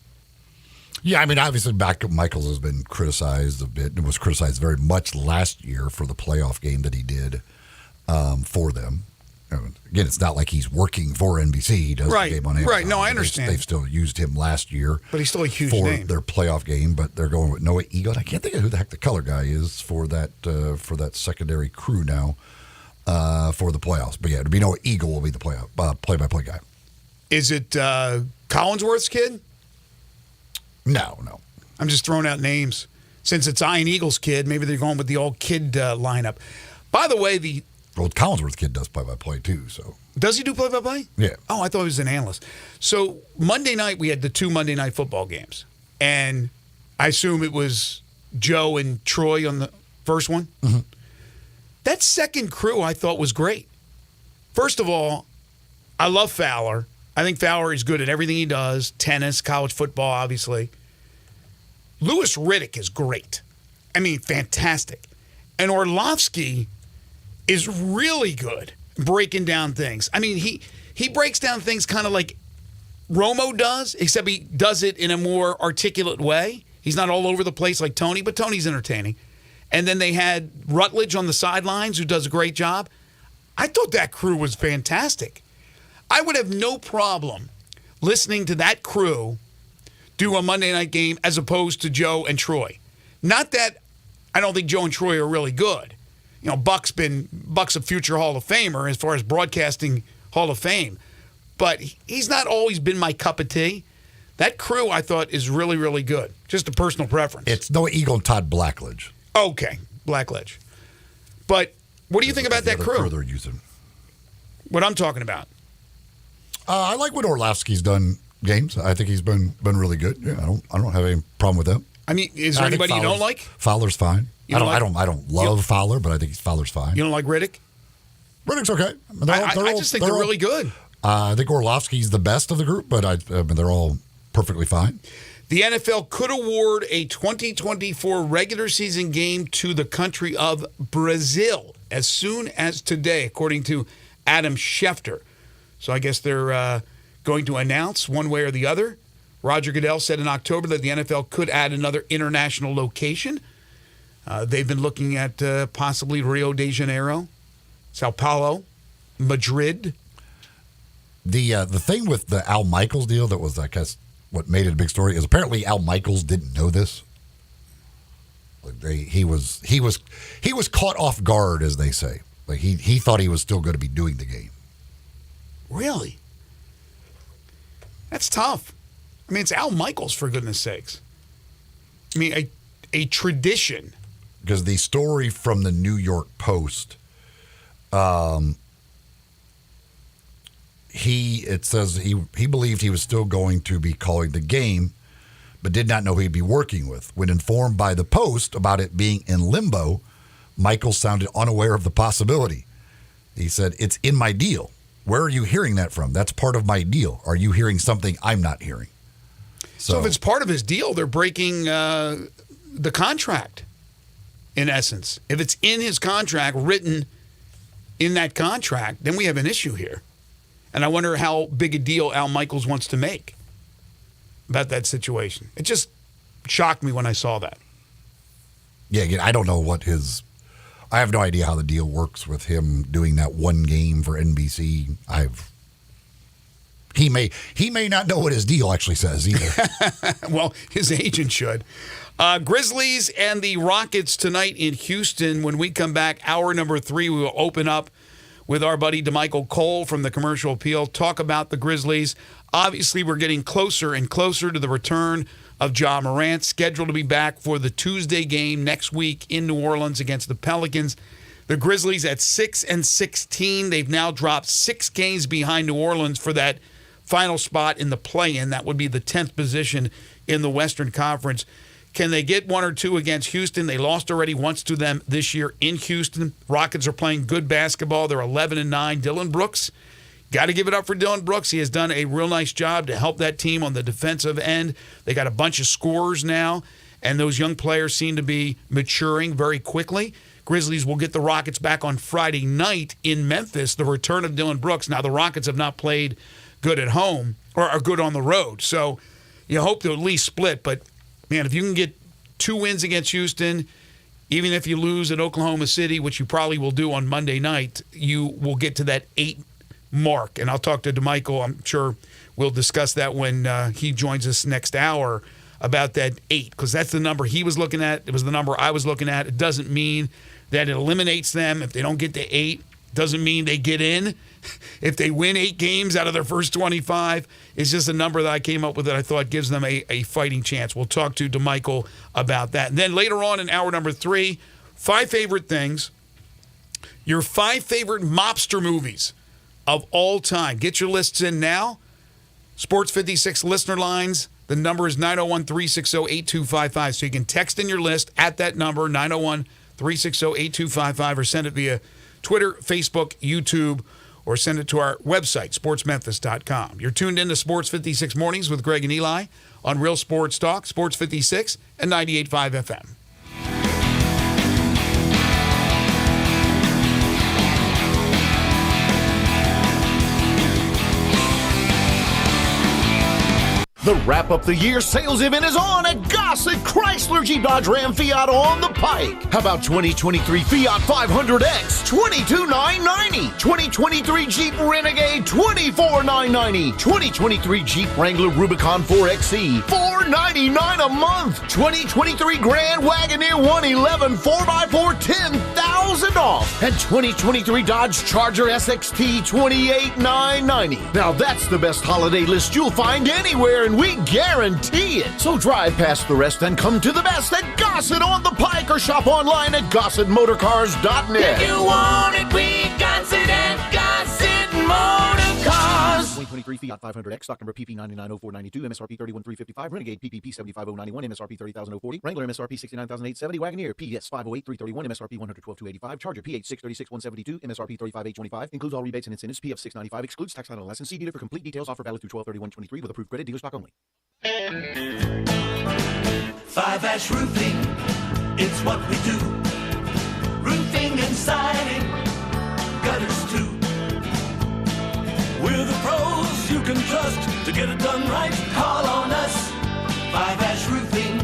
Yeah, I mean, obviously, Michaels has been criticized a bit and was criticized very much last year for the playoff game that he did for them. Again, it's not like he's working for NBC. He does the game on Amazon. Right, no, I understand. They've still used him last year. But he's still a huge for name. their playoff game, but they're going with Noah Eagle. I can't think of who the heck the color guy is for that secondary crew now for the playoffs. But yeah, it'll be Noah Eagle will be the play-by-play guy. Is it Collinsworth's kid? No. I'm just throwing out names. Since it's Ian Eagle's kid, maybe they're going with the all-kid lineup. By the way, Collinsworth's kid does play-by-play too. So does he do play-by-play? Yeah. Oh, I thought he was an analyst. So Monday night we had the 2 Monday night football games, and I assume it was Joe and Troy on the first one. Mm-hmm. That second crew I thought was great. First of all, I love Fowler. I think Fowler is good at everything he does. Tennis, college football, obviously. Louis Riddick is great. I mean, fantastic. And Orlovsky is really good breaking down things. I mean, he breaks down things kind of like Romo does, except he does it in a more articulate way. He's not all over the place like Tony, but Tony's entertaining. And then they had Rutledge on the sidelines, who does a great job. I thought that crew was fantastic. I would have no problem listening to that crew do a Monday night game as opposed to Joe and Troy. Not that I don't think Joe and Troy are really good. Buck's a future Hall of Famer as far as broadcasting Hall of Fame. But he's not always been my cup of tea. That crew, I thought, is really, really good. Just a personal preference. It's Noah Eagle and Todd Blackledge. Okay, Blackledge. But what do you think about that crew? Further using. What I'm talking about. I like what Orlovsky's done games. I think he's been really good. Yeah, I don't have any problem with that. I mean, is there anybody you don't like? Fowler's fine. I don't love Fowler, but I think Fowler's fine. You don't like Riddick? Riddick's okay. I just think they're really good. I think Orlovsky's the best of the group, but they're all perfectly fine. The NFL could award a 2024 regular season game to the country of Brazil as soon as today, according to Adam Schefter. So I guess they're going to announce one way or the other. Roger Goodell said in October that the NFL could add another international location. They've been looking at possibly Rio de Janeiro, Sao Paulo, Madrid. The thing with the Al Michaels deal that was, I guess, what made it a big story is apparently Al Michaels didn't know this. He was caught off guard, as they say. Like he thought he was still going to be doing the game. Really? That's tough. I mean, it's Al Michaels, for goodness sakes. I mean, a tradition. Because the story from the New York Post, it says he believed he was still going to be calling the game, but did not know who he'd be working with. When informed by the Post about it being in limbo, Michael sounded unaware of the possibility. He said, "It's in my deal. Where are you hearing that from? That's part of my deal. Are you hearing something I'm not hearing?" So if it's part of his deal, they're breaking the contract, in essence. If it's in his contract, written in that contract, then we have an issue here. And I wonder how big a deal Al Michaels wants to make about that situation. It just shocked me when I saw that. Yeah, again, I don't know I have no idea how the deal works with him doing that one game for NBC. He may not know what his deal actually says either. Well, his agent should. Grizzlies and the Rockets tonight in Houston. When we come back, hour number 3, we will open up with our buddy DeMichael Cole from the Commercial Appeal, talk about the Grizzlies. Obviously, we're getting closer and closer to the return of Ja Morant, scheduled to be back for the Tuesday game next week in New Orleans against the Pelicans. The Grizzlies at 6-16. They've now dropped 6 games behind New Orleans for that final spot in the play-in. That would be the 10th position in the Western Conference. Can they get 1 or 2 against Houston? They lost already once to them this year in Houston. Rockets are playing good basketball. They're 11-9. Dillon Brooks, got to give it up for Dillon Brooks. He has done a real nice job to help that team on the defensive end. They got a bunch of scorers now, and those young players seem to be maturing very quickly. Grizzlies will get the Rockets back on Friday night in Memphis, the return of Dillon Brooks. Now, the Rockets have not played good at home or are good on the road, so you hope to at least split, but man, if you can get 2 wins against Houston, even if you lose at Oklahoma City, which you probably will do on Monday night, you will get to that 8 mark. And I'll talk to DeMichael. I'm sure we'll discuss that when he joins us next hour about that 8, because that's the number he was looking at. It was the number I was looking at. It doesn't mean that it eliminates them. If they don't get to 8, doesn't mean they get in. If they win 8 games out of their first 25, it's just a number that I came up with that I thought gives them a fighting chance. We'll talk to DeMichael about that. And then later on in hour number 3, 5 favorite things, your 5 favorite mobster movies of all time. Get your lists in now. Sports 56 listener lines. The number is 901-360-8255. So you can text in your list at that number, 901-360-8255, or send it via Twitter, Facebook, YouTube, or send it to our website, sportsmemphis.com. You're tuned in to Sports 56 Mornings with Greg and Eli on Real Sports Talk, Sports 56 and 98.5 FM. The wrap-up the year sales event is on at Gossett Chrysler Jeep Dodge Ram Fiat on the Pike. How about 2023 Fiat 500X, $22,990. 2023 Jeep Renegade, $24,990. 2023 Jeep Wrangler Rubicon 4XE, $499 a month. 2023 Grand Wagoneer 111 4x4, $10,000 off. And 2023 Dodge Charger SXT, $28,990. Now that's the best holiday list you'll find anywhere, and we guarantee it. So drive past the rest and come to the best at Gossett on the Pike, or shop online at GossettMotorCars.net. If you want it, we got it at Gossett Motor Cars. 2023 Fiat 500X, stock number PP990492, MSRP 31355, Renegade PPP 75091, MSRP 30040, Wrangler MSRP 69870, Wagoneer PS 508331, MSRP 112285, Charger PH 636172, MSRP 35825, includes all rebates and incentives, PF 695, excludes tax title and license. See dealer for complete details. Offer valid through 12/31/23 with approved credit. Dealer stock only. 5-Ash Roofing, it's what we do. Roofing and siding, gutters too. We're the pros you can trust to get it done right. Call on us. 5-Ash Roofing,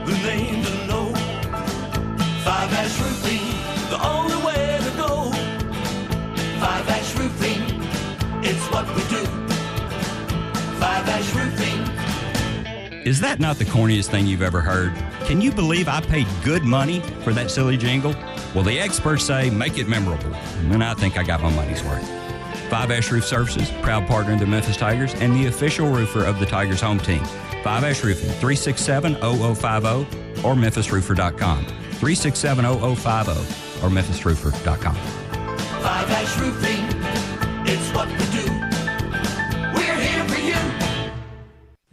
the name to know. 5-Ash Roofing, the only way to go. 5-Ash Roofing, it's what we do. 5-Ash Roofing. Is that not the corniest thing you've ever heard? Can you believe I paid good money for that silly jingle? Well, the experts say make it memorable, and I think I got my money's worth. 5-Ash Roof Services, proud partner of the Memphis Tigers and the official roofer of the Tigers home team. 5-Ash Roofing, 367-0050 or memphisroofer.com. 367-0050 or memphisroofer.com. 5-Ash Roofing, it's what we do. We're here for you.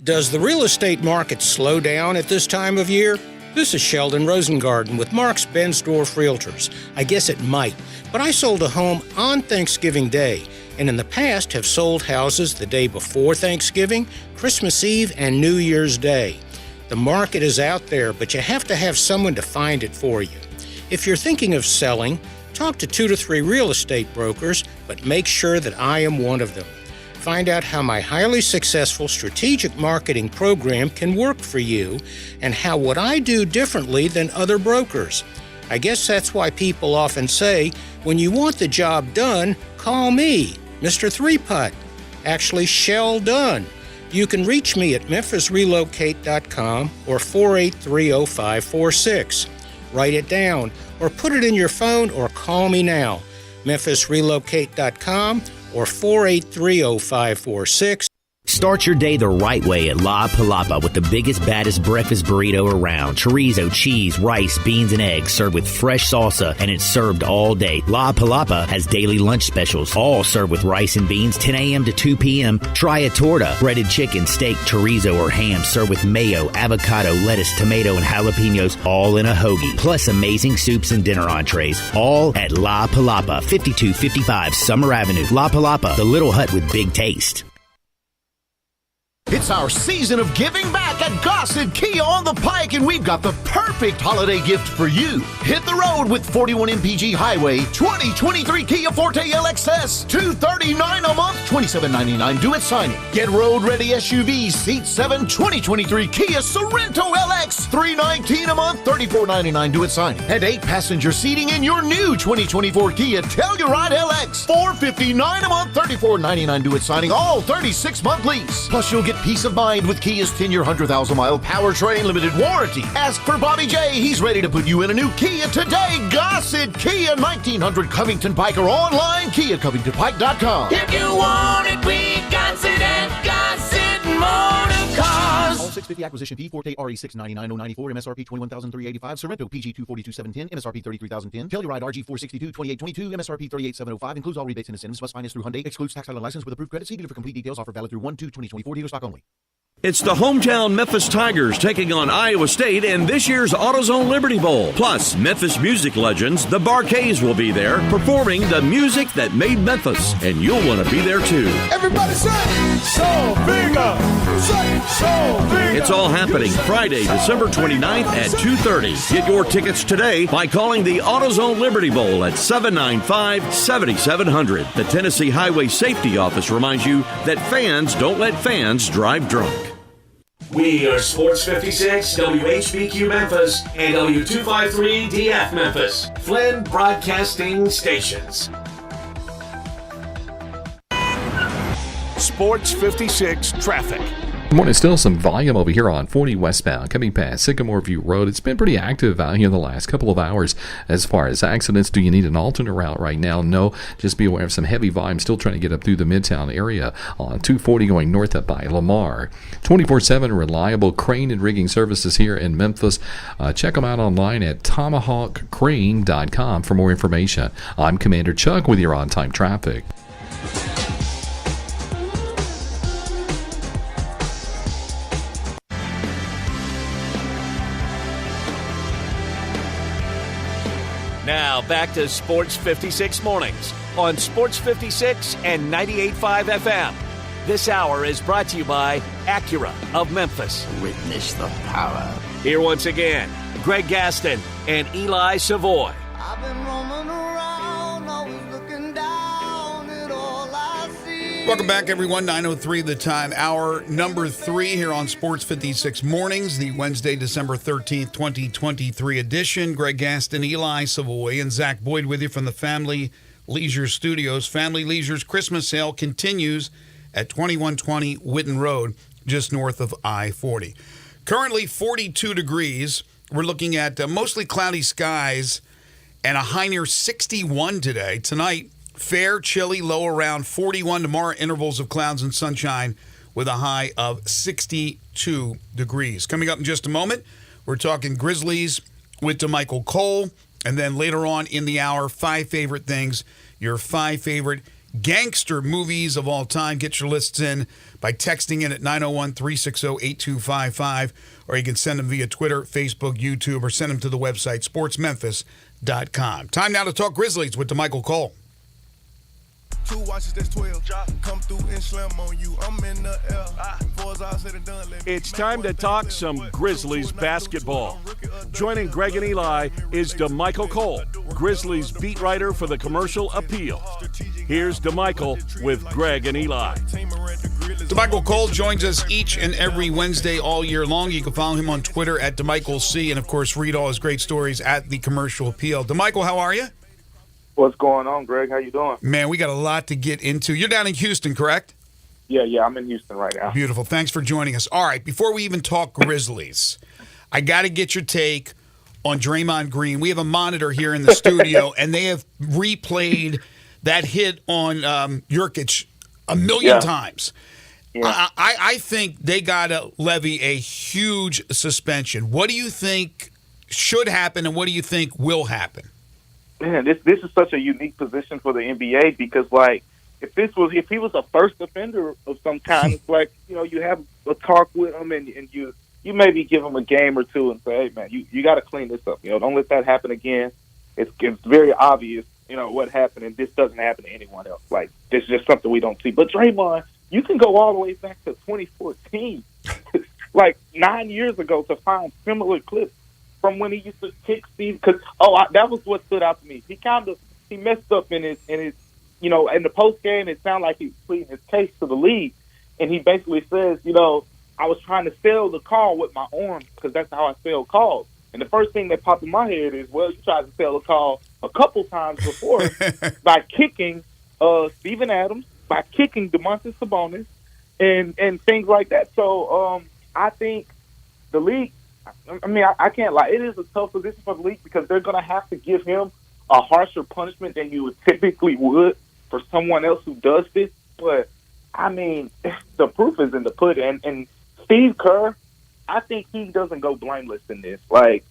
Does the real estate market slow down at this time of year? This is Sheldon Rosengarten with Mark's Bensdorf Realtors. I guess it might, but I sold a home on Thanksgiving Day, and in the past have sold houses the day before Thanksgiving, Christmas Eve, and New Year's Day. The market is out there, but you have to have someone to find it for you. If you're thinking of selling, talk to 2 to 3 real estate brokers, but make sure that I am one of them. Find out how my highly successful strategic marketing program can work for you, and how what I do differently than other brokers. I guess that's why people often say, when you want the job done, call me, Mr. Three-Putt. Actually, Shell Dunn. You can reach me at memphisrelocate.com or 483-0546. Write it down or put it in your phone or call me now. memphisrelocate.com or 483-0546. Start your day the right way at La Palapa with the biggest, baddest breakfast burrito around. Chorizo, cheese, rice, beans, and eggs served with fresh salsa, and it's served all day. La Palapa has daily lunch specials, all served with rice and beans, 10 a.m. to 2 p.m. Try a torta, breaded chicken, steak, chorizo, or ham served with mayo, avocado, lettuce, tomato, and jalapenos, all in a hoagie. Plus amazing soups and dinner entrees, all at La Palapa, 5255 Summer Avenue. La Palapa, the little hut with big taste. It's our season of giving back at Gossett Kia on the Pike, and we've got the perfect holiday gift for you. Hit the road with 41 MPG Highway, 2023 Kia Forte LXS, $239 a month, $27.99 due at signing. Get road-ready SUVs, Seat 7, 2023 Kia Sorento LX, $319 a month, $34.99 due at signing. And 8-passenger seating in your new 2024 Kia Telluride LX, $459 a month, $34.99 due at signing, all 36-month lease. Plus, you'll get peace of mind with Kia's 10-year, 100,000-mile powertrain limited warranty. Ask for Bobby J. He's ready to put you in a new Kia today. Gossett Kia, 1900 Covington Pike, or online, KiaCovingtonPike.com. If you want it, we got it at Gossett Motor Cars. All 650 acquisition fee, Forte RE 699,094, MSRP 21,385, Sorento PG 242,710, MSRP 33,010, Telluride RG 462, 2822, MSRP 38,705, includes all rebates and incentives, must finance through Hyundai, excludes tax title and license with approved credit. See dealer for complete details. Offer valid through 1/2/2024, dealer stock only. It's the hometown Memphis Tigers taking on Iowa State in this year's AutoZone Liberty Bowl. Plus, Memphis music legends, the Barkays, will be there performing the music that made Memphis, and you'll want to be there too. Everybody say, so bigger. Say, so bigger. It's all happening Friday, December 29th at 2:30. Get your tickets today by calling the AutoZone Liberty Bowl at 795-7700. The Tennessee Highway Safety Office reminds you that fans don't let fans drive drunk. We are Sports 56, WHBQ Memphis, and W253DF Memphis, Flynn Broadcasting Stations. Sports 56 traffic. Good morning. Still some volume over here on 40 westbound coming past Sycamore View Road. It's been pretty active out here the last couple of hours as far as accidents. Do you need an alternate route right now? No. Just be aware of some heavy volume still trying to get up through the Midtown area on 240 going north up by Lamar. 24/7 reliable crane and rigging services here in Memphis. Check them out online at tomahawkcrane.com for more information. I'm Commander Chuck with your on-time traffic. Now back to Sports 56 Mornings on Sports 56 and 98.5 FM. This hour is brought to you by Acura of Memphis. Witness the power. Here once again, Greg Gaston and Eli Savoy. I've been roaming around, always looking down at all I see. Welcome back, everyone. 9:03 the time. Hour number 3 here on Sports 56 Mornings, the Wednesday, December 13th, 2023 edition. Greg Gaston, Eli Savoy, and Zach Boyd with you from the Family Leisure Studios. Family Leisure's Christmas sale continues at 2120 Whitten Road, just north of I-40. Currently 42 degrees. We're looking at mostly cloudy skies and a high near 61 today. Tonight, fair, chilly, low around 41. Tomorrow, intervals of clouds and sunshine with a high of 62 degrees. Coming up in just a moment, we're talking Grizzlies with DeMichael Cole. And then later on in the hour, 5 favorite things, your 5 favorite gangster movies of all time. Get your lists in by texting in at 901-360-8255, or you can send them via Twitter, Facebook, YouTube, or send them to the website sportsmemphis.com. Time now to talk Grizzlies with DeMichael Cole. 2 watches, that's 12. Come through and slam on you. I'm in the air. It's time to talk some Grizzlies basketball. Joining Greg and Eli is DeMichael Cole, Grizzlies beat writer for the Commercial Appeal. Here's DeMichael with Greg and Eli. DeMichael Cole joins us each and every Wednesday all year long. You can follow him on Twitter at DeMichaelC, and of course read all his great stories at the Commercial Appeal. DeMichael, how are you? What's going on, Greg? How you doing? Man, we got a lot to get into. You're down in Houston, correct? Yeah, I'm in Houston right now. Beautiful. Thanks for joining us. All right, before we even talk Grizzlies, I got to get your take on Draymond Green. We have a monitor here in the studio, and they have replayed that hit on Jurkic a million times. Yeah. I think they got to levy a huge suspension. What do you think should happen, and what do you think will happen? Man, this is such a unique position for the NBA because, like, if he was a first offender of some kind, it's like, you have a talk with him and you maybe give him a game or two and say, hey, man, you got to clean this up. Don't let that happen again. It's very obvious, what happened, and this doesn't happen to anyone else. Like, this is just something we don't see. But Draymond, you can go all the way back to 2014, like 9 years ago, to find similar clips from when he used to kick Steve. Because that was what stood out to me. He messed up in his in the post game. It sounded like he was pleading his case to the league, and he basically says, I was trying to sell the call with my arms because that's how I sell calls. And the first thing that popped in my head is, well, you tried to sell a call a couple times before by kicking Steven Adams, by kicking DeMontis Sabonis, and things like that. So I think the league, I can't lie. It is a tough position for the league because they're going to have to give him a harsher punishment than you typically would for someone else who does this. But, the proof is in the pudding. And Steve Kerr, I think he doesn't go blameless in this. Like,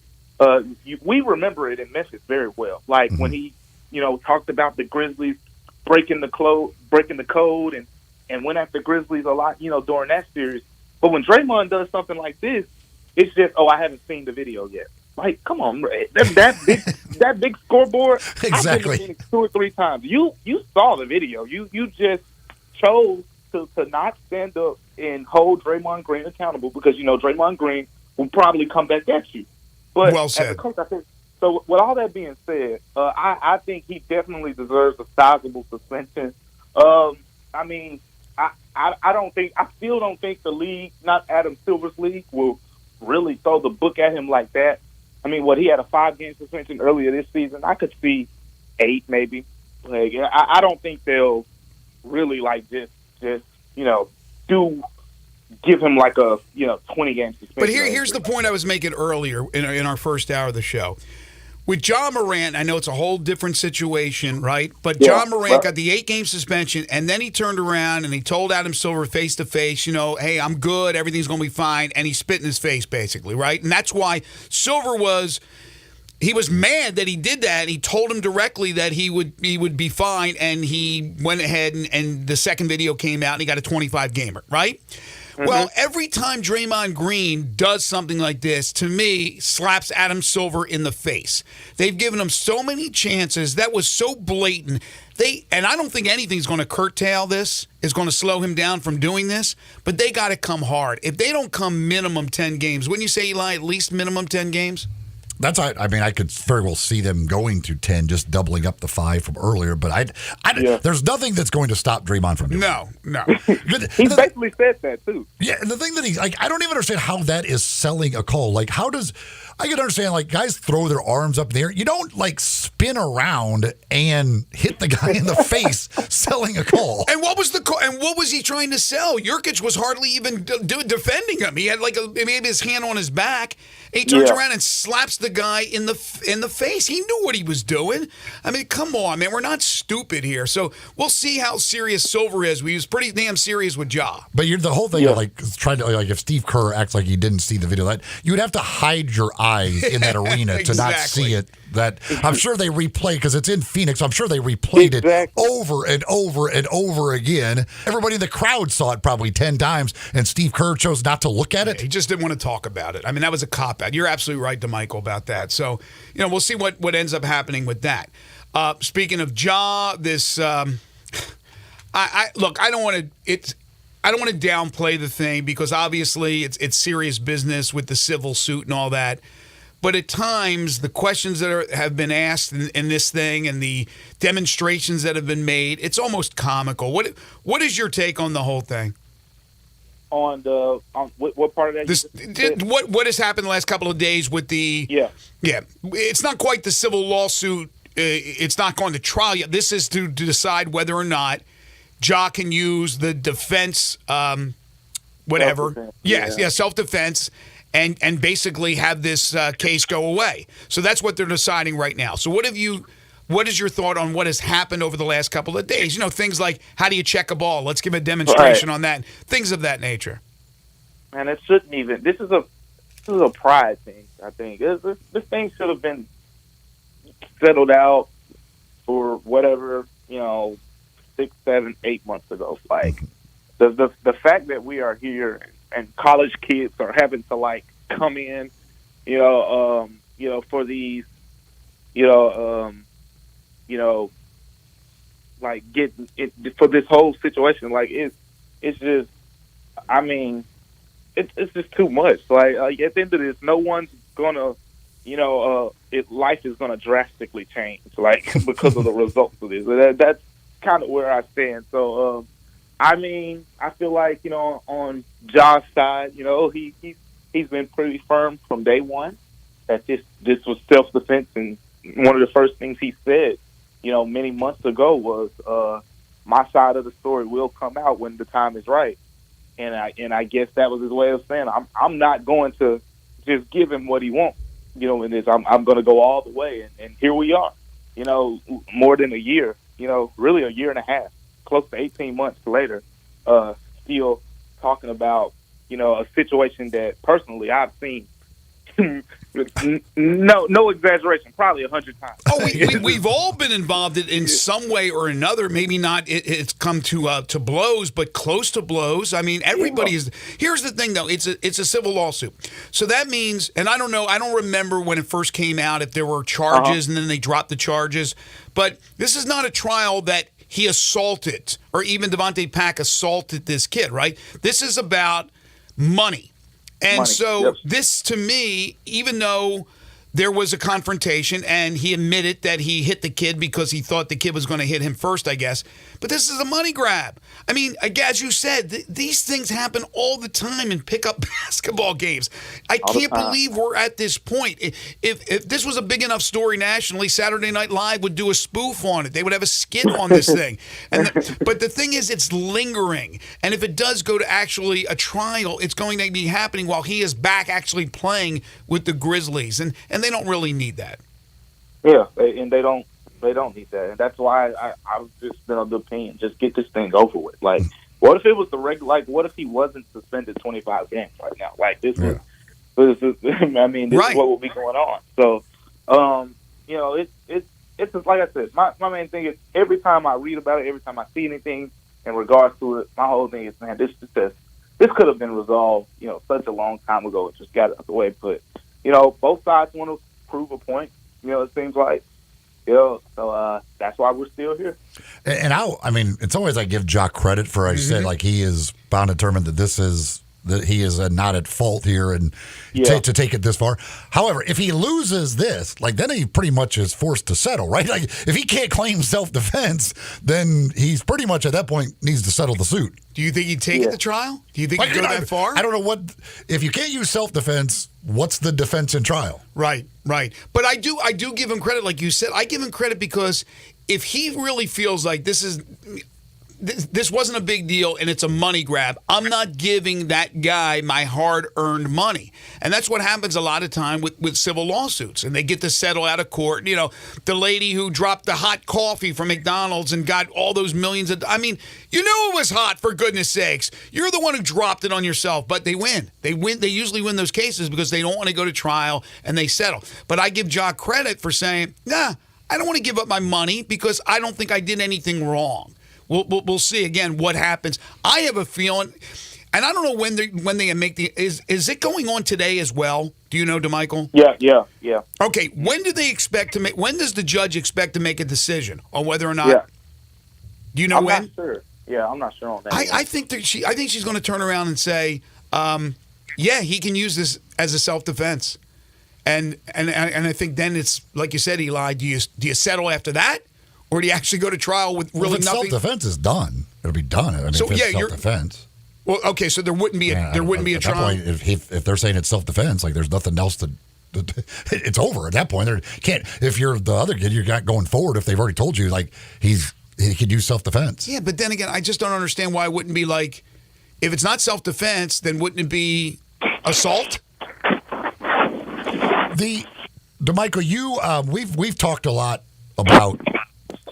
we remember it in Memphis very well. Like, when he, talked about the Grizzlies breaking the code and went after Grizzlies a lot, during that series. But when Draymond does something like this, it's just, I haven't seen the video yet. Like, come on, that big scoreboard. Exactly. I've seen it 2 or 3 times. You saw the video. You just chose to not stand up and hold Draymond Green accountable because Draymond Green will probably come back at you. But well said. As a coach, I think, so with all that being said, I think he definitely deserves a sizable suspension. I still don't think the league, not Adam Silver's league, will really throw the book at him like that. I mean, he had a 5-game suspension earlier this season. I could see 8 maybe. Like, I don't think they'll really just give him like a 20-game suspension. But here's the point I was making earlier in our first hour of the show. With John Morant, I know it's a whole different situation, right? But John Morant got the 8-game suspension, and then he turned around and he told Adam Silver face-to-face, hey, I'm good, everything's going to be fine, and he spit in his face, basically, right? And that's why Silver was mad that he did that. He told him directly that he would be fine, and he went ahead and the second video came out, and he got a 25-gamer, right? Mm-hmm. Well, every time Draymond Green does something like this, to me, slaps Adam Silver in the face. They've given him so many chances. That was so blatant. And I don't think anything's going to curtail this, is going to slow him down from doing this, but they got to come hard. If they don't come minimum 10 games, wouldn't you say, Eli, at least minimum 10 games? I could very well see them going to 10, just doubling up the 5 from earlier. But there's nothing that's going to stop Draymond from doing it. No. He basically said that too. Yeah, and the thing that I don't even understand how that is selling a call. Like, I can understand, guys throw their arms up in the air. You don't, spin around and hit the guy in the face selling a call. And what was he trying to sell? Jurkic was hardly even defending him. He had, maybe his hand on his back. He turns around and slaps the guy in the face. He knew what he was doing. I mean, come on, man. We're not stupid here. So we'll see how serious Silver is. We was pretty damn serious with Ja. But the whole thing of trying to if Steve Kerr acts like he didn't see the video, that you would have to hide your eyes in that arena to not see it. That I'm sure they replay because it's in Phoenix. I'm sure they replayed it over and over and over again. Everybody in the crowd saw it probably 10 times, and Steve Kerr chose not to look at it. He just didn't want to talk about it. I mean, that was a cop-out. You're absolutely right, DeMichael, about that. So, we'll see what ends up happening with that. Speaking of Ja, this I don't want to downplay the thing because obviously it's serious business with the civil suit and all that. But at times, the questions that have been asked in this thing and the demonstrations that have been made, it's almost comical. What is your take on the whole thing? On what part of that? What has happened the last couple of days with the it's not quite the civil lawsuit. It's not going to trial yet. This is to decide whether or not Ja can use the defense, whatever. Self-defense. Self-defense. And basically have this case go away. So that's what they're deciding right now. So what is your thought on what has happened over the last couple of days? Things like how do you check a ball? Let's give a demonstration on that. Things of that nature. And it shouldn't even. This is a pride thing. I think this thing should have been settled out for whatever 6, 7, 8 months ago. The fact that we are here. And college kids are having to come in, for these, getting it for this whole situation. It's just, I mean, it's just too much. At the end of this, no one's gonna, life is gonna drastically change, because of the results of this. That's kind of where I stand. So. I mean, I feel like, on Ja's side, he's been pretty firm from day one that this was self-defense. And one of the first things he said, many months ago was, my side of the story will come out when the time is right. And I guess that was his way of saying, I'm not going to just give him what he wants, in this. I'm going to go all the way. And here we are, more than a year, really a year and a half. Close to 18 months later, still talking about, a situation that personally I've seen, no exaggeration, probably 100 times. Oh, we've all been involved in some way or another. Maybe not. It's come to blows, but close to blows. I mean, everybody is. Here's the thing, though. It's a civil lawsuit, so that means, and I don't know. I don't remember when it first came out if there were charges and then they dropped the charges. But this is not a trial that he assaulted, or even Devontae Pack assaulted this kid, right? This is about money. And so this, to me, even though there was a confrontation, and he admitted that he hit the kid because he thought the kid was going to hit him first, I guess. But this is a money grab. I mean, as you said, these things happen all the time in pickup basketball games. I can't believe we're at this point. If this was a big enough story nationally, Saturday Night Live would do a spoof on it. They would have a skit on this thing. But the thing is, it's lingering. And if it does go to actually a trial, it's going to be happening while he is back actually playing with the Grizzlies. And they don't really need that. Yeah, and they don't need that. And that's why I've just been of the opinion, just get this thing over with. Like, what if it was the regular, like, what if he wasn't suspended 25 games right now? Like, this is I mean, this is what will be going on. So, you know, it's just, like I said, my main thing is every time I read about it, every time I see anything in regards to it, my whole thing is, man, this could have been resolved, you know, such a long time ago. It just got out the way. But, you know, both sides want to prove a point, you know, it seems like. You know, so that's why we're still here. And I mean, it's always I give Jock credit for, I said, like, he is bound and determined that he is not at fault here and to take it this far. However, if he loses this, like, then he pretty much is forced to settle, right? Like, if he can't claim self-defense, then he's pretty much at that point needs to settle the suit. Do you think he'd take it to trial? Do you think he'd go that far? I don't know what. If you can't use self-defense, what's the defense in trial? Right. But I do give him credit, like you said. I give him credit because if he really feels like this wasn't a big deal and it's a money grab, I'm not giving that guy my hard-earned money. And that's what happens a lot of time with civil lawsuits. And they get to settle out of court. You know, the lady who dropped the hot coffee from McDonald's and got all those millions of... I mean, you knew it was hot, for goodness sakes. You're the one who dropped it on yourself. But they win. They usually win those cases because they don't want to go to trial and they settle. But I give Jock credit for saying, nah, I don't want to give up my money because I don't think I did anything wrong. We'll see again what happens. I have a feeling, and I don't know when they make the is it going on today as well? Do you know, DeMichael? Yeah. Okay, when do they expect to make? When does the judge expect to make a decision on whether or not? Yeah. Do you know when? I'm not sure. Yeah, I'm not sure on that. I think she's going to turn around and say, yeah, he can use this as a self-defense, and I think then it's like you said, Eli. Do you settle after that? Or do you actually go to trial with really nothing? Self-defense is done. It'll be done. I mean, so, if it's self-defense. Well, okay, so there wouldn't be a trial. At that point, if they're saying it's self-defense, like there's nothing else to it's over at that point. There can't. If you're the other kid, you're not going forward. If they've already told you, like he could use self-defense. Yeah, but then again, I just don't understand why it wouldn't be like, if it's not self-defense, then wouldn't it be assault? DeMichael, we've talked a lot about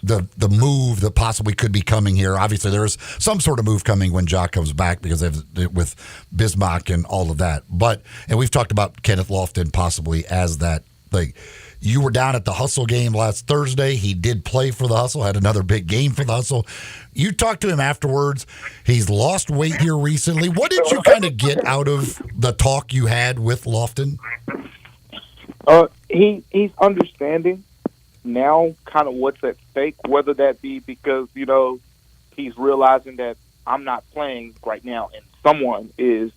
the move that possibly could be coming here. Obviously, there is some sort of move coming when Jock comes back because with Bismarck and all of that. And we've talked about Kenneth Lofton possibly as that. Like, you were down at the Hustle game last Thursday. He did play for the Hustle, had another big game for the Hustle. You talked to him afterwards. He's lost weight here recently. What did you kind of get out of the talk you had with Lofton? He's understanding now kind of what's at stake, whether that be because, you know, he's realizing that I'm not playing right now and someone is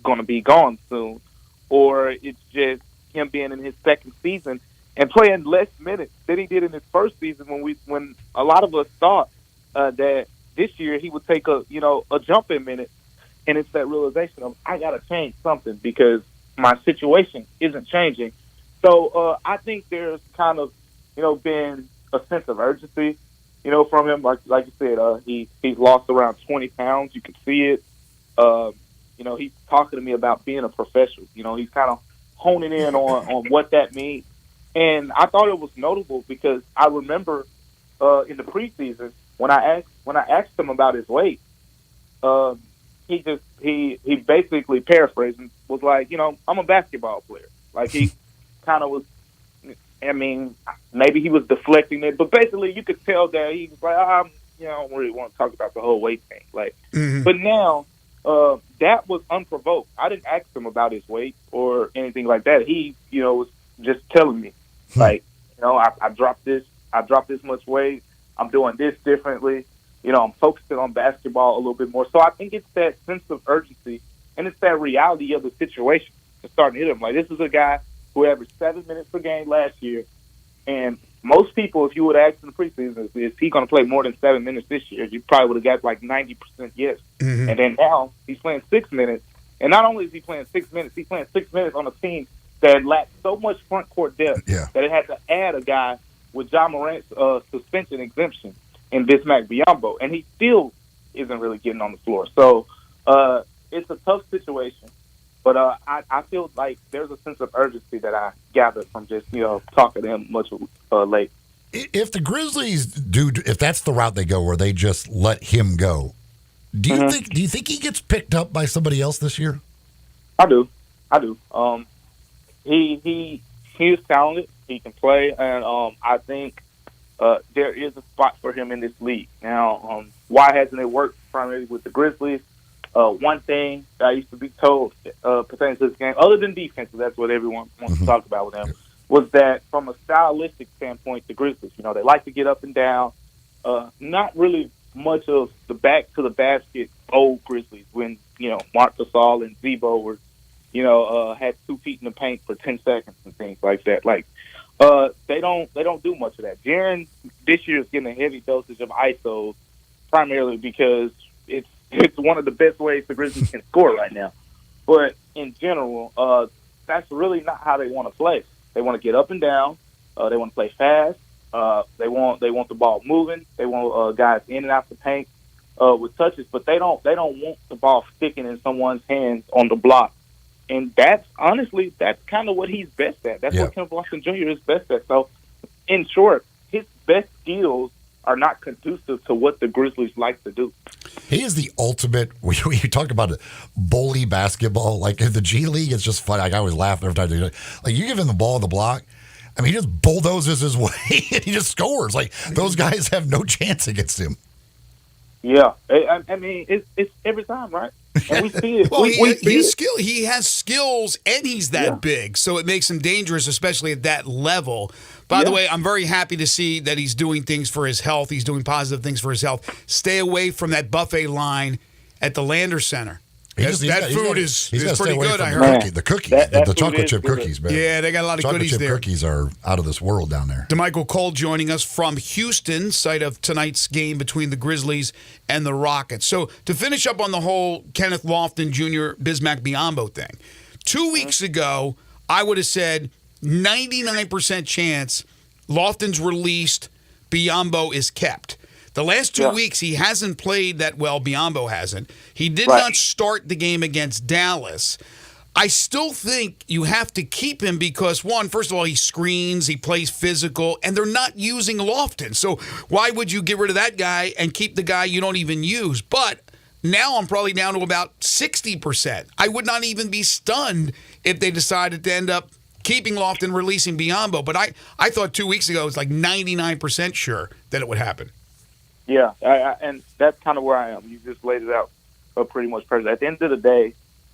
going to be gone soon, or it's just him being in his second season and playing less minutes than he did in his first season when a lot of us thought that this year he would take a jump in minutes, and it's that realization of I got to change something because my situation isn't changing. So I think there's kind of been a sense of urgency, from him. Like you said, he's lost around 20 pounds. You can see it. He's talking to me about being a professional. He's kind of honing in on what that means. And I thought it was notable because I remember in the preseason when I asked him about his weight, he basically paraphrasing was like, I'm a basketball player. Like he kind of was. I mean, maybe he was deflecting it, but basically you could tell that he was like, I don't really want to talk about the whole weight thing. Like, But now that was unprovoked. I didn't ask him about his weight or anything like that. He, was just telling me, like, I dropped this much weight. I'm doing this differently. I'm focusing on basketball a little bit more. So I think it's that sense of urgency and it's that reality of the situation that's starting to hit him. Like, this is a guy who averaged 7 minutes per game last year. And most people, if you would ask in the preseason, is he going to play more than 7 minutes this year? You probably would have got like 90% yes. Mm-hmm. And then now he's playing 6 minutes. And not only is he playing 6 minutes, he's playing 6 minutes on a team that lacked so much front court depth that it had to add a guy with John Morant's suspension exemption in Bismack Biyombo. And he still isn't really getting on the floor. So it's a tough situation. But I feel like there's a sense of urgency that I gathered from just, talking to him much late. If the Grizzlies if that's the route they go, where they just let him go, do you think he gets picked up by somebody else this year? I do. He is talented. He can play, and I think there is a spot for him in this league. Now, why hasn't it worked primarily with the Grizzlies? One thing that I used to be told pertaining to this game, other than defense, that's what everyone wants to talk about with him, was that from a stylistic standpoint, the Grizzlies, they like to get up and down. Not really much of the back to the basket old Grizzlies when, Marc Gasol and Zebo were, had 2 feet in the paint for 10 seconds and things like that. Like, they don't do much of that. Jaren this year is getting a heavy dosage of ISOs, primarily because it's one of the best ways the Grizzlies can score right now. But in general, that's really not how they want to play. They want to get up and down. They want to play fast. They want the ball moving. They want guys in and out the paint with touches, but they don't want the ball sticking in someone's hands on the block. And that's kind of what he's best at. That's what Kenneth Lofton Jr. is best at. So, in short, his best skills are not conducive to what the Grizzlies like to do. He is the ultimate. We talked about it, bully basketball. Like in the G League, it's just fun. Like I always laugh every time they do it. Like you give him the ball on the block, I mean, he just bulldozes his way and he just scores. Like those guys have no chance against him. Yeah, I mean, it's every time, right? And we see it. Well, we he has skills, and he's that big, so it makes him dangerous, especially at that level. By the way, I'm very happy to see that he's doing things for his health. He's doing positive things for his health. Stay away from that buffet line at the Lander Center. That food is pretty good, I heard. The cookies, the chocolate chip cookies, man. Yeah, they got a lot of goodies there. Chocolate chip cookies are out of this world down there. DeMichael Cole joining us from Houston, site of tonight's game between the Grizzlies and the Rockets. So to finish up on the whole Kenneth Lofton Jr., Bismack Biyombo thing, 2 weeks ago, I would have said 99% chance Lofton's released, Biyombo is kept. The last 2 weeks, he hasn't played that well. Biyombo hasn't. He did not start the game against Dallas. I still think you have to keep him because, one, first of all, he screens, he plays physical, and they're not using Lofton. So why would you get rid of that guy and keep the guy you don't even use? But now I'm probably down to about 60%. I would not even be stunned if they decided to end up keeping Lofton, releasing Biyombo. But I thought 2 weeks ago it was like 99% sure that it would happen. Yeah, and that's kind of where I am. You just laid it out pretty much perfect. At the end of the day,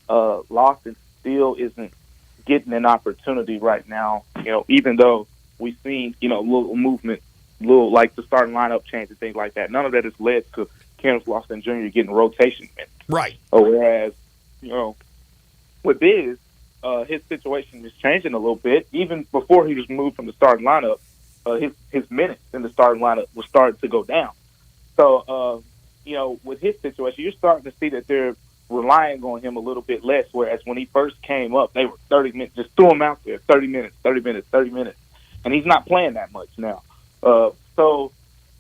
Lofton still isn't getting an opportunity right now, even though we've seen, little movement, like the starting lineup change and things like that. None of that has led to Kenneth Lofton Jr. getting rotation minutes. Right. Whereas, with Biz, his situation is changing a little bit. Even before he was moved from the starting lineup, his minutes in the starting lineup were starting to go down. So, with his situation, you're starting to see that they're relying on him a little bit less, whereas when he first came up, they were 30 minutes, just threw him out there, 30 minutes. And he's not playing that much now. So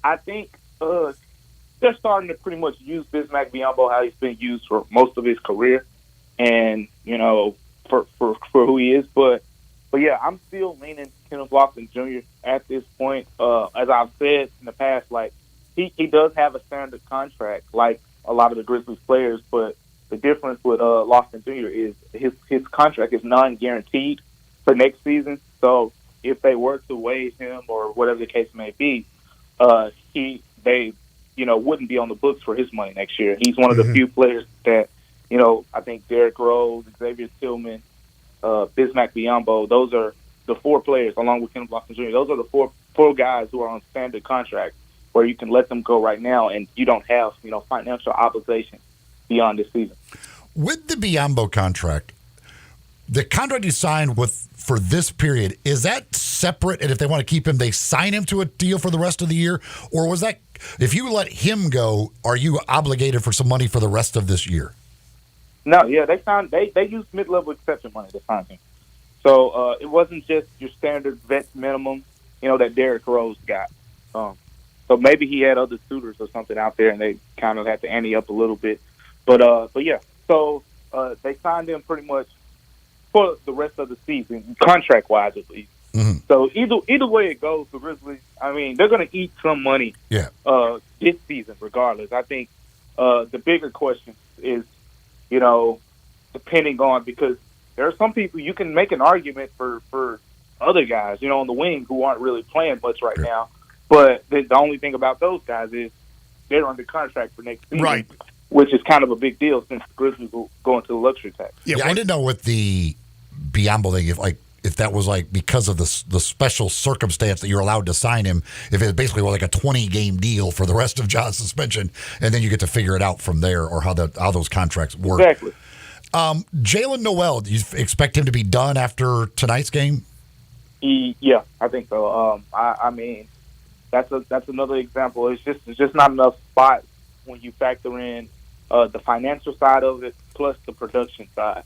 I think they're starting to pretty much use Bismack Biyombo how he's been used for most of his career and, for who he is. But yeah, I'm still leaning Kenneth Lofton Jr. at this point. As I've said in the past, like, he does have a standard contract like a lot of the Grizzlies players, but the difference with Lofton Jr. is his contract is non-guaranteed for next season. So if they were to waive him or whatever the case may be, they wouldn't be on the books for his money next year. He's one of the few players that, I think Derrick Rose, Xavier Tillman, Bismack Biyombo, those are the 4 players, along with Kenneth Lofton Jr. Those are the four guys who are on standard contracts where you can let them go right now and you don't have, financial obligations beyond this season. With the Biyombo contract, the contract he signed for this period, is that separate? And if they want to keep him, they sign him to a deal for the rest of the year? Or was that, if you let him go, are you obligated for some money for the rest of this year? No, yeah, they used mid-level exception money to sign him. So it wasn't just your standard vet minimum, that Derrick Rose got. So maybe he had other suitors or something out there, and they kind of had to ante up a little bit. But yeah, so they signed him pretty much for the rest of the season, contract-wise at least. Mm-hmm. So either way it goes, the Grizzlies, I mean, they're going to eat some money this season regardless. I think the bigger question is, depending on, because there are some people you can make an argument for other guys, on the wing who aren't really playing much right now. But the only thing about those guys is they're under contract for next season, right? Which is kind of a big deal since the Grizzlies will go into the luxury tax. Yeah, I didn't know what the Biombo thing, if that was because of the special circumstance that you're allowed to sign him, if it basically was like a 20-game deal for the rest of John's suspension, and then you get to figure it out from there, or how those contracts work. Exactly. Jalen Noel, do you expect him to be done after tonight's game? Yeah, I think so. I mean, that's another example. It's just not enough spots when you factor in the financial side of it plus the production side.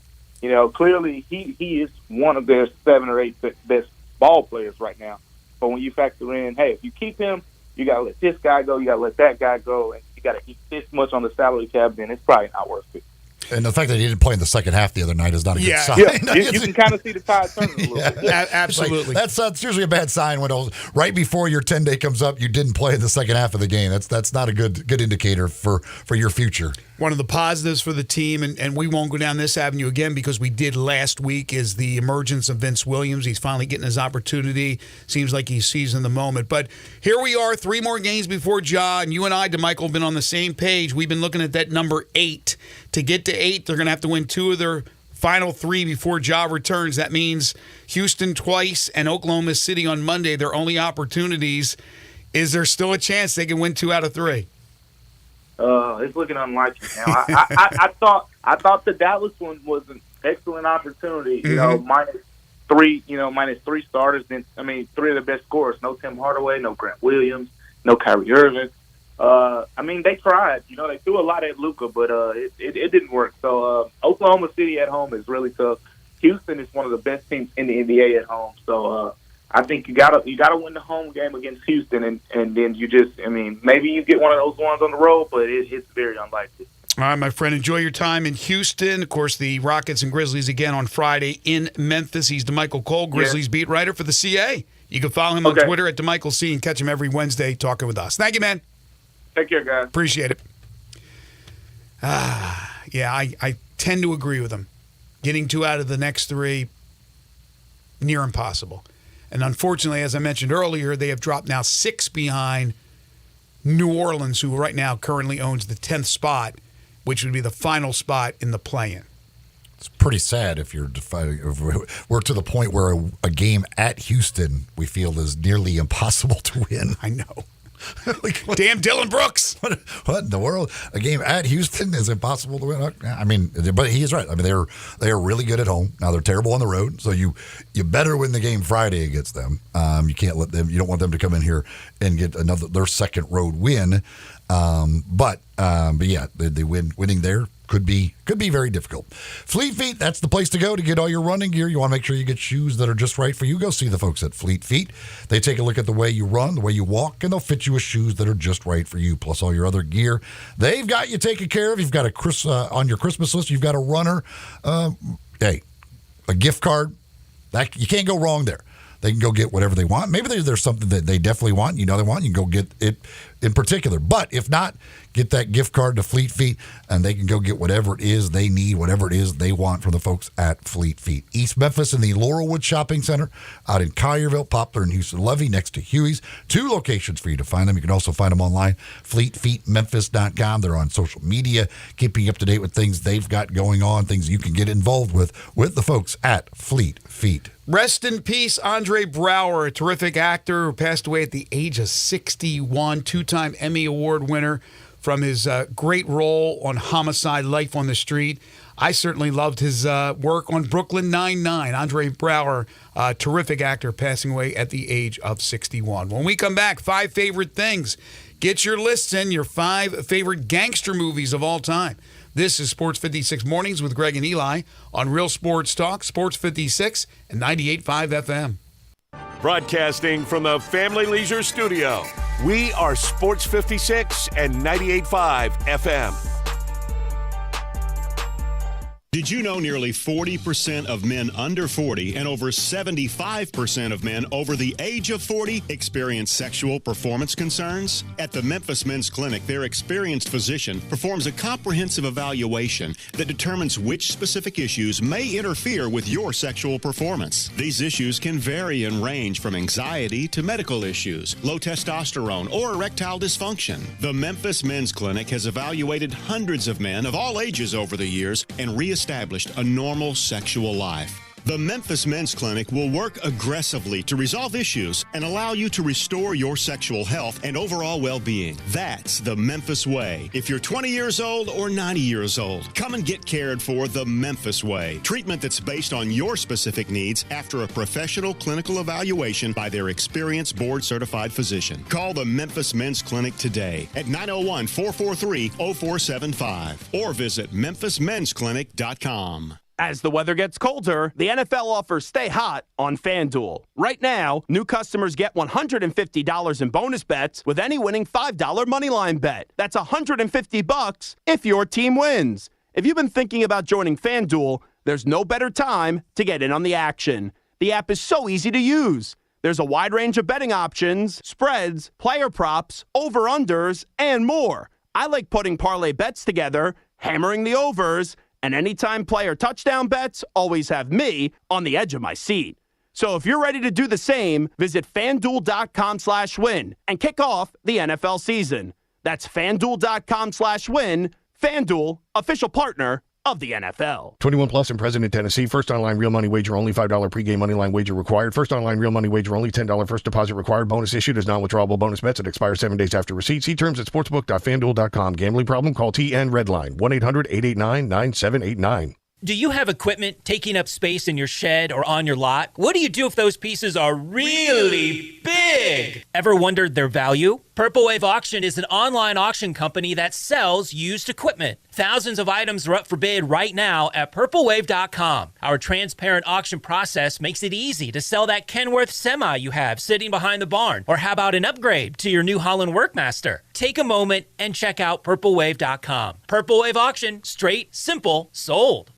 Clearly he is one of their 7 or 8 best ball players right now. But when you factor in, hey, if you keep him, you got to let this guy go, you got to let that guy go, and you got to eat this much on the salary cap, then it's probably not worth it. And the fact that he didn't play in the second half the other night is not a good sign. Yeah, you can kind of see the tide turning a little bit. Absolutely. That's usually a bad sign when right before your 10-day comes up, you didn't play in the second half of the game. That's not a good indicator for your future. One of the positives for the team, and we won't go down this avenue again because we did last week, is the emergence of Vince Williams. He's finally getting his opportunity. Seems like he's seizing the moment. But here we are, 3 more games before Ja, and you and I, DeMichael, have been on the same page. We've been looking at that number 8. To get to 8, they're going to have to win 2 of their final 3 before Ja returns. That means Houston twice and Oklahoma City on Monday, their only opportunities. Is there still a chance they can win 2 out of 3? It's looking unlikely now. I thought the Dallas one was an excellent opportunity. Minus 3 starters. Then 3 of the best scorers. No Tim Hardaway, no Grant Williams, no Kyrie Irving. They tried. They threw a lot at Luka, but it didn't work. So Oklahoma City at home is really tough. Houston is one of the best teams in the NBA at home. So I think you gotta win the home game against Houston, and then you just, maybe you get one of those ones on the road, but it's very unlikely. All right, my friend, enjoy your time in Houston. Of course, the Rockets and Grizzlies again on Friday in Memphis. He's DeMichael Cole, Grizzlies beat writer for the CA. You can follow him on Twitter at DeMichaelC and catch him every Wednesday talking with us. Thank you, man. Take care, guys. Appreciate it. Yeah, I tend to agree with him. Getting 2 out of the next 3, near impossible. And unfortunately, as I mentioned earlier, they have dropped now 6 behind New Orleans, who right now currently owns the 10th spot, which would be the final spot in the play-in. It's pretty sad if we're to the point where a game at Houston we feel is nearly impossible to win. I know. Damn Dylan Brooks. What in the world? A game at Houston is impossible to win? But he is right. They are really good at home. Now they're terrible on the road, so you better win the game Friday against them. You can't let them. You don't want them to come in here and get their second road win. But yeah, they winning there could be very difficult. Fleet Feet, that's the place to go to get all your running gear. You want to make sure you get shoes that are just right for you. Go see the folks at Fleet Feet. They take a look at the way you run, the way you walk, and they'll fit you with shoes that are just right for you, plus all your other gear. They've got you taken care of. You've got on your Christmas list, you've got a runner. A gift card. You can't go wrong there. They can go get whatever they want. Maybe there's something that they definitely want. They want. You can go get it in particular. But if not, get that gift card to Fleet Feet, and they can go get whatever it is they need, whatever it is they want from the folks at Fleet Feet. East Memphis in the Laurelwood Shopping Center, out in Collierville, Poplar, and Houston Levy, next to Huey's. 2 locations for you to find them. You can also find them online, fleetfeetmemphis.com. They're on social media, keeping up to date with things they've got going on, things you can get involved with the folks at Fleet Feet. Rest in peace, Andre Braugher, a terrific actor who passed away at the age of 61, 2-time Emmy Award winner from his great role on Homicide: Life on the Street. I certainly loved his work on Brooklyn Nine-Nine. Andre Braugher, terrific actor, passing away at the age of 61. When we come back, 5 favorite things. Get your lists in, your 5 favorite gangster movies of all time. This is Sports 56 Mornings with Greg and Eli on Real Sports Talk, Sports 56 and 98.5 FM. Broadcasting from the Family Leisure Studio, we are Sports 56 and 98.5 FM. Did you know nearly 40% of men under 40 and over 75% of men over the age of 40 experience sexual performance concerns? At the Memphis Men's Clinic, their experienced physician performs a comprehensive evaluation that determines which specific issues may interfere with your sexual performance. These issues can vary and range from anxiety to medical issues, low testosterone, or erectile dysfunction. The Memphis Men's Clinic has evaluated hundreds of men of all ages over the years and reestablished a normal sexual life. The Memphis Men's Clinic will work aggressively to resolve issues and allow you to restore your sexual health and overall well-being. That's the Memphis way. If you're 20 years old or 90 years old, come and get cared for the Memphis way. Treatment that's based on your specific needs after a professional clinical evaluation by their experienced board-certified physician. Call the Memphis Men's Clinic today at 901-443-0475 or visit memphismensclinic.com. As the weather gets colder, the NFL offers Stay Hot on FanDuel. Right now, new customers get $150 in bonus bets with any winning $5 moneyline bet. That's $150 if your team wins. If you've been thinking about joining FanDuel, there's no better time to get in on the action. The app is so easy to use. There's a wide range of betting options, spreads, player props, over-unders, and more. I like putting parlay bets together, hammering the overs, and anytime player touchdown bets always have me on the edge of my seat. So if you're ready to do the same, visit FanDuel.com/win and kick off the NFL season. That's FanDuel.com/win. FanDuel, official partner of the NFL. 21 plus and present in Tennessee. First online real money wager only. $5 pregame money line wager required. First online real money wager only. $10 first deposit required. Bonus issued as non-withdrawable bonus bets. It expires 7 days after receipt. See terms at sportsbook.fanduel.com. Gambling problem? Call TN Redline 1-800-889-9789. Do you have equipment taking up space in your shed or on your lot? What do you do if those pieces are really big? Ever wondered their value? Purple Wave Auction is an online auction company that sells used equipment. Thousands of items are up for bid right now at purplewave.com. Our transparent auction process makes it easy to sell that Kenworth semi you have sitting behind the barn. Or how about an upgrade to your New Holland Workmaster? Take a moment and check out purplewave.com. Purple Wave Auction, straight, simple, sold.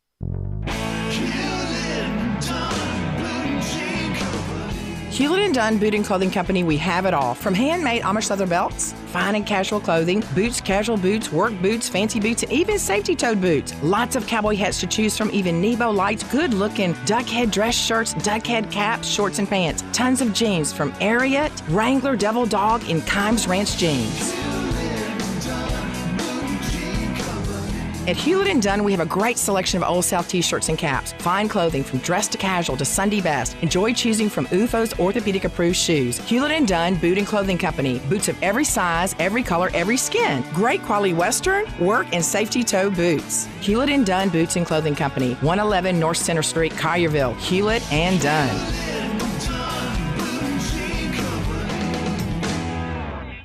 Hewlett & Dunn Boot and Clothing Company, we have it all. From handmade Amish leather belts, fine and casual clothing, boots, casual boots, work boots, fancy boots, and even safety-toed boots. Lots of cowboy hats to choose from, even Nebo lights, good-looking duck head dress shirts, duck head caps, shorts, and pants. Tons of jeans from Ariat, Wrangler, Devil Dog, and Kimes Ranch jeans. At Hewlett & Dunn, we have a great selection of Old South t-shirts and caps. Fine clothing from dress to casual to Sunday best. Enjoy choosing from UFO's orthopedic-approved shoes. Hewlett & Dunn Boot and Clothing Company. Boots of every size, every color, every skin. Great quality Western, work, and safety toe boots. Hewlett & Dunn Boots and Clothing Company. 111 North Center Street, Collierville. Hewlett & Dunn.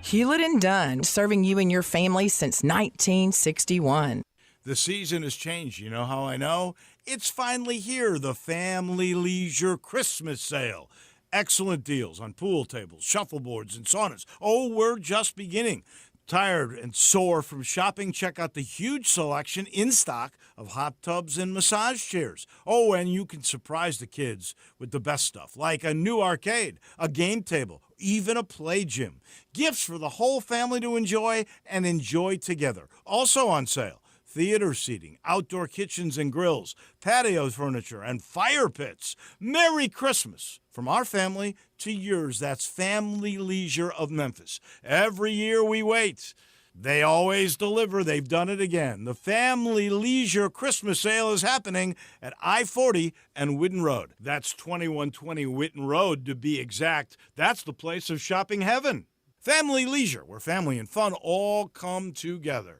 Hewlett & Dunn, serving you and your family since 1961. The season has changed. You know how I know? It's finally here, the Family Leisure Christmas Sale. Excellent deals on pool tables, shuffleboards, and saunas. Oh, we're just beginning. Tired and sore from shopping? Check out the huge selection in stock of hot tubs and massage chairs. Oh, and you can surprise the kids with the best stuff, like a new arcade, a game table, even a play gym. Gifts for the whole family to enjoy and enjoy together. Also on sale, theater seating, outdoor kitchens and grills, patio furniture, and fire pits. Merry Christmas from our family to yours. That's Family Leisure of Memphis. Every year we wait. They always deliver. They've done it again. The Family Leisure Christmas Sale is happening at I-40 and Whitten Road. That's 2120 Whitten Road to be exact. That's the place of shopping heaven. Family Leisure, where family and fun all come together.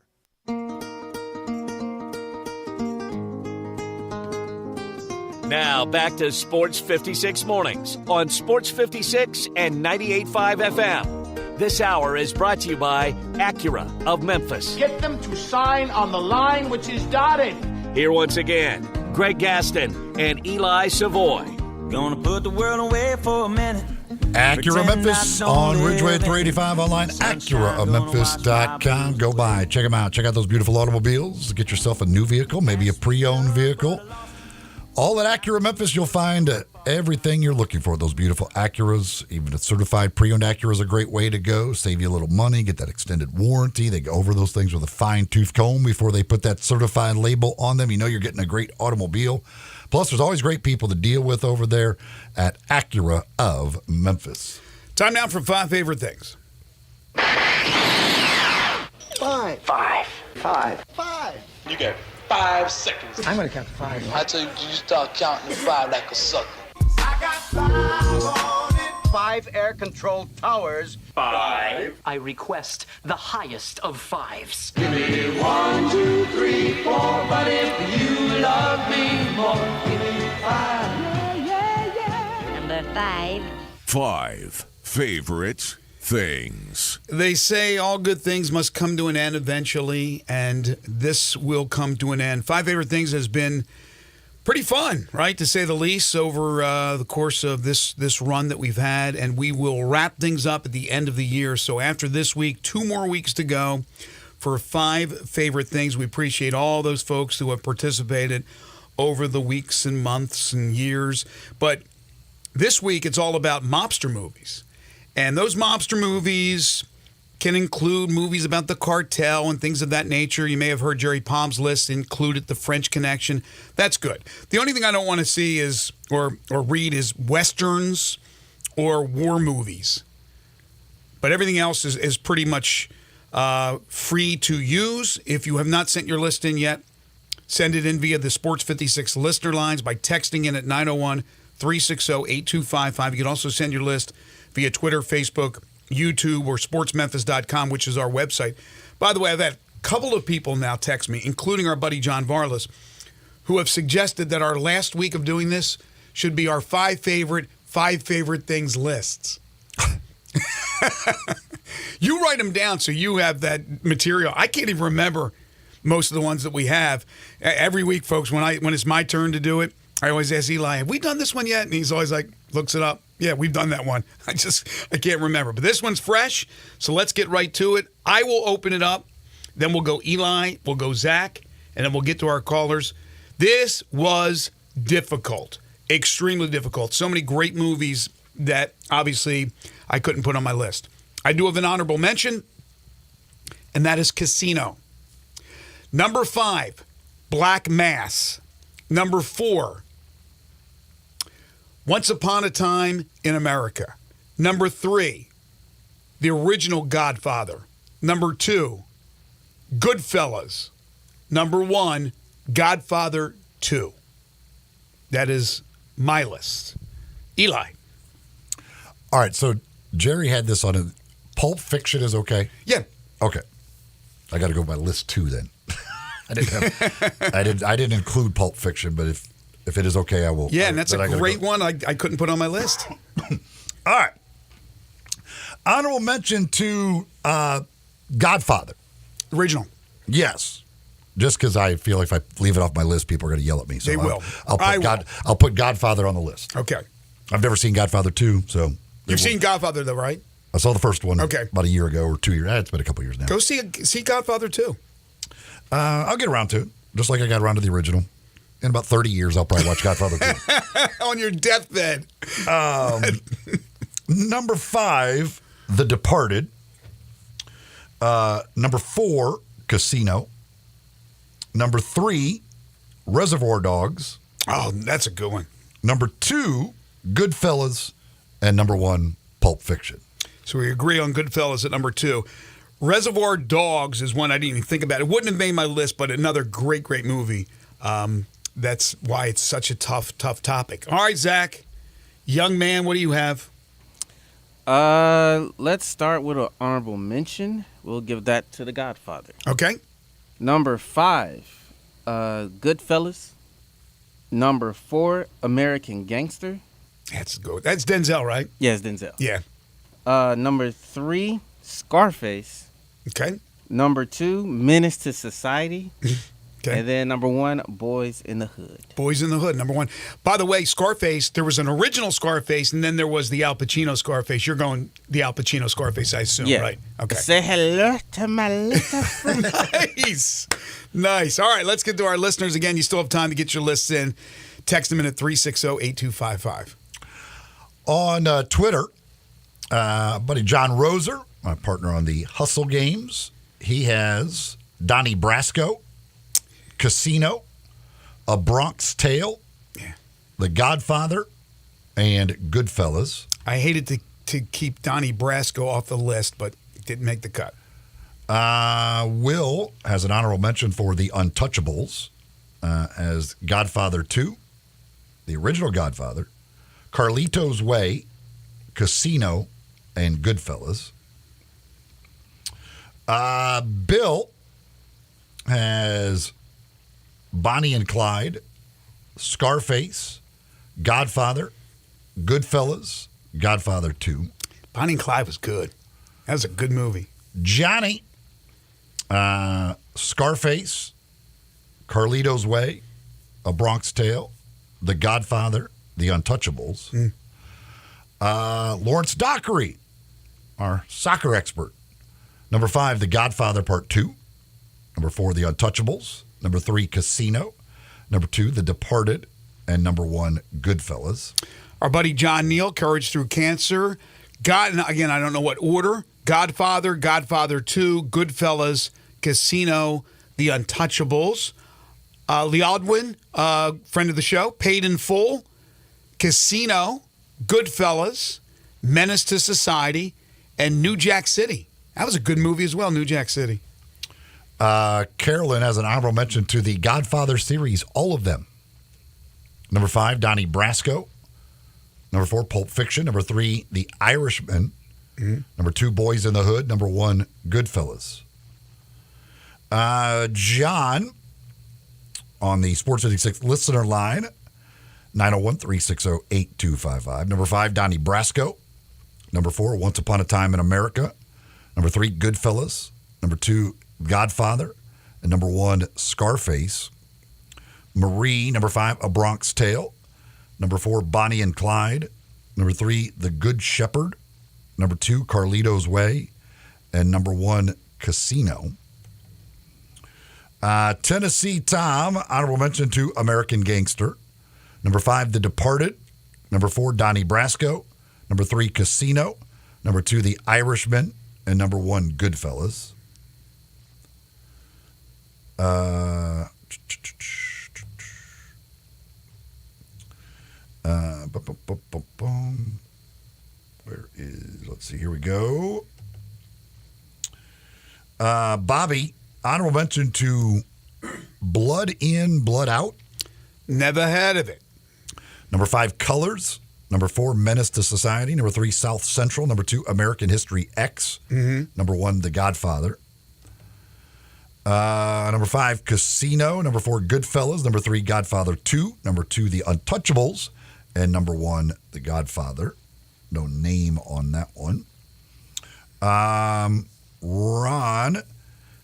Now back to Sports 56 Mornings on Sports 56 and 98.5 FM. This hour is brought to you by Acura of Memphis. Get them to sign on the line which is dotted. Here once again, Greg Gaston and Eli Savoy. Gonna put the world away for a minute. Acura Memphis on Ridgeway 385 online, AcuraofMemphis.com. Go by, check them out. Check out those beautiful automobiles. Get yourself a new vehicle, maybe a pre-owned vehicle. All at Acura Memphis, you'll find everything you're looking for. Those beautiful Acuras, even a certified pre-owned Acura is a great way to go. Save you a little money, get that extended warranty. They go over those things with a fine-tooth comb before they put that certified label on them. You know you're getting a great automobile. Plus, there's always great people to deal with over there at Acura of Memphis. Time now for 5 favorite things. 5. 5. You got 5 seconds. I'm going to count to 5. I tell you, you start counting to 5 like a sucker. I got 5 on it. 5 air-controlled towers. 5. I request the highest of 5s. Give me 1, 2, 3, 4. But if you love me more, give me 5. Number 5. 5 favorite things. They say all good things must come to an end eventually, and this will come to an end. 5 favorite things has been pretty fun, right, to say the least, over the course of this run that we've had, and we will wrap things up at the end of the year. So after this week, 2 more weeks to go for 5 favorite things. We appreciate all those folks who have participated over the weeks and months and years. But this week, it's all about mobster movies. And those mobster movies can include movies about the cartel and things of that nature. You may have heard Jerry Palm's list included The French Connection. That's good. The only thing I don't want to see is or read is westerns or war movies. But everything else is pretty much free to use. If you have not sent your list in yet, send it in via the Sports 56 listener lines by texting in at 901-360-8255. You can also send your list via Twitter, Facebook, YouTube, or sportsmemphis.com, which is our website. By the way, I've had a couple of people now text me, including our buddy John Varlas, who have suggested that our last week of doing this should be our 5 favorite things lists. You write them down so you have that material. I can't even remember most of the ones that we have. Every week, folks, when it's my turn to do it, I always ask Eli, have we done this one yet? And he's always like, looks it up. Yeah, we've done that one. I can't remember. But this one's fresh, so let's get right to it. I will open it up. Then we'll go Eli, we'll go Zach, and then we'll get to our callers. This was difficult, extremely difficult. So many great movies that obviously I couldn't put on my list. I do have an honorable mention, and that is Casino. Number 5, Black Mass. Number 4, Once Upon a Time in America. Number 3, the original Godfather. Number 2, Goodfellas. Number 1, Godfather 2. That is my list. Eli. All right, so Jerry had this on a Pulp Fiction is okay? Yeah. Okay. I got to go by list 2 then. I didn't include Pulp Fiction, but if it is okay, I will. Yeah, and that's a great one I couldn't put on my list. All right. Honorable mention to Godfather. Original. Yes. Just because I feel like if I leave it off my list, people are going to yell at me. So they will. I'll put Godfather on the list. Okay. I've never seen Godfather 2, so. You've seen Godfather, though, right? I saw the first one about a year ago or 2 years. It's been a couple years now. Go see Godfather 2. I'll get around to it, just like I got around to the original. In about 30 years, I'll probably watch Godfather 2. On your deathbed. Number 5, The Departed. Number 4, Casino. Number 3, Reservoir Dogs. Oh, that's a good one. Number 2, Goodfellas. And number 1, Pulp Fiction. So we agree on Goodfellas at number 2. Reservoir Dogs is one I didn't even think about. It wouldn't have made my list, but another great, great movie. That's why it's such a tough topic. All right, Zach, young man, what do you have? Let's start with an honorable mention. We'll give that to The Godfather. Okay. Number 5, Goodfellas. Number 4, American Gangster. That's good. That's Denzel, right? Yes, Denzel. Yeah. Number 3, Scarface. Okay. Number 2, Menace to Society. Okay. And then number 1, Boys in the Hood. Boys in the Hood, number 1. By the way, Scarface, there was an original Scarface, and then there was the Al Pacino Scarface. You're going the Al Pacino Scarface, I assume, Yeah. right? Okay. Say hello to my little friend. Nice. Nice. All right, let's get to our listeners. Again, you still have time to get your lists in. Text them in at 360-8255. On Twitter, buddy John Roser, my partner on the Hustle Games, he has Donnie Brasco, Casino, A Bronx Tale, The Godfather, and Goodfellas. I hated to keep Donnie Brasco off the list, but it didn't make the cut. Will has an honorable mention for The Untouchables as Godfather 2, the original Godfather, Carlito's Way, Casino, and Goodfellas. Bill has Bonnie and Clyde, Scarface, Godfather, Goodfellas, Godfather 2. Bonnie and Clyde was good. That was a good movie. Johnny, Scarface, Carlito's Way, A Bronx Tale, The Godfather, The Untouchables. Lawrence Dockery, our soccer expert. Number 5, The Godfather Part 2. Number 4, The Untouchables. Number 3, Casino. Number 2, The Departed. And number 1, Goodfellas. Our buddy John Neal, Courage Through Cancer. Again, I don't know what order. Godfather, Godfather 2, Goodfellas, Casino, The Untouchables. Liodwin, friend of the show, Paid in Full, Casino, Goodfellas, Menace to Society, and New Jack City. That was a good movie as well, New Jack City. Carolyn has an honorable mention to the Godfather series, all of them. Number 5, Donnie Brasco. Number 4, Pulp Fiction. Number 3, The Irishman. Number 2, Boys in the Hood. Number 1, Goodfellas. John, on the Sports 56 listener line, 901-360-8255. Number 5, Donnie Brasco. Number 4, Once Upon a Time in America. Number 3, Goodfellas. Number 2, Godfather. And number 1, Scarface. Marie, number 5, A Bronx Tale. Number 4, Bonnie and Clyde. Number 3, The Good Shepherd. Number 2, Carlito's Way. And number 1, Casino. Tennessee Tom, honorable mention to American Gangster. Number 5, The Departed. Number 4, Donnie Brasco. Number 3, Casino. Number 2, The Irishman. And number 1, Goodfellas. Where is, let's see, here we go. Bobby, honorable mention to Blood In, Blood Out. Never heard of it. Number 5, Colors. Number 4, Menace to Society. Number 3, South Central. Number 2, American History X. Number 1, The Godfather. Number 5, Casino. Number 4, Goodfellas. Number 3, Godfather 2. Number 2, The Untouchables. And number 1, The Godfather. No name on that one. Ron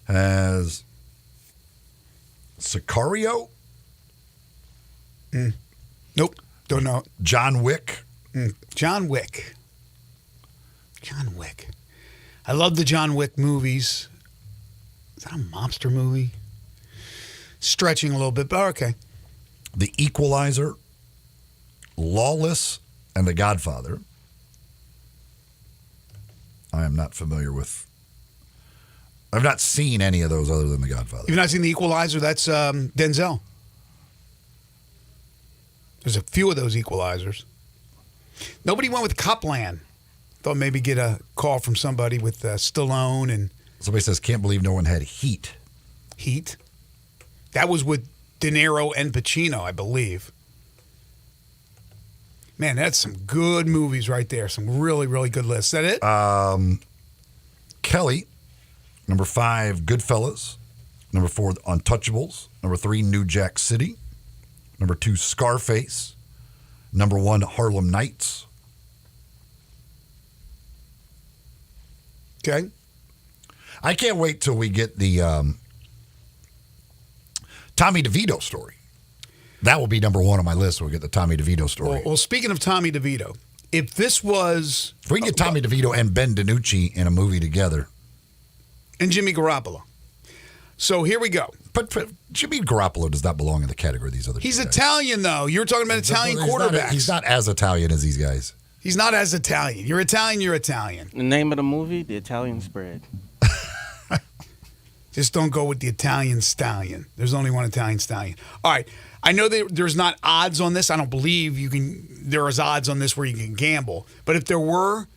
has Sicario. Nope. Don't know. John Wick. John Wick. John Wick. I love the John Wick movies. Is that a mobster movie? Stretching a little bit, but okay. The Equalizer, Lawless, and The Godfather. I am not familiar with. I've not seen any of those other than The Godfather. You've not seen The Equalizer? That's Denzel. There's a few of those Equalizers. Nobody went with Copland. Thought maybe get a call from somebody with Stallone and. Somebody says, can't believe no one had Heat. Heat? That was with De Niro and Pacino, I believe. Man, that's some good movies right there. Some really, really good lists. Is that it? Kelly, number 5, Goodfellas. Number 4, Untouchables. Number 3, New Jack City. Number 2, Scarface. Number 1, Harlem Nights. Okay. I can't wait till we get the Tommy DeVito story. That will be number 1 on my list when we get the Tommy DeVito story. Well, speaking of Tommy DeVito, if this was... If we can get Tommy DeVito and Ben DiNucci in a movie together. And Jimmy Garoppolo. So here we go. But Jimmy Garoppolo does not belong in the category of these other He's guys. Italian, though. You're talking about Italian quarterbacks. He's not as Italian as these guys. He's not as Italian. You're Italian, you're Italian. The name of the movie, The Italian Spread. Just don't go with the Italian stallion. There's only one Italian stallion. All right. I know there's not odds on this. I don't believe there is odds on this where you can gamble. But if there were,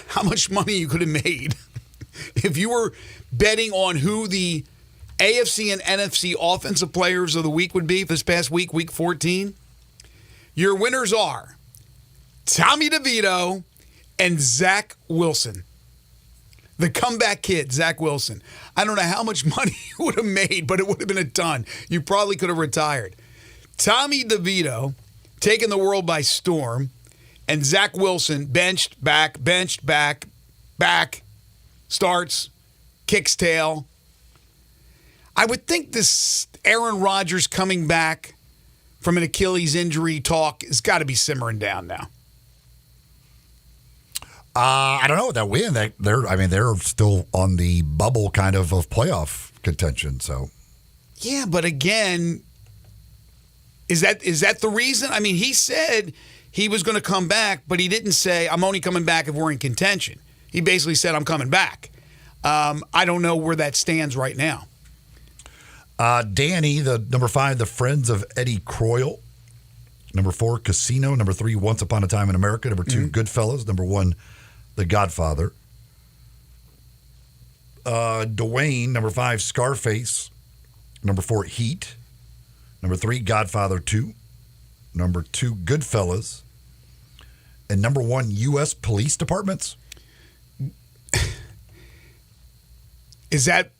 how much money you could have made if you were betting on who the AFC and NFC offensive players of the week would be this past week, week 14. Your winners are Tommy DeVito and Zach Wilson. The comeback kid, Zach Wilson. I don't know how much money you would have made, but it would have been a ton. You probably could have retired. Tommy DeVito taking the world by storm, and Zach Wilson benched, back, starts, kicks tail. I would think this Aaron Rodgers coming back from an Achilles injury talk has got to be simmering down now. I don't know that win. They're still on the bubble kind of playoff contention. So, yeah, but again, is that the reason? I mean, he said he was going to come back, but he didn't say I'm only coming back if we're in contention. He basically said I'm coming back. I don't know where that stands right now. Danny, the number 5, the Friends of Eddie Croyle. Number 4, Casino. Number 3, Once Upon a Time in America. Number 2, Goodfellas. Number 1, The Godfather. Dwayne, number 5, Scarface. Number 4, Heat. Number 3, Godfather 2. Number 2, Goodfellas. And number 1, U.S. Police Departments. Is that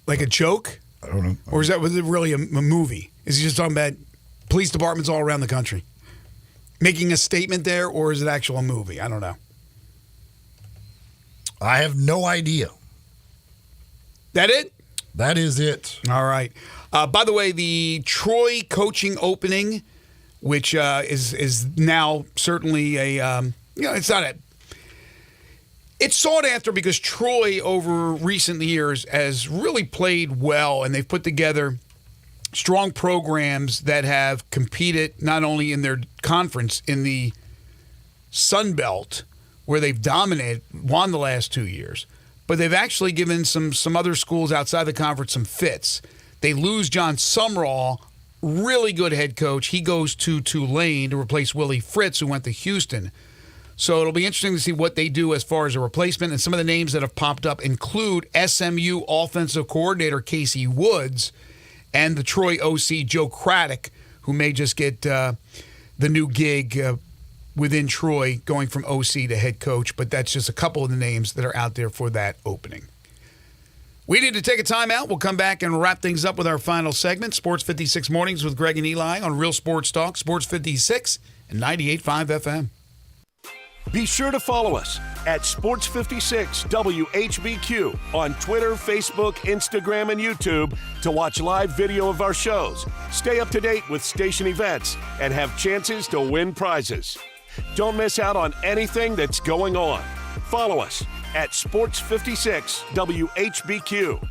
like a joke? I don't know. Or was it really a movie? Is he just talking about police departments all around the country? Making a statement there, or is it actual a movie? I don't know. I have no idea. That it? That is it. All right. By the way, the Troy coaching opening, which is now certainly it's not a. It's sought after because Troy over recent years has really played well, and they've put together strong programs that have competed not only in their conference in the Sun Belt, where they've dominated, won the last 2 years, but they've actually given some other schools outside the conference some fits. They lose John Sumrall, really good head coach. He goes to Tulane to replace Willie Fritz, who went to Houston. So it'll be interesting to see what they do as far as a replacement. And some of the names that have popped up include SMU offensive coordinator Casey Woods and the Troy OC Joe Craddock, who may just get the new gig within Troy going from OC to head coach. But that's just a couple of the names that are out there for that opening. We need to take a timeout. We'll come back and wrap things up with our final segment, Sports 56 Mornings with Greg and Eli on Real Sports Talk, Sports 56 and 98.5 FM. Be sure to follow us at Sports 56 WHBQ on Twitter, Facebook, Instagram, and YouTube to watch live video of our shows, stay up to date with station events, and have chances to win prizes. Don't miss out on anything that's going on. Follow us at Sports 56 WHBQ.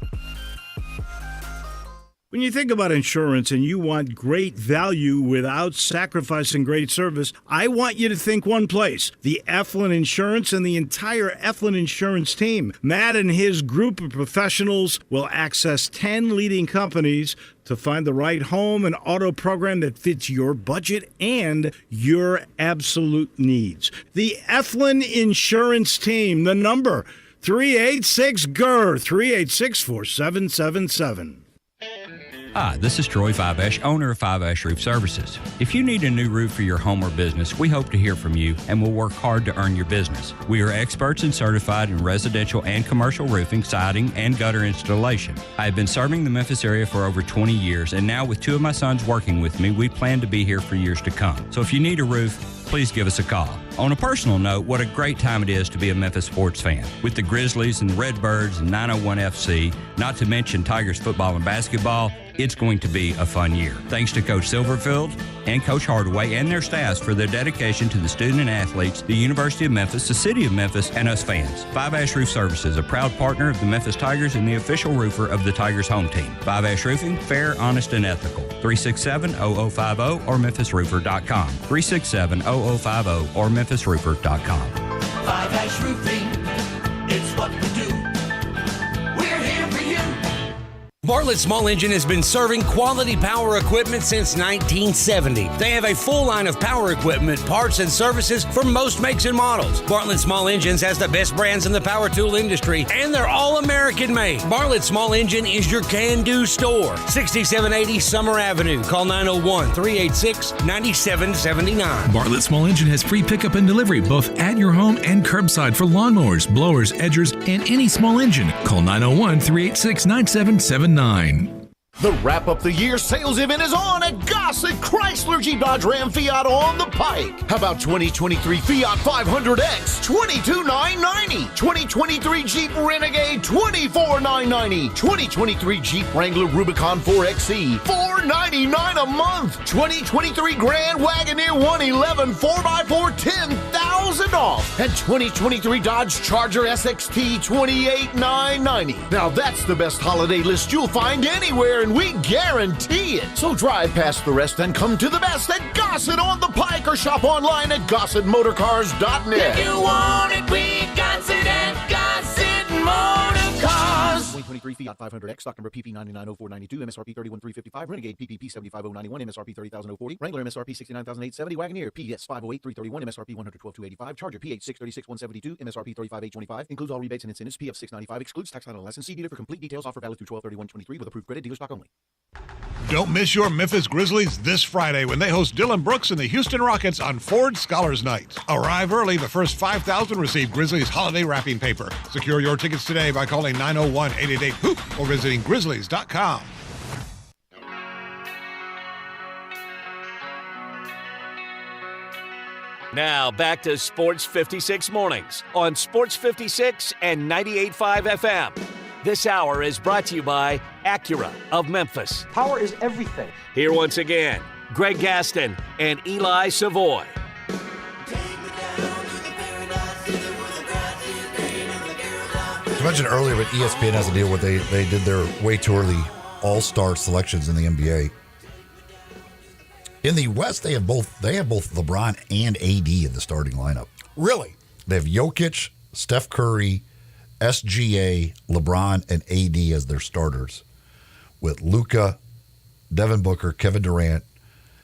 When you think about insurance and you want great value without sacrificing great service, I want you to think one place, the Eflin Insurance and the entire Eflin Insurance team. Matt and his group of professionals will access 10 leading companies to find the right home and auto program that fits your budget and your absolute needs. The Eflin Insurance team, the number 386-GER, 386-4777. Hi, this is Troy Fiveash, owner of Fiveash Roof Services. If you need a new roof for your home or business, we hope to hear from you and will work hard to earn your business. We are experts and certified in residential and commercial roofing, siding, and gutter installation. I have been serving the Memphis area for over 20 years, and now with 2 of my sons working with me, we plan to be here for years to come. So if you need a roof, please give us a call. On a personal note, what a great time it is to be a Memphis sports fan. With the Grizzlies and the Redbirds and 901 FC, not to mention Tigers football and basketball, it's going to be a fun year. Thanks to Coach Silverfield and Coach Hardaway and their staffs for their dedication to the student and athletes, the University of Memphis, the City of Memphis, and us fans. Five Ash Roof Services, a proud partner of the Memphis Tigers and the official roofer of the Tigers home team. Five Ash Roofing, fair, honest, and ethical. 367-0050 or memphisroofer.com. 367-0050 or memphisroofer.com. Five Ash Roofing, it's what we do. We're here for you. Bartlett Small Engine has been serving quality power equipment since 1970. They have a full line of power equipment, parts, and services for most makes and models. Bartlett Small Engines has the best brands in the power tool industry, and they're all American made. Bartlett Small Engine is your can-do store. 6780 Summer Avenue. Call 901-386-9779. Bartlett Small Engine has free pickup and delivery both at your home and curbside for lawnmowers, blowers, edgers, and any small engine. Call 901-386-9779. The Wrap Up the Year sales event is on at Gossett Chrysler Jeep Dodge Ram Fiat on the Pike. How about 2023 Fiat 500X, $22,990. 2023 Jeep Renegade, $24,990. 2023 Jeep Wrangler Rubicon 4XE, $499 a month. 2023 Grand Wagoneer 111 4x4, $10,000 off. And 2023 Dodge Charger SXT, $28,990. Now that's the best holiday list you'll find anywhere, and we guarantee it. So drive past the rest and come to the best at Gossett on the Pike, or shop online at GossettMotorCars.net. If you want it, we got it at Gossett Motor Cars. 2023 Fiat 500X, stock number PP 990492, MSRP 31355, Renegade PPP 75091, MSRP 30040, Wrangler MSRP 69870, Wagoneer PS 508331, MSRP 112285, Charger PH 636172, MSRP 35825, includes all rebates and incentives, PF 695, excludes tax on license. See dealer for complete details. Offer valid through 12/31/23 with approved credit. Dealer stock only. Don't miss your Memphis Grizzlies this Friday when they host Dylan Brooks and the Houston Rockets on Ford Scholars Night. Arrive early. The first 5,000 receive Grizzlies holiday wrapping paper. Secure your tickets today by calling 901-888-HOOP or visiting grizzlies.com. Now back to Sports 56 Mornings on Sports 56 and 98.5 FM. This hour is brought to you by Acura of Memphis. Power is everything. Here once again, Greg Gaston and Eli Savoy. I mentioned earlier, but ESPN has a deal where they did their way too early all-star selections in the NBA. In the West, they have both LeBron and AD in the starting lineup. Really? They have Jokic, Steph Curry, SGA, LeBron, and AD as their starters, with Luka, Devin Booker, Kevin Durant,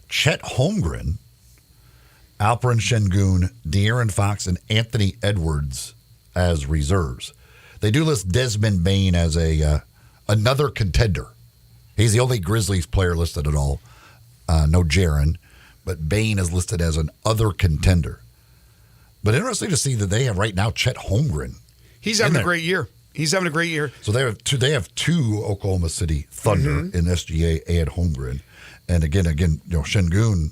Chet Holmgren, Alperen Şengün, De'Aaron Fox, and Anthony Edwards as reserves. They do list Desmond Bane as another contender. He's the only Grizzlies player listed at all. No Jaren, but Bane is listed as an other contender. But interesting to see that they have right now Chet Holmgren. He's having a great year. He's having a great year. So they have two Oklahoma City Thunder in SGA and Holmgren. And again, Şengün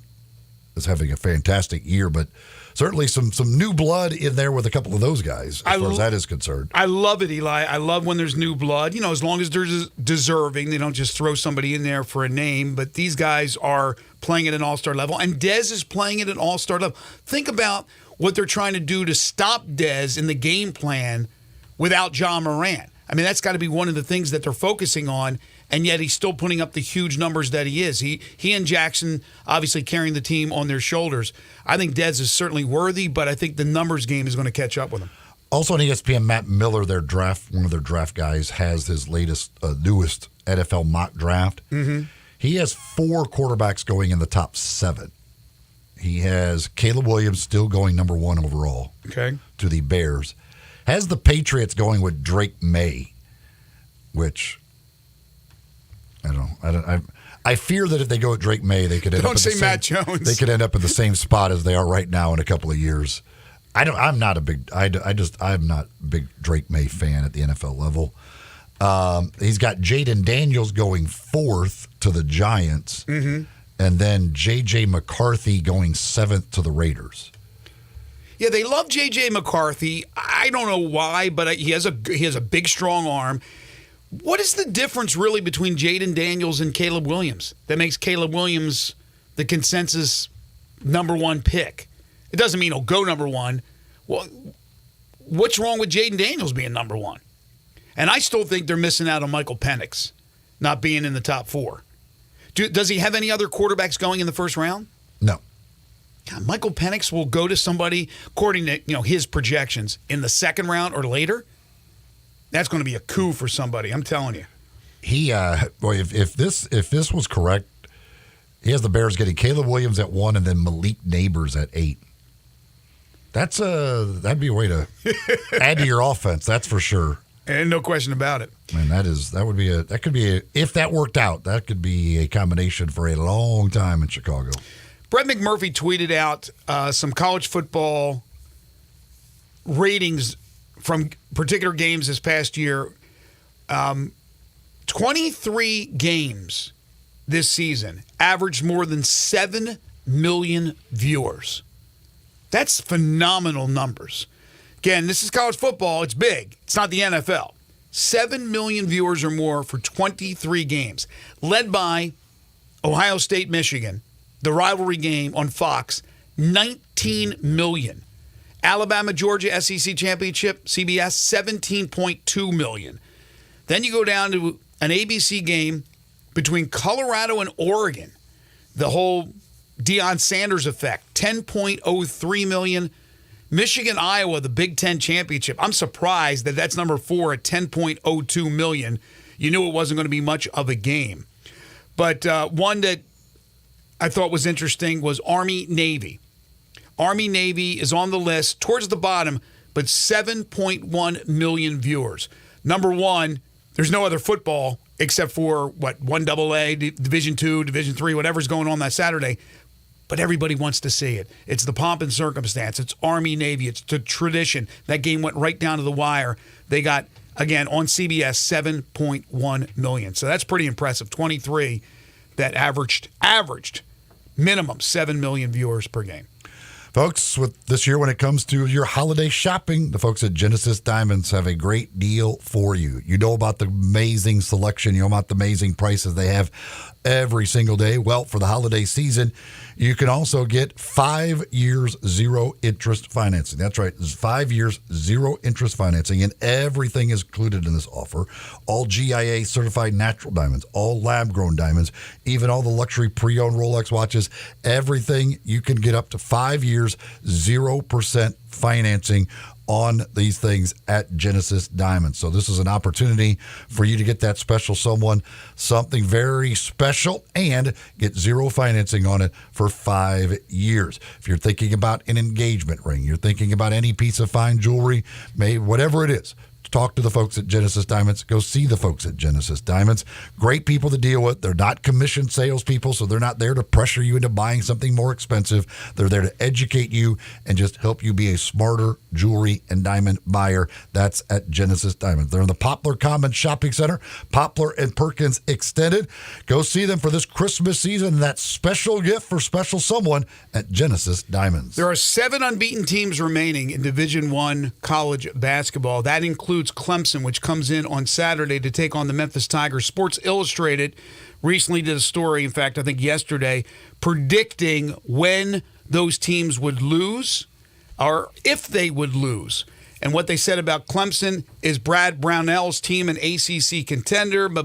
is having a fantastic year, but certainly some new blood in there with a couple of those guys as far as that is concerned. I love it, Eli. I love when there's new blood. You know, as long as they're deserving, they don't just throw somebody in there for a name. But these guys are playing at an all-star level, and Dez is playing at an all-star level. Think about what they're trying to do to stop Dez in the game plan without Ja Morant. I mean, that's got to be one of the things that they're focusing on, and yet he's still putting up the huge numbers that he is. He and Jackson obviously carrying the team on their shoulders. I think Dez is certainly worthy, but I think the numbers game is going to catch up with him. Also on ESPN, Matt Miller, one of their draft guys, has his newest NFL mock draft. Mm-hmm. He has 4 quarterbacks going in the top 7. He has Caleb Williams still going number 1 overall to the Bears. Has the Patriots going with Drake May, which I fear that if they go at Drake May, they could end Don't say Matt Jones. They could end up in the same spot as they are right now in a couple of years. I'm not a big Drake May fan at the NFL level. He's got Jaden Daniels going 4th to the Giants, and then J.J. McCarthy going 7th to the Raiders. Yeah, they love J.J. McCarthy. I don't know why, but he has a big, strong arm. What is the difference really between Jaden Daniels and Caleb Williams that makes Caleb Williams the consensus number 1 pick? It doesn't mean he'll go number 1. Well, what's wrong with Jaden Daniels being number 1? And I still think they're missing out on Michael Penix not being in the top 4. Does he have any other quarterbacks going in the first round? No. God, Michael Penix will go to somebody, according to his projections, in the second round or later. That's going to be a coup for somebody. I'm telling you. He, if this was correct, he has the Bears getting Caleb Williams at 1 and then Malik Neighbors at 8. That'd be a way to add to your offense. That's for sure. And no question about it. Man, if that worked out, that could be a combination for a long time in Chicago. Brett McMurphy tweeted out some college football ratings from particular games this past year. 23 games this season averaged more than 7 million viewers. That's phenomenal numbers. Again, this is college football. It's big. It's not the NFL. 7 million viewers or more for 23 games, led by Ohio State, Michigan, the rivalry game on Fox, 19 million. Alabama, Georgia, SEC Championship, CBS, 17.2 million. Then you go down to an ABC game between Colorado and Oregon, the whole Deion Sanders effect, 10.03 million. Michigan, Iowa, the Big Ten Championship. I'm surprised that that's number 4 at 10.02 million. You knew it wasn't going to be much of a game. But one that I thought was interesting was Army-Navy. Army-Navy is on the list towards the bottom, but 7.1 million viewers. Number 1, there's no other football except for, 1AA, Division II, Division III, whatever's going on that Saturday. But everybody wants to see it. It's the pomp and circumstance. It's Army-Navy. It's the tradition. That game went right down to the wire. They got, again, on CBS, 7.1 million. So that's pretty impressive. 23 that averaged minimum 7 million viewers per game. Folks, with this year when it comes to your holiday shopping, the folks at Genesis Diamonds have a great deal for you. You know about the amazing selection. You know about the amazing prices they have every single day. Well, for the holiday season, you can also get 5 years, 0 interest financing. That's right. It's 5 years, 0 interest financing, and everything is included in this offer. All GIA certified natural diamonds, all lab-grown diamonds, even all the luxury pre-owned Rolex watches, everything you can get up to 5 years, 0% financing on these things at Genesis Diamonds. So this is an opportunity for you to get that special someone something very special and get 0 financing on it for 5 years. If you're thinking about an engagement ring, you're thinking about any piece of fine jewelry, whatever it is, talk to the folks at Genesis Diamonds. Go see the folks at Genesis Diamonds. Great people to deal with. They're not commissioned salespeople, so they're not there to pressure you into buying something more expensive. They're there to educate you and just help you be a smarter jewelry and diamond buyer. That's at Genesis Diamonds. They're in the Poplar Commons Shopping Center, Poplar and Perkins Extended. Go see them for this Christmas season. That special gift for special someone at Genesis Diamonds. There are 7 unbeaten teams remaining in Division I college basketball. That includes Clemson, which comes in on Saturday to take on the Memphis Tigers. Sports Illustrated recently did a story, in fact, I think yesterday, predicting when those teams would lose or if they would lose. And what they said about Clemson is Brad Brownell's team, an ACC contender. They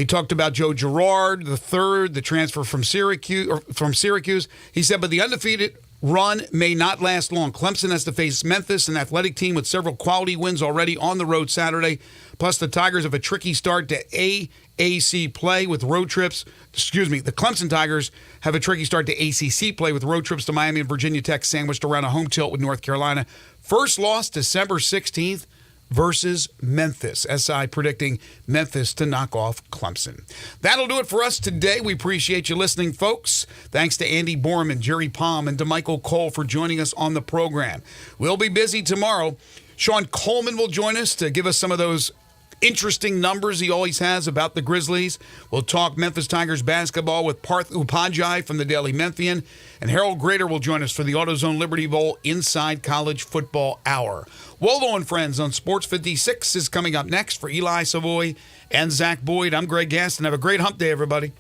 talked about Joe Girard, the third, the transfer from Syracuse. He said, but the undefeated run may not last long. Clemson has to face Memphis, an athletic team with several quality wins already on the road Saturday. Plus, the Tigers have a tricky start to AAC play with road trips. The Clemson Tigers have a tricky start to ACC play with road trips to Miami and Virginia Tech sandwiched around a home tilt with North Carolina. First loss December 16th. versus Memphis. SI predicting Memphis to knock off Clemson. That'll do it for us today. We appreciate you listening, folks. Thanks to Andy Borman, Jerry Palm, and to Michael Cole for joining us on the program. We'll be busy tomorrow. Sean Coleman will join us to give us some of those interesting numbers he always has about the Grizzlies. We'll talk Memphis Tigers basketball with Parth Upadhyay from the Daily Memphian. And Harold Grader will join us for the AutoZone Liberty Bowl Inside College Football Hour. Waldo and Friends on Sports 56 is coming up next for Eli Savoy and Zach Boyd. I'm Greg Gaston. Have a great hump day, everybody.